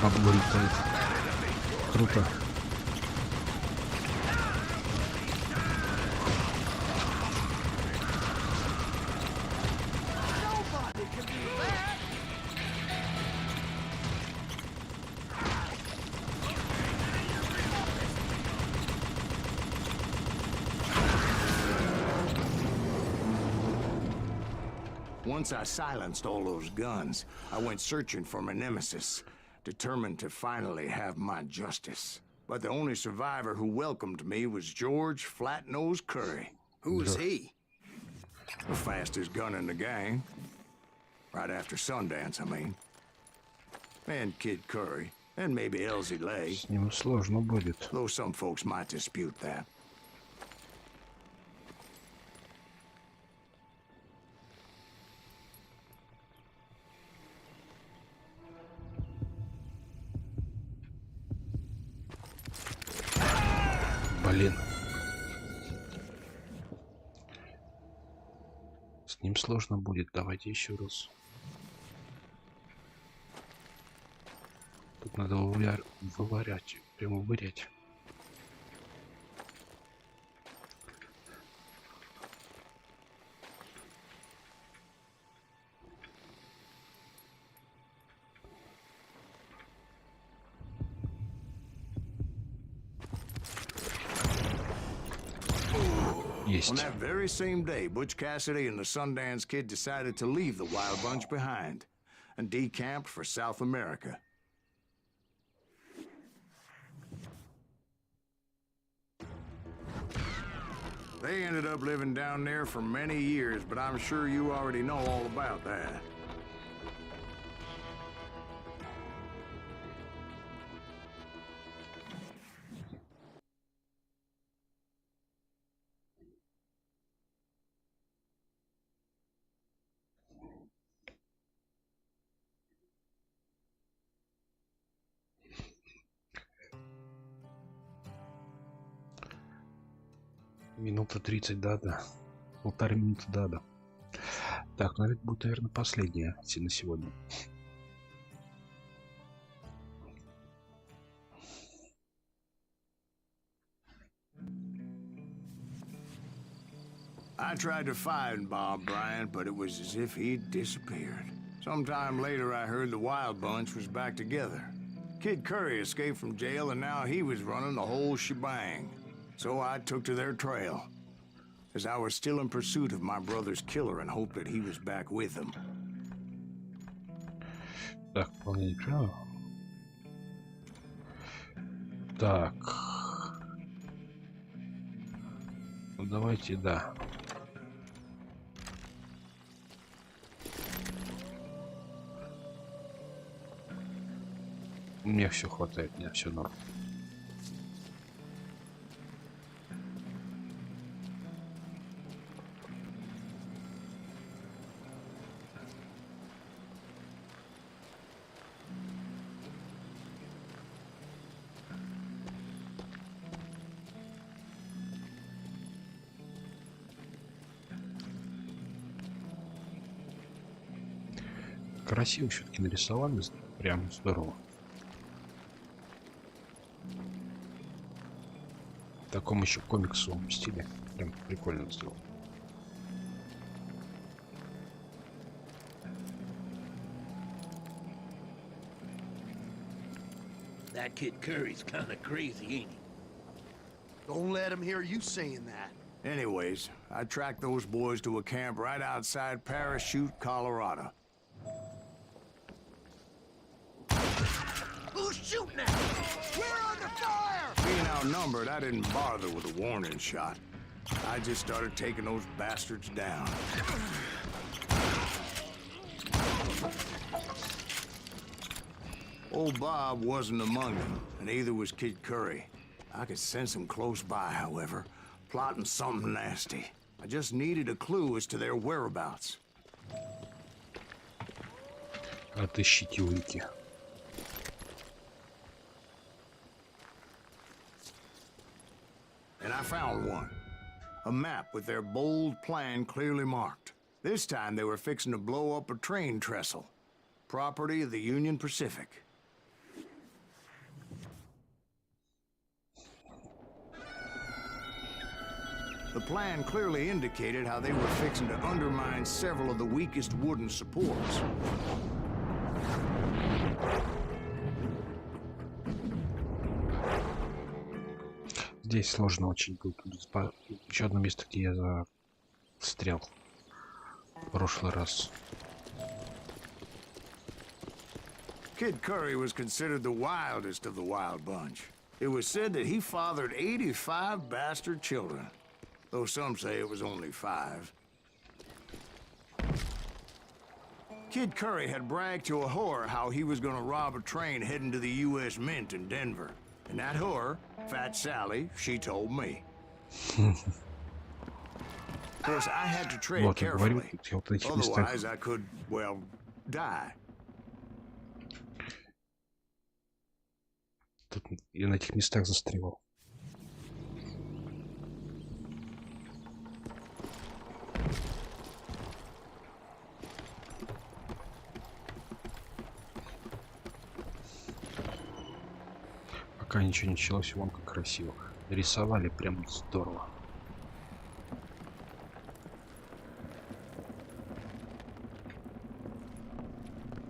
Бабло летает. Круто. Once I silenced all those guns, I went searching for my nemesis, determined to finally have my justice. But the only survivor who welcomed me was George Flat-Nose Curry. Who was he? The fastest gun in the gang. Right after Sundance, I mean. And Kid Curry, and maybe Elsie Lay. С ним сложно будет. Though some folks might dispute that. Блин. С ним сложно будет. Давайте еще раз. Тут надо выварять. Прямо вырять. On that very same day, Butch Cassidy and the Sundance Kid decided to leave the Wild Bunch behind and decamped for South America. They ended up living down there for many years, but I'm sure you already know all about that. Минута 30, да. Полторы минуты, да. Так, ну это будет, наверное, последняя на сегодня. I tried to find Bob Bryant, but it was as if he'd disappeared. Sometime later, I heard the Wild Bunch was back together. Kid Curry escaped from jail, and now he was running the whole shebang. So I took to their trail, as I was still in pursuit of my brother's killer and hoped that he was back with him. Так, ничего. Так. Ну давайте, да. Мне все хватает, мне все норм. Красиво все-таки нарисовали, прям здорово. В таком еще комиксовом стиле. Прям прикольно сделал. That kid Curry's kind of crazy, ain't he? Don't let him hear you saying that. Anyways, I tracked those boys to a camp right outside Parachute, Colorado. Who's shooting at us? We're under fire! Being outnumbered, I didn't bother with a warning shot. I just started taking those bastards down. Old Bob wasn't among them, and neither was Kid Curry. I could sense him close by, however, plotting something nasty. I just needed a clue as to their whereabouts. Отыщите улики. And I found one. A map with their bold plan clearly marked. This time they were fixing to blow up a train trestle. Property of the Union Pacific. The plan clearly indicated how they were fixing to undermine several of the weakest wooden supports. Здесь сложно очень будет. Еще одно место, где я застрял в прошлый раз. Kid Curry was considered the wildest of the wild bunch. It was said that he fathered 85 bastard children, though some say it was only 5. Kid Curry had bragged to a whore how he was gonna rob a train heading to the U.S. Mint in Denver. And that whore, Fat Sally, she told me. Of course, I had to tread carefully. Otherwise, I could, well, die. Тут я на этих местах застревал. Пока ничего не началось, вон как красиво. Рисовали прям здорово.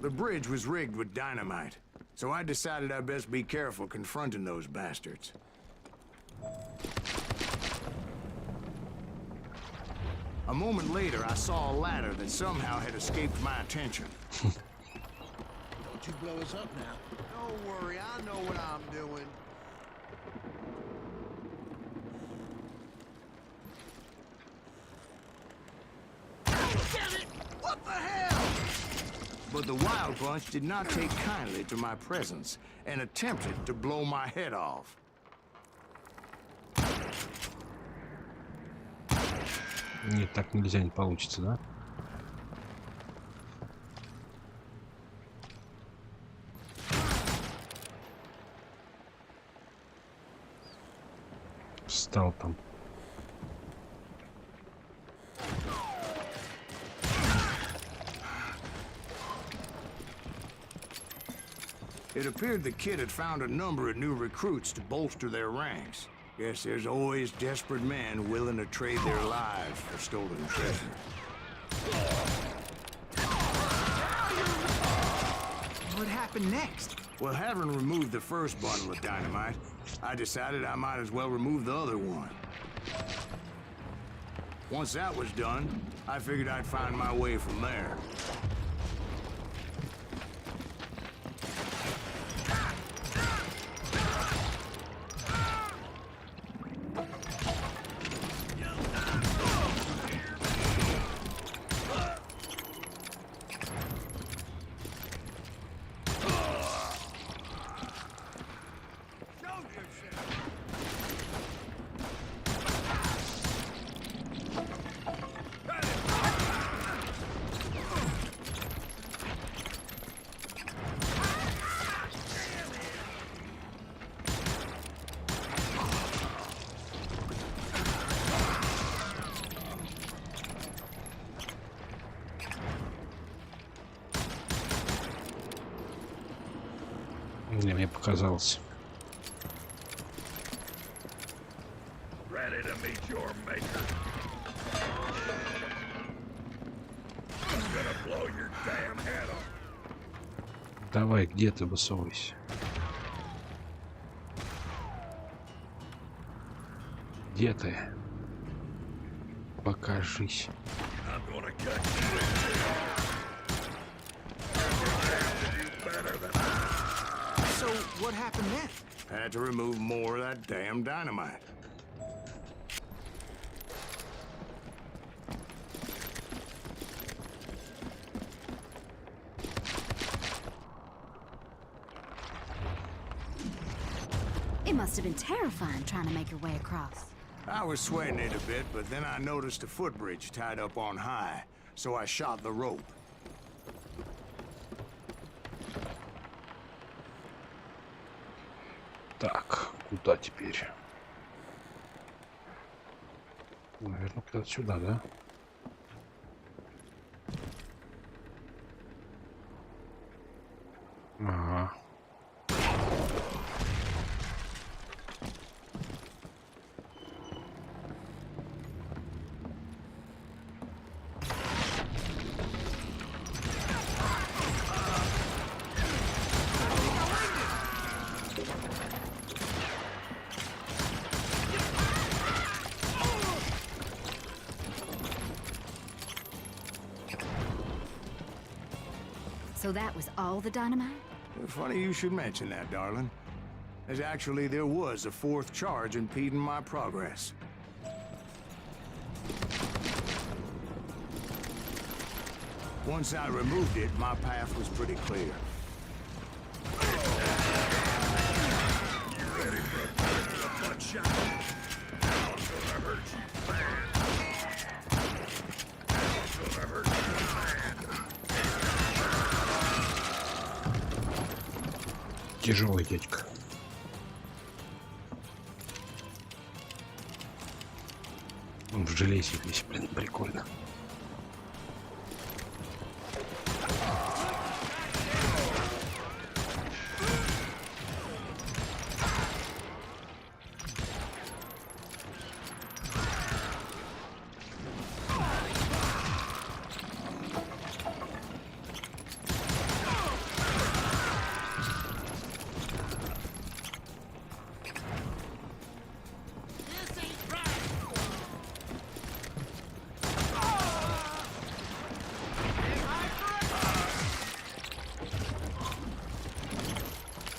The bridge was rigged with dynamite, so I decided I'd best be careful confronting those bastards. A moment later, I saw a ladder that somehow had escaped my attention. Don't you blow us up now. Don't worry, I know what I'm doing. Damn it! What the hell? But the Wild Bunch did not take kindly to my presence and attempted to blow my head off. Нет, так нельзя, не получится, да? Встал там. It appeared the kid had found a number of new recruits to bolster their ranks. Guess there's always desperate men willing to trade their lives for stolen treasure. What happened next? Well, having removed the first bundle of dynamite, I decided I might as well remove the other one. Once that was done, I figured I'd find my way from there. Мне показалось. Ready to meet your maker. I'm gonna blow your damn head off. Давай, где ты высовывайся? Где ты? Покажись. So, what happened then? Had to remove more of that damn dynamite. It must have been terrifying trying to make your way across. I was sweating it a bit, but then I noticed a footbridge tied up on high, so I shot the rope. Так, куда теперь? Наверное, куда-то сюда, да? Ага. So that was all the dynamite? Funny you should mention that, darling. As actually, there was a fourth charge impeding my progress. Once I removed it, my path was pretty clear. You ready for a butt shot? I'm gonna hurt you bad. I'm gonna hurt you bad. Тяжелый дядька. Он в железе весь, блин, прикольно.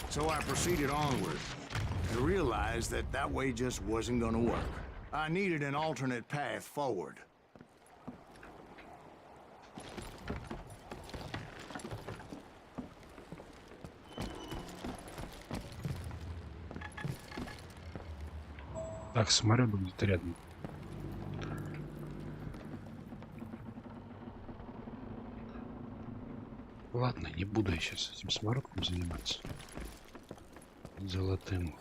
So I proceeded onward and realized that that way just wasn't gonna work. I needed an alternate path forward. Так, самолет был где-то рядом. Ладно, не буду я сейчас этим самолетом заниматься. Золотым.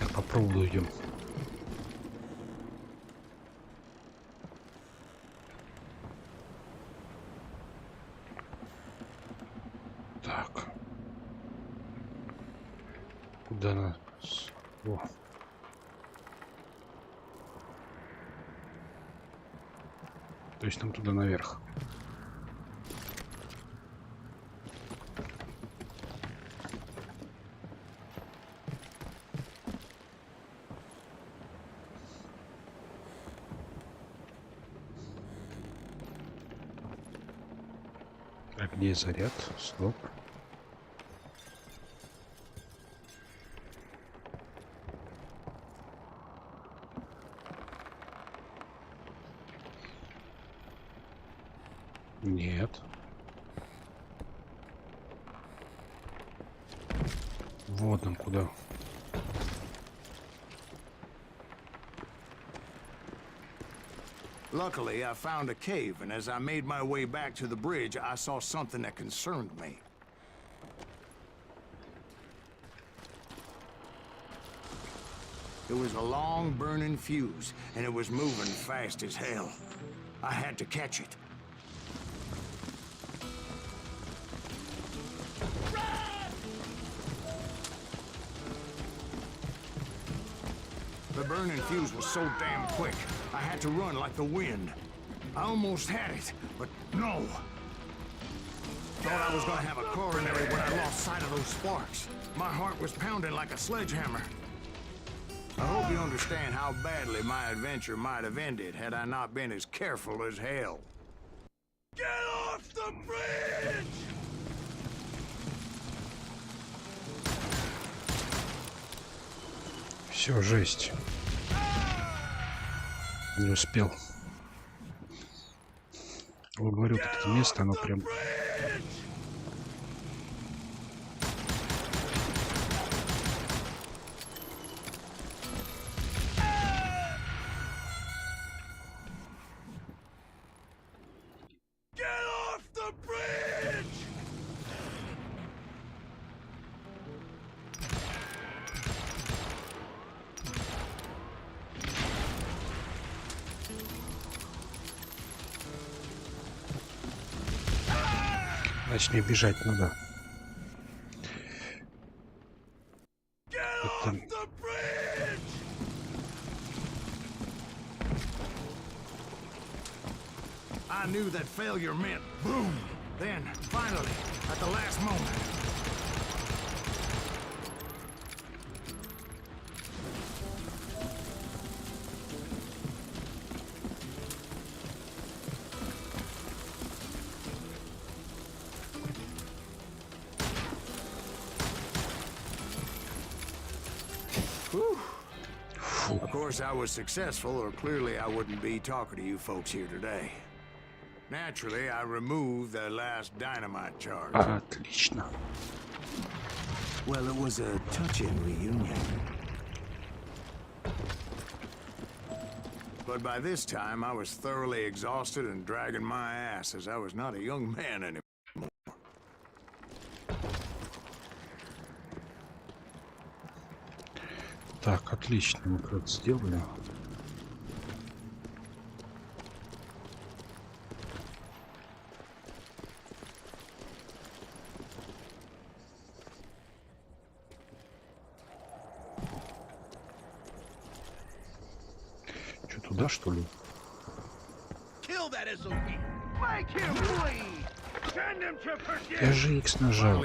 Так, попробую идем. Так. Куда нас? О. То есть нам туда наверх. А где заряд? Стоп. Нет. Вот нам куда. Luckily, I found a cave, and as I made my way back to the bridge, I saw something that concerned me. It was a long burning fuse, and it was moving fast as hell. I had to catch it. The burning fuse was so damn quick, I had to run like the wind. I almost had it, but no. Thought I was gonna have a coronary when I lost sight of those sparks. My heart was pounding like a sledgehammer. I hope you understand how badly my adventure might have ended had I not been as careful as hell. Get off the bridge! Все, жесть. Не успел. Я говорю, вот это место, оно прям... Значит, мне бежать надо. Это... I knew that failure meant boom. Then, finally, at the last moment. Of course, I was successful, or clearly I wouldn't be talking to you folks here today. Naturally, I removed the last dynamite charge. Отлично. Well, it was a touching reunion. But by this time, I was thoroughly exhausted and dragging my ass, as I was not a young man anymore. Так, отлично, мы как сделали. Что, туда, что ли? Я же X нажал.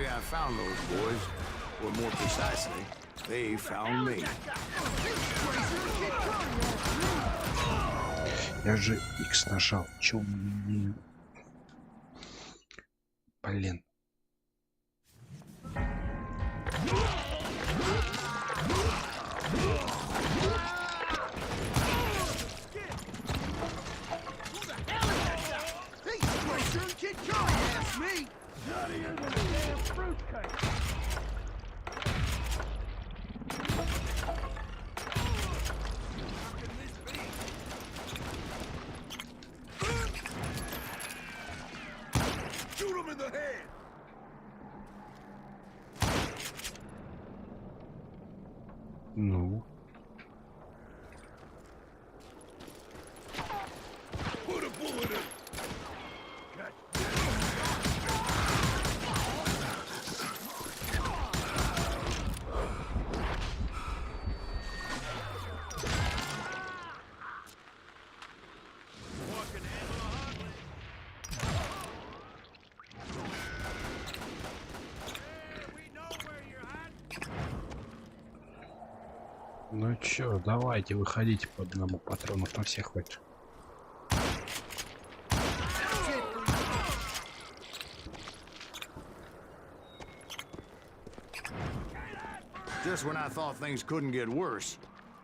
They found me. Я же X нажал. Чё мне... Блин. Ну. Ну чё, давайте, выходите по одному патрону, на всех хватит. Just when I thought things couldn't get worse,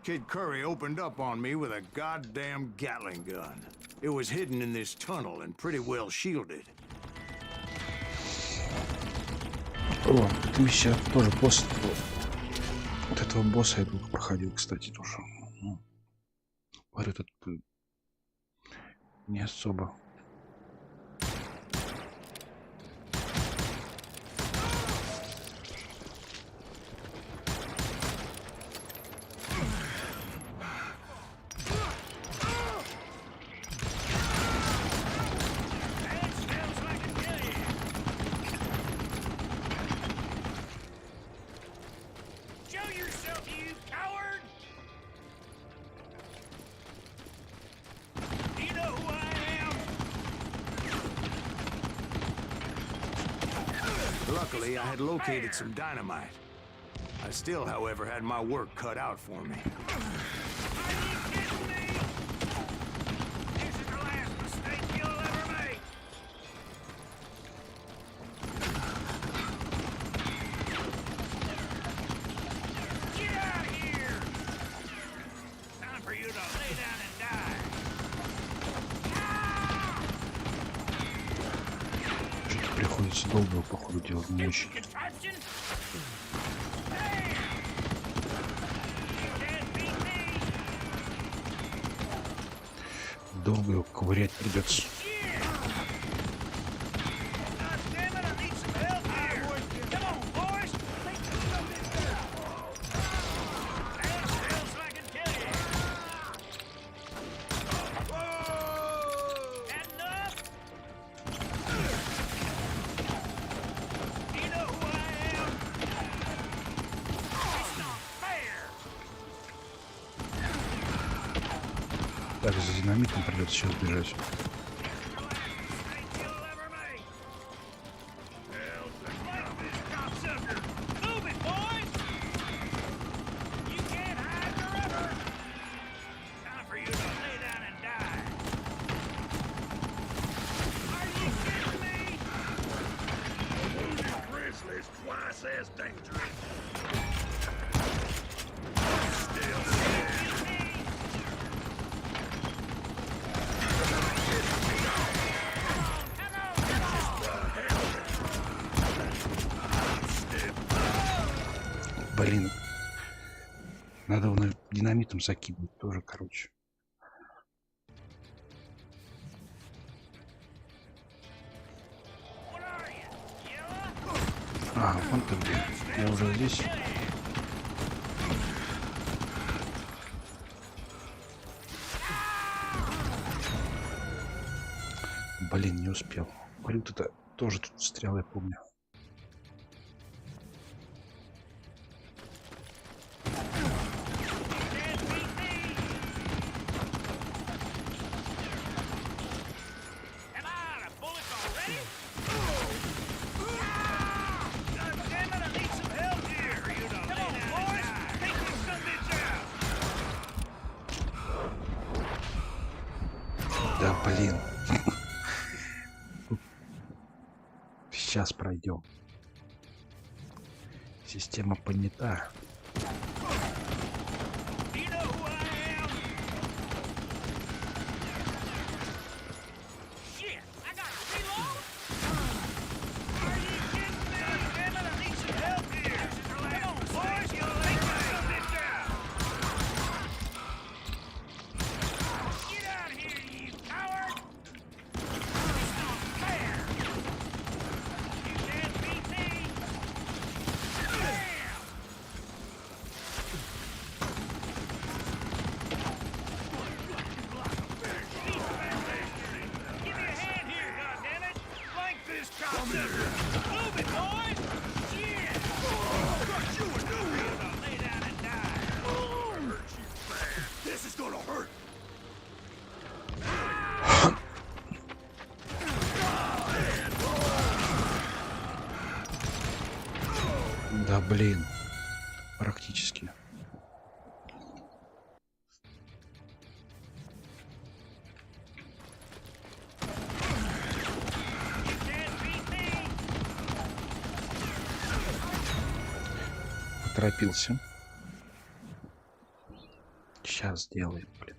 Kid Curry opened up on me with a goddamn Gatling gun. It was hidden in this tunnel and pretty well shielded. О, ты сейчас тоже босс. Вот этого босса я только проходил, кстати, тоже. Говорю, тут не особо. Luckily, I had located some dynamite. I still, however, had my work cut out for me. Что-то приходится долго, по ходу дела, мучить. Долго его ковырять придется. Так, за динамитом придется сейчас бежать. Блин. Надо его динамитом закидывать тоже, короче. А, вон ты где. Я уже здесь. Блин, не успел. Говорю, это тоже тут встрял, я помню. Да, блин. Сейчас пройдем. Система понята. Да, блин. Практически. Поторопился. Сейчас сделаем, блин.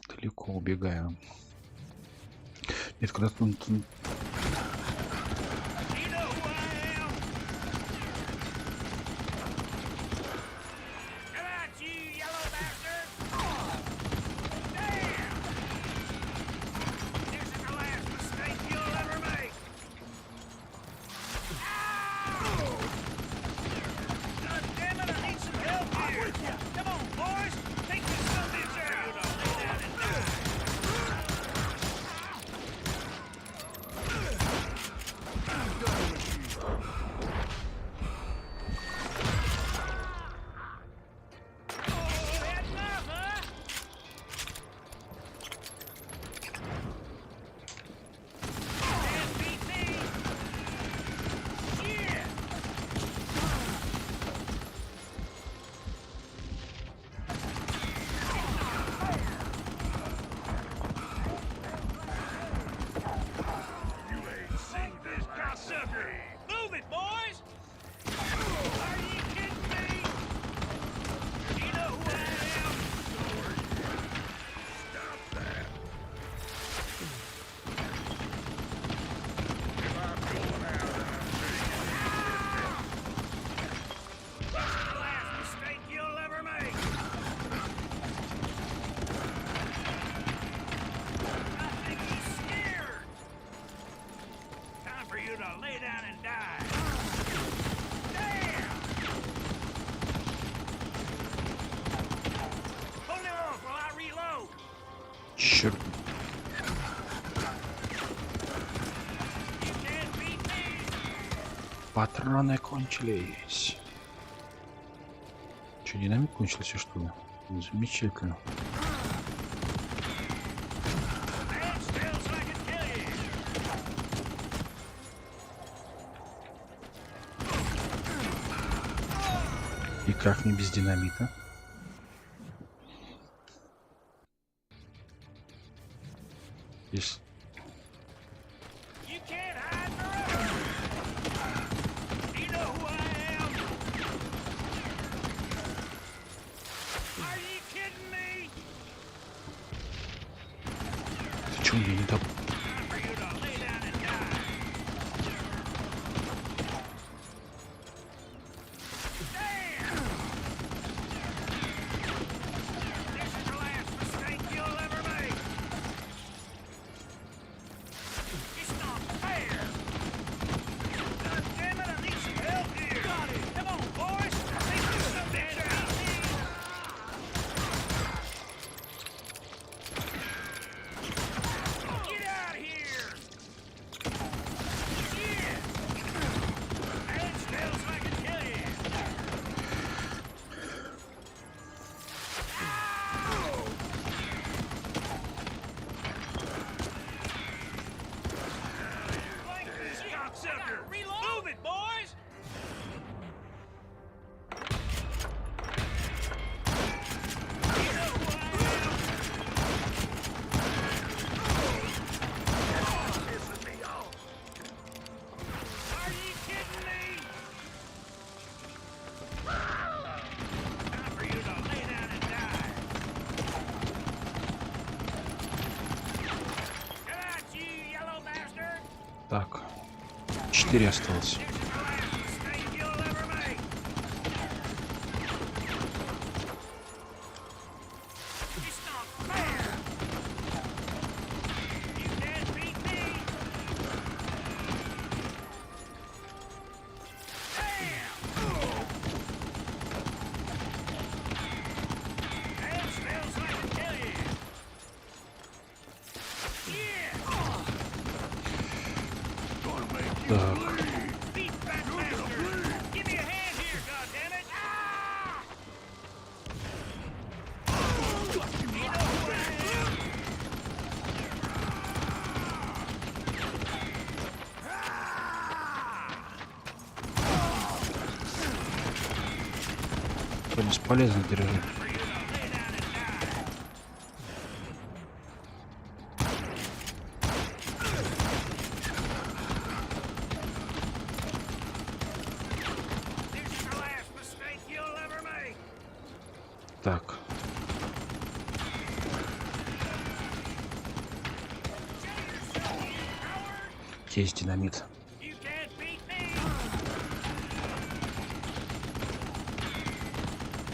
Далеко убегаю. Нет, когда-то он... Черт. Патроны кончились. Че, динамит кончился, что ли? Замечательно. И как мне без динамита? Если... Почему я не так? Так, 4 осталось. Так. То бесполезно держать. Так. Есть динамит.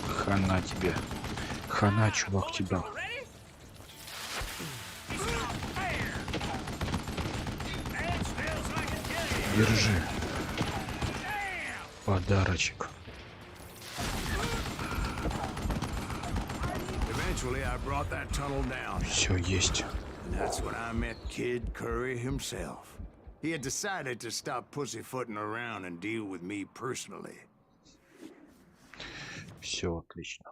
Хана тебе. Хана, чувак, тебя. Держи. Подарочек. I brought that tunnel down. Все есть. That's when I met Kid Curry himself. He had decided to stop pussyfooting around and deal with me personally. Все отлично.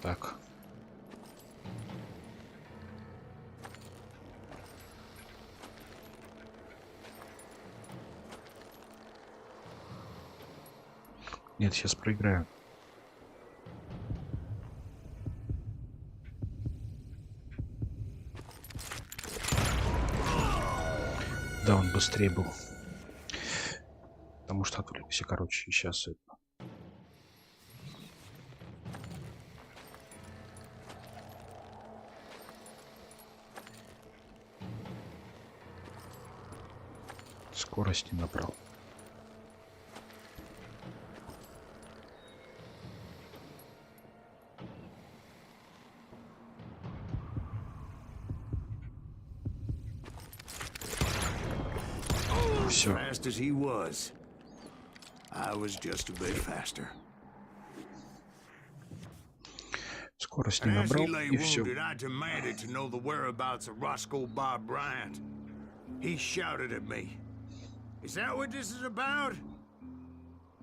Так. Нет, сейчас проиграю. Да, он быстрее был. Потому что отвлекся, короче, сейчас это. Скорость не набрал. Все. Fast as he was, I was just a bit faster. Скорость не And as набрал, he lay и все. wounded, I demanded to know the whereabouts of Roscoe Bob Bryant. He shouted at me. Is that what this is about?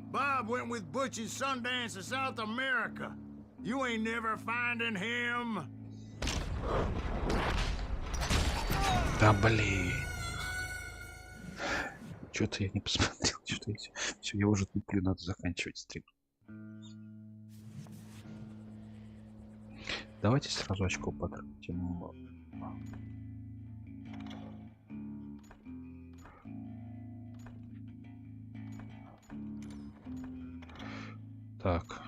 Bob went with Butch and Sundance to South America. You ain't never finding him. Да блин. Что-то я не посмотрел, что-то я... Все, я уже туплю, надо заканчивать стрим. Давайте сразу очко потратим. Так.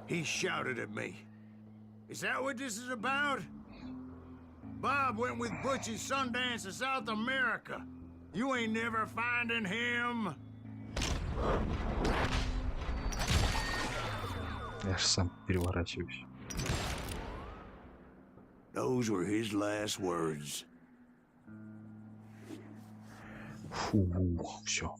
He shouted at me. Is that what this is about? Bob went with Butch and Sundance to South America. You ain't never finding him. Я же сам переворачиваюсь. Those were his last words. Фу, все.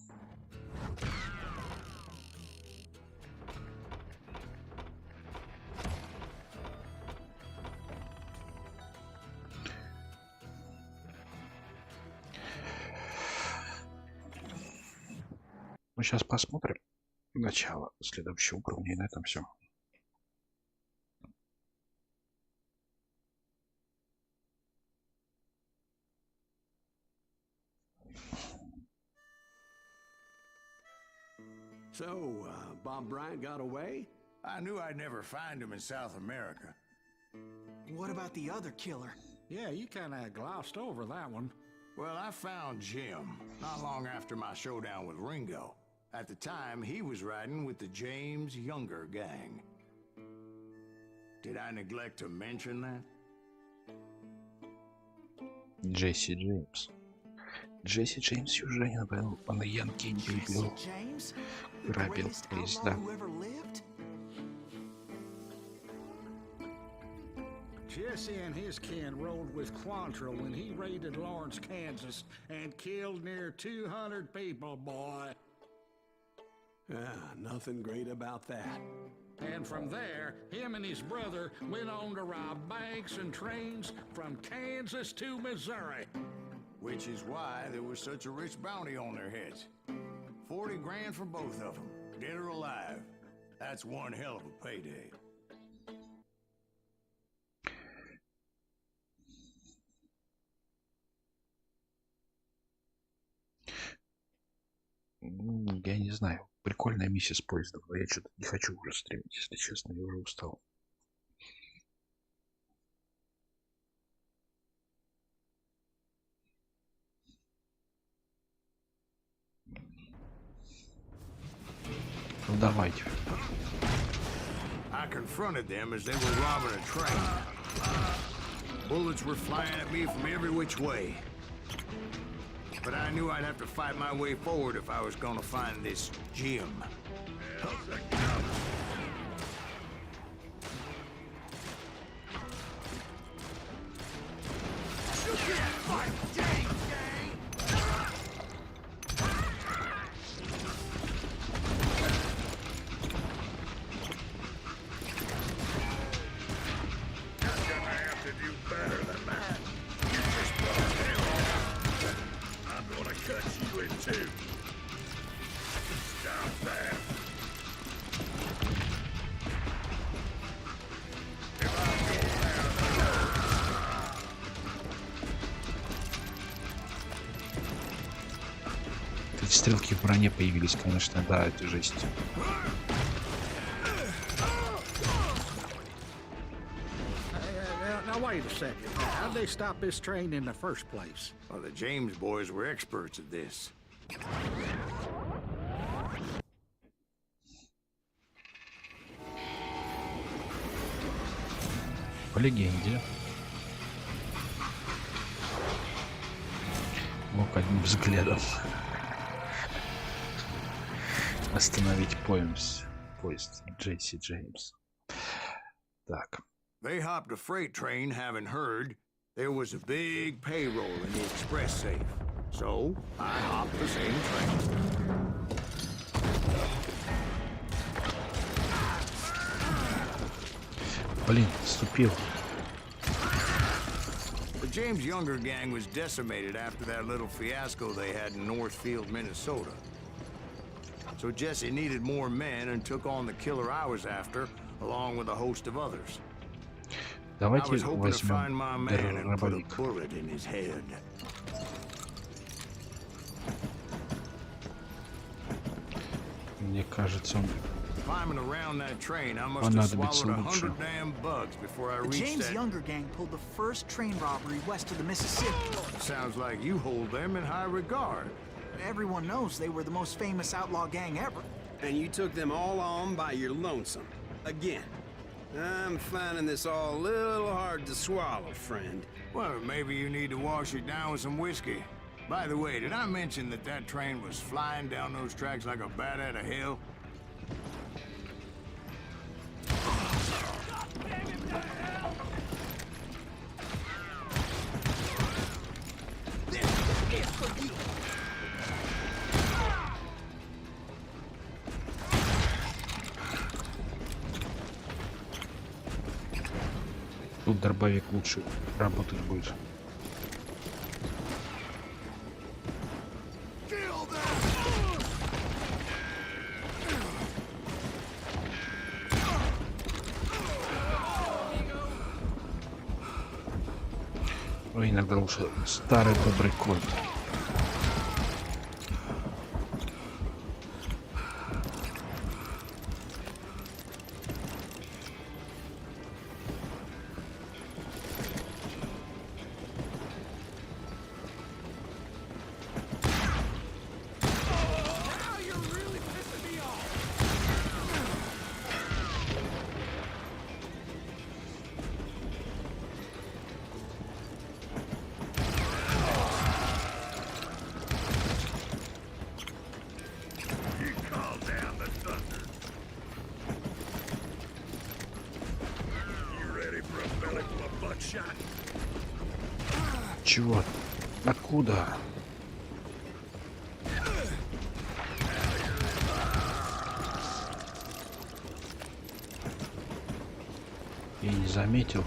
Ну, сейчас посмотрим начало следующего уровня, и на этом все. So, Bob Bryant got away? I knew I'd never find him in South America. What about the other killer? Yeah, you kind of glossed over that one. Well, I found Jim not long after my showdown with Ringo. At the time, he was riding with the James Younger gang. Did I neglect to mention that? Джесси Джеймс. Джесси Джеймс южанин был, он Янки любил, грабил поезда. Jesse and his kin rode with Quantrill when he raided Lawrence, Kansas, and killed near 200 people, boy. Nothing great about that. And from there, him and his brother went on to rob banks and trains from Kansas to Missouri. Which is why there was such a rich bounty on their heads. 40 grand for both of them, dead or alive. That's one hell of a payday. Я не знаю. Прикольная миссия с поездом, но я что-то не хочу уже стримить, если честно, я уже устал. Ну давайте. I confronted them as they were robbing a train. Bullets were flying at me from every which way. But I knew I'd have to fight my way forward if I was gonna find this Jim. Стрелки в броне появились, конечно, да, это жесть. Now wait a second. How'd they stop this train in the first place? Well, the James boys were experts at this. По легенде. Мог одним взглядом остановить поезд Джесси Джеймс. Так. They hopped a freight train, having heard there was a big payroll in the express safe. So I hopped the same train. Блин, ступил. The James Younger gang was decimated after that little fiasco they had in Northfield, Minnesota. So Jesse needed more men and took on the killer I was after, along with a host of others. I Давайте was hoping to find my возьмем man and put a дробовик. bullet in his head. Мне кажется, Climbing around that train, I must have swallowed 100 damn bugs before I The reached James that. Younger gang pulled the first train robbery west of the Mississippi. Sounds like you hold them in high regard. Everyone knows they were the most famous outlaw gang ever. And you took them all on by your lonesome. Again. I'm finding this all a little hard to swallow, friend. Well, maybe you need to wash it down with some whiskey. By the way, did I mention that that train was flying down those tracks like a bat out of hell? Тут дробовик лучше работать будет. Но иногда лучше старый добрый кольт. Чего? Откуда? Я не заметил.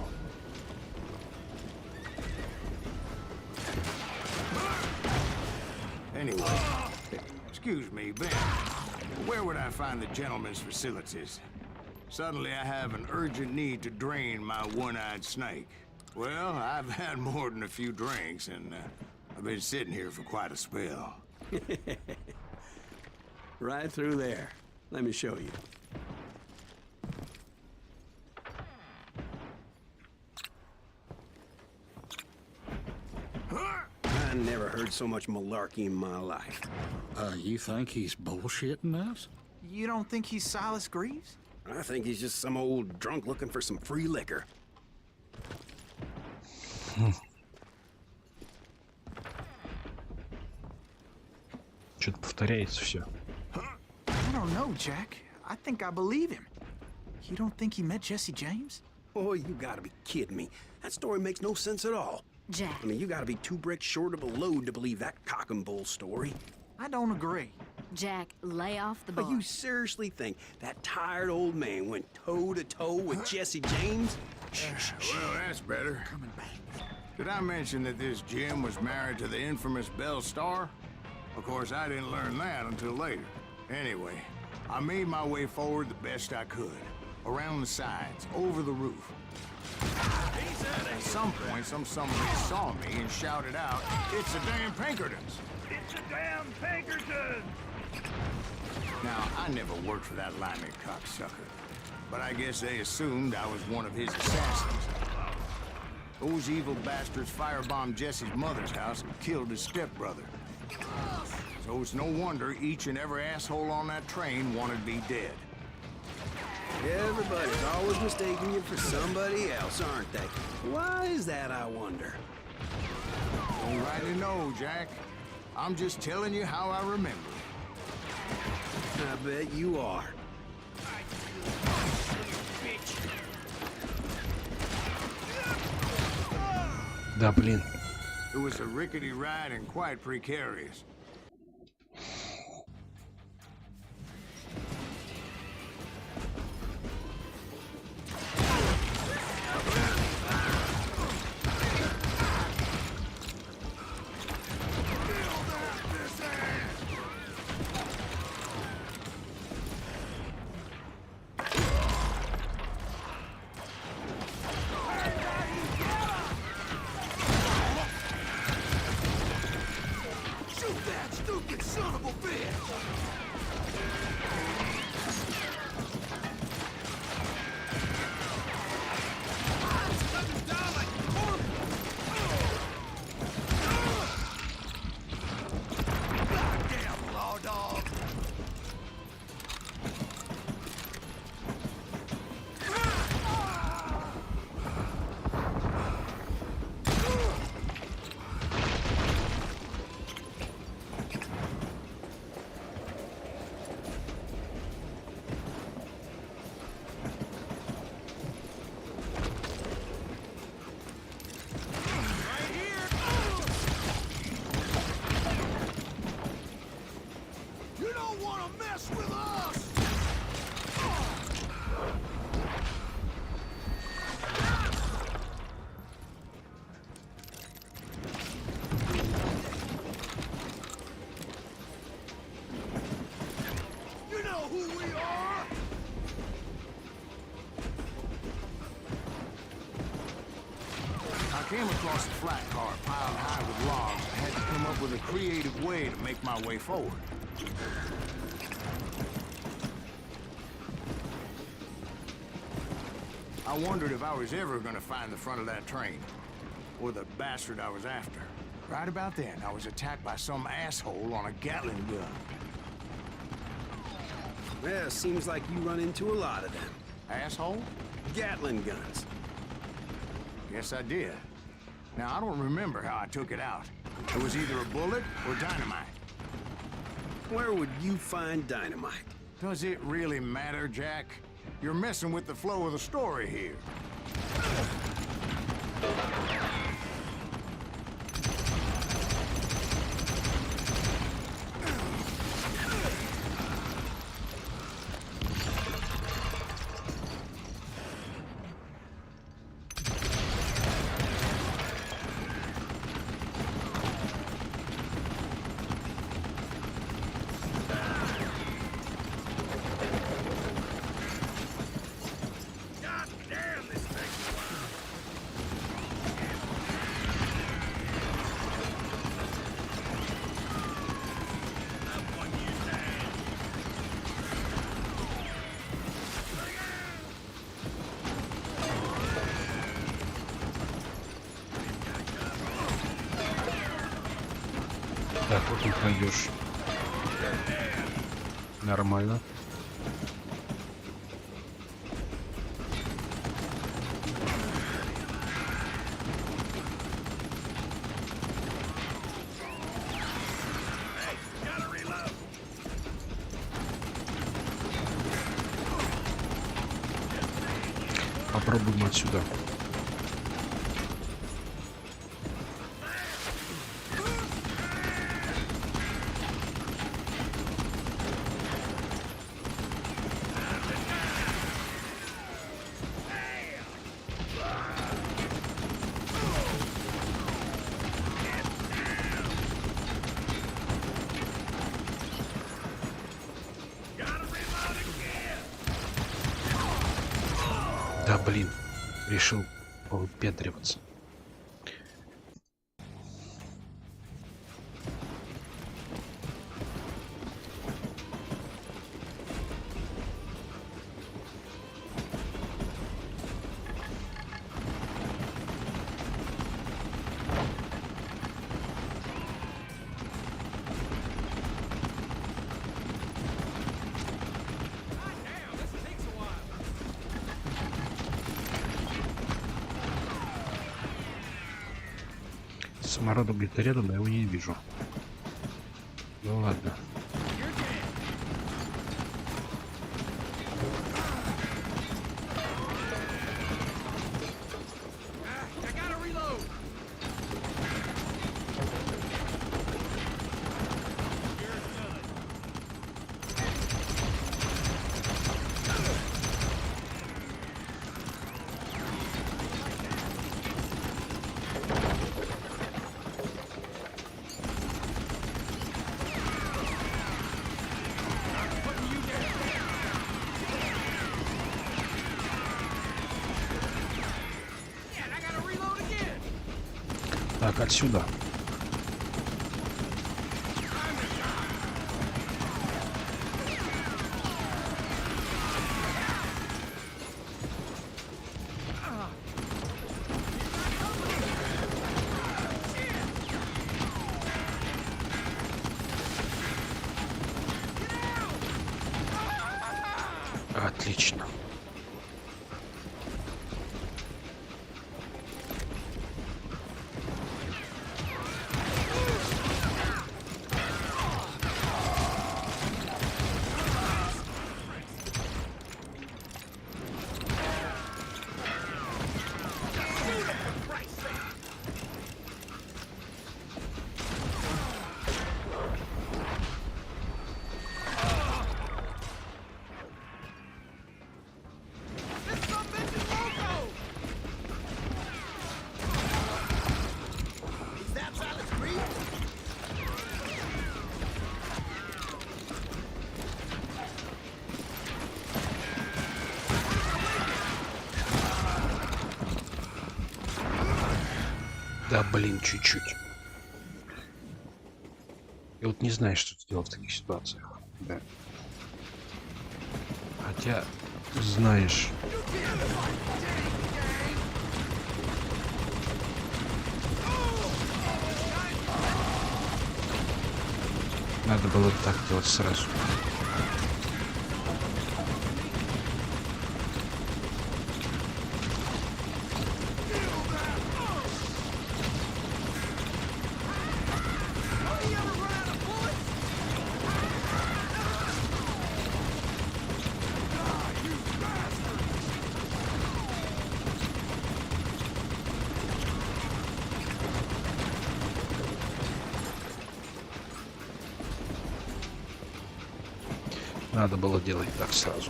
Anyway, excuse me, Ben. Where would I find the gentleman's facilities? Suddenly I have an urgent need to drain my one-eyed snake. Well, I've had more than a few drinks, and I've been sitting here for quite a spell. Right through there. Let me show you. I never heard so much malarkey in my life. You think he's bullshitting us? You don't think he's Silas Greaves? I think he's just some old drunk looking for some free liquor. Что-то повторяется все. I don't know, Jack. I think I believe him. You don't think he met Jesse James? Oh, you gotta be kidding me. That story makes no sense at all. Jack. I mean, you gotta be 2 bricks short of a load to believe that cock and bull story. I don't agree. Jack, lay off the But bar. you seriously think that tired old man went toe-to-toe with Jesse James? Well, that's better. Coming back. Did I mention that this Jim was married to the infamous Belle Starr? Of course, I didn't learn that until later. Anyway, I made my way forward the best I could. Around the sides, over the roof. At some point, somebody saw me and shouted out, "It's the damn Pinkertons!" It's a damn Pinkerton! Now, I never worked for that limey cocksucker, but I guess they assumed I was one of his assassins. Those evil bastards firebombed Jesse's mother's house and killed his stepbrother. So it's no wonder each and every asshole on that train wanted me dead. Everybody's always mistaking you for somebody else, aren't they? Why is that, I wonder? Don't rightly know, Jack. I'm just telling you how I remember. I bet you are. Да, блин. It was a rickety ride and quite precarious. I came across a flat car piled high with logs. I had to come up with a creative way to make my way forward. I wondered if I was ever going to find the front of that train, or the bastard I was after. Right about then, I was attacked by some asshole on a Gatling gun. Well, seems like you run into a lot of them. Asshole? Gatling guns. Yes, I did. Now, I don't remember how I took it out. It was either a bullet or dynamite. Where would you find dynamite? Does it really matter, Jack? You're messing with the flow of the story here. Так, вот тут найдешь. Нормально. Попробуем отсюда. Да блин, решил повыпендриваться. Самородок где-то рядом, но я его не вижу. Ну ладно. Так, отсюда. Отлично. Да, блин, чуть-чуть. И вот не знаешь, что делать в таких ситуациях. Да. Хотя, знаешь. Надо было так делать сразу. Надо было делать так сразу.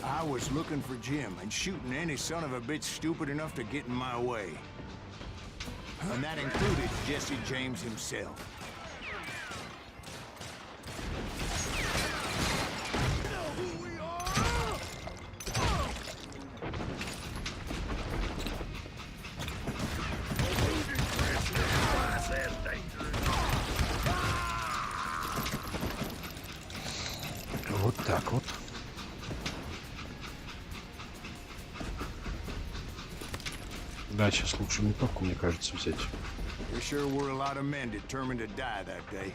I was looking for Jim and shooting any son of a bitch stupid enough to get in my way. And that included Jesse James himself. Вот так вот. Да, сейчас лучше винтовку, мне кажется, взять. There sure were a lot of men determined to die that day.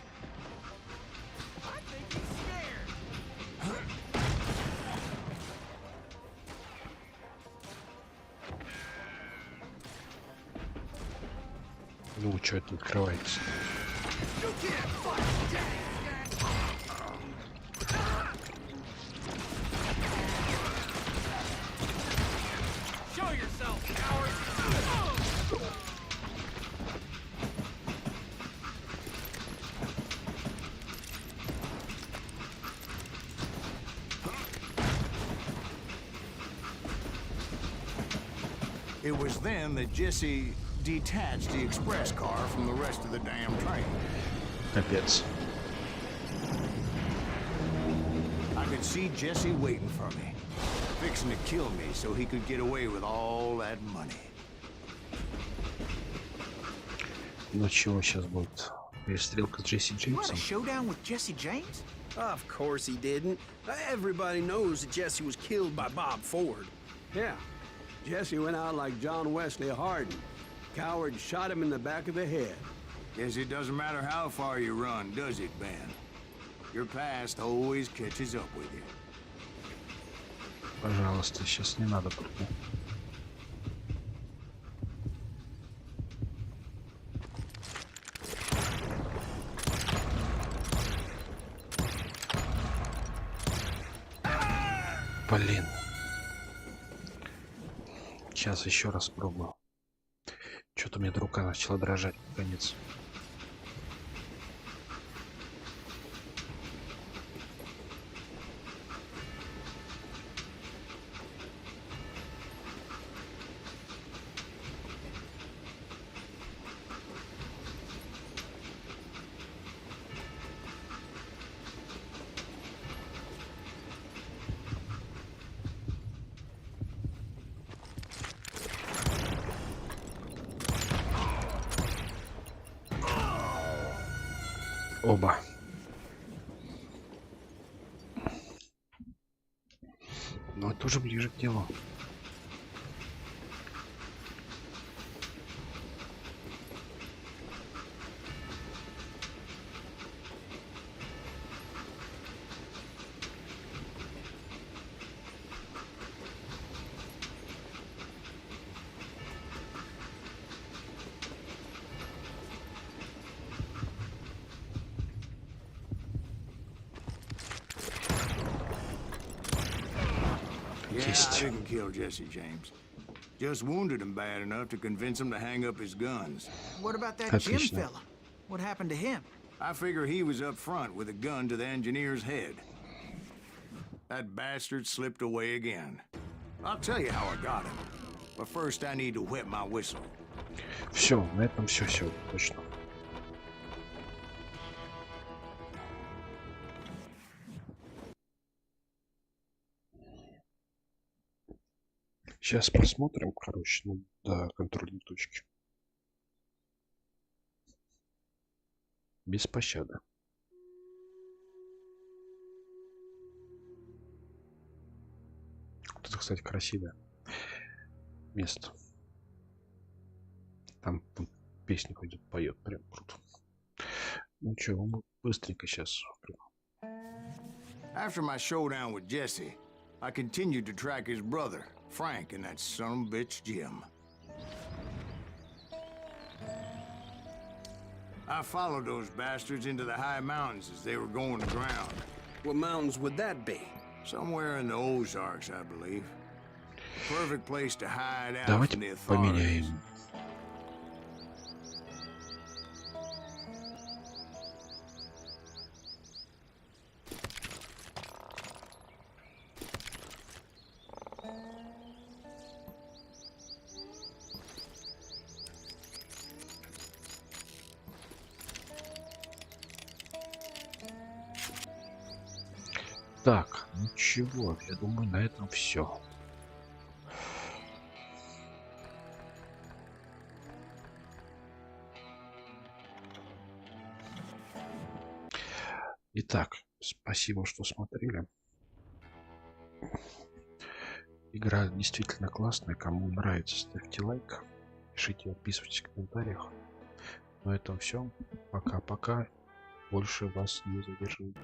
Ну, что это открывается? It was then that Jesse detached the express car from the rest of the damn train. Капец. I could see Jesse waiting for me, fixing to kill me so he could get away with all that money. Ну чего сейчас будет? Перестрелка с Джесси Джеймсом? Showdown with Jesse James? Of course he didn't. Everybody knows that Jesse was killed by Bob Ford. Yeah. Jesse went out like John Wesley Hardin. Coward shot him in the back of the head. Guess it doesn't matter how far you run, does it, Ben? Your past always catches up with you. Пожалуйста, сейчас не надо только. Блин. Сейчас еще раз пробую. Что-то у меня рука начала дрожать, наконец. Оба. Но это уже ближе к делу. Yeah, I didn't kill Jesse James. Just wounded him bad enough to convince him to hang up his guns. What about that Jim fella? What happened to him? I figure he was up front with a gun to the engineer's head. That bastard slipped away again. I'll tell you how I got him. But first I need to wet my whistle. Все, на этом все точно. Сейчас посмотрим, короче, до контрольной точки. Без пощады. Это, кстати, красивое место. Там песня ходит, поет, прям круто. Ну чего, мы быстренько сейчас. After my showdown with Jesse, I continued to track his brother, Frank, and that son of a bitch, Jim. I followed those bastards into the high mountains as they were going to ground. What mountains would that be? Somewhere in the Ozarks, I believe. Perfect place to hide out Давайте from the authorities. поменяем. Так, ничего, я думаю, на этом все. Итак, спасибо, что смотрели. Игра действительно классная. Кому нравится, ставьте лайк. Пишите, подписывайтесь в комментариях. На этом все. Пока-пока. Больше вас не задерживаю.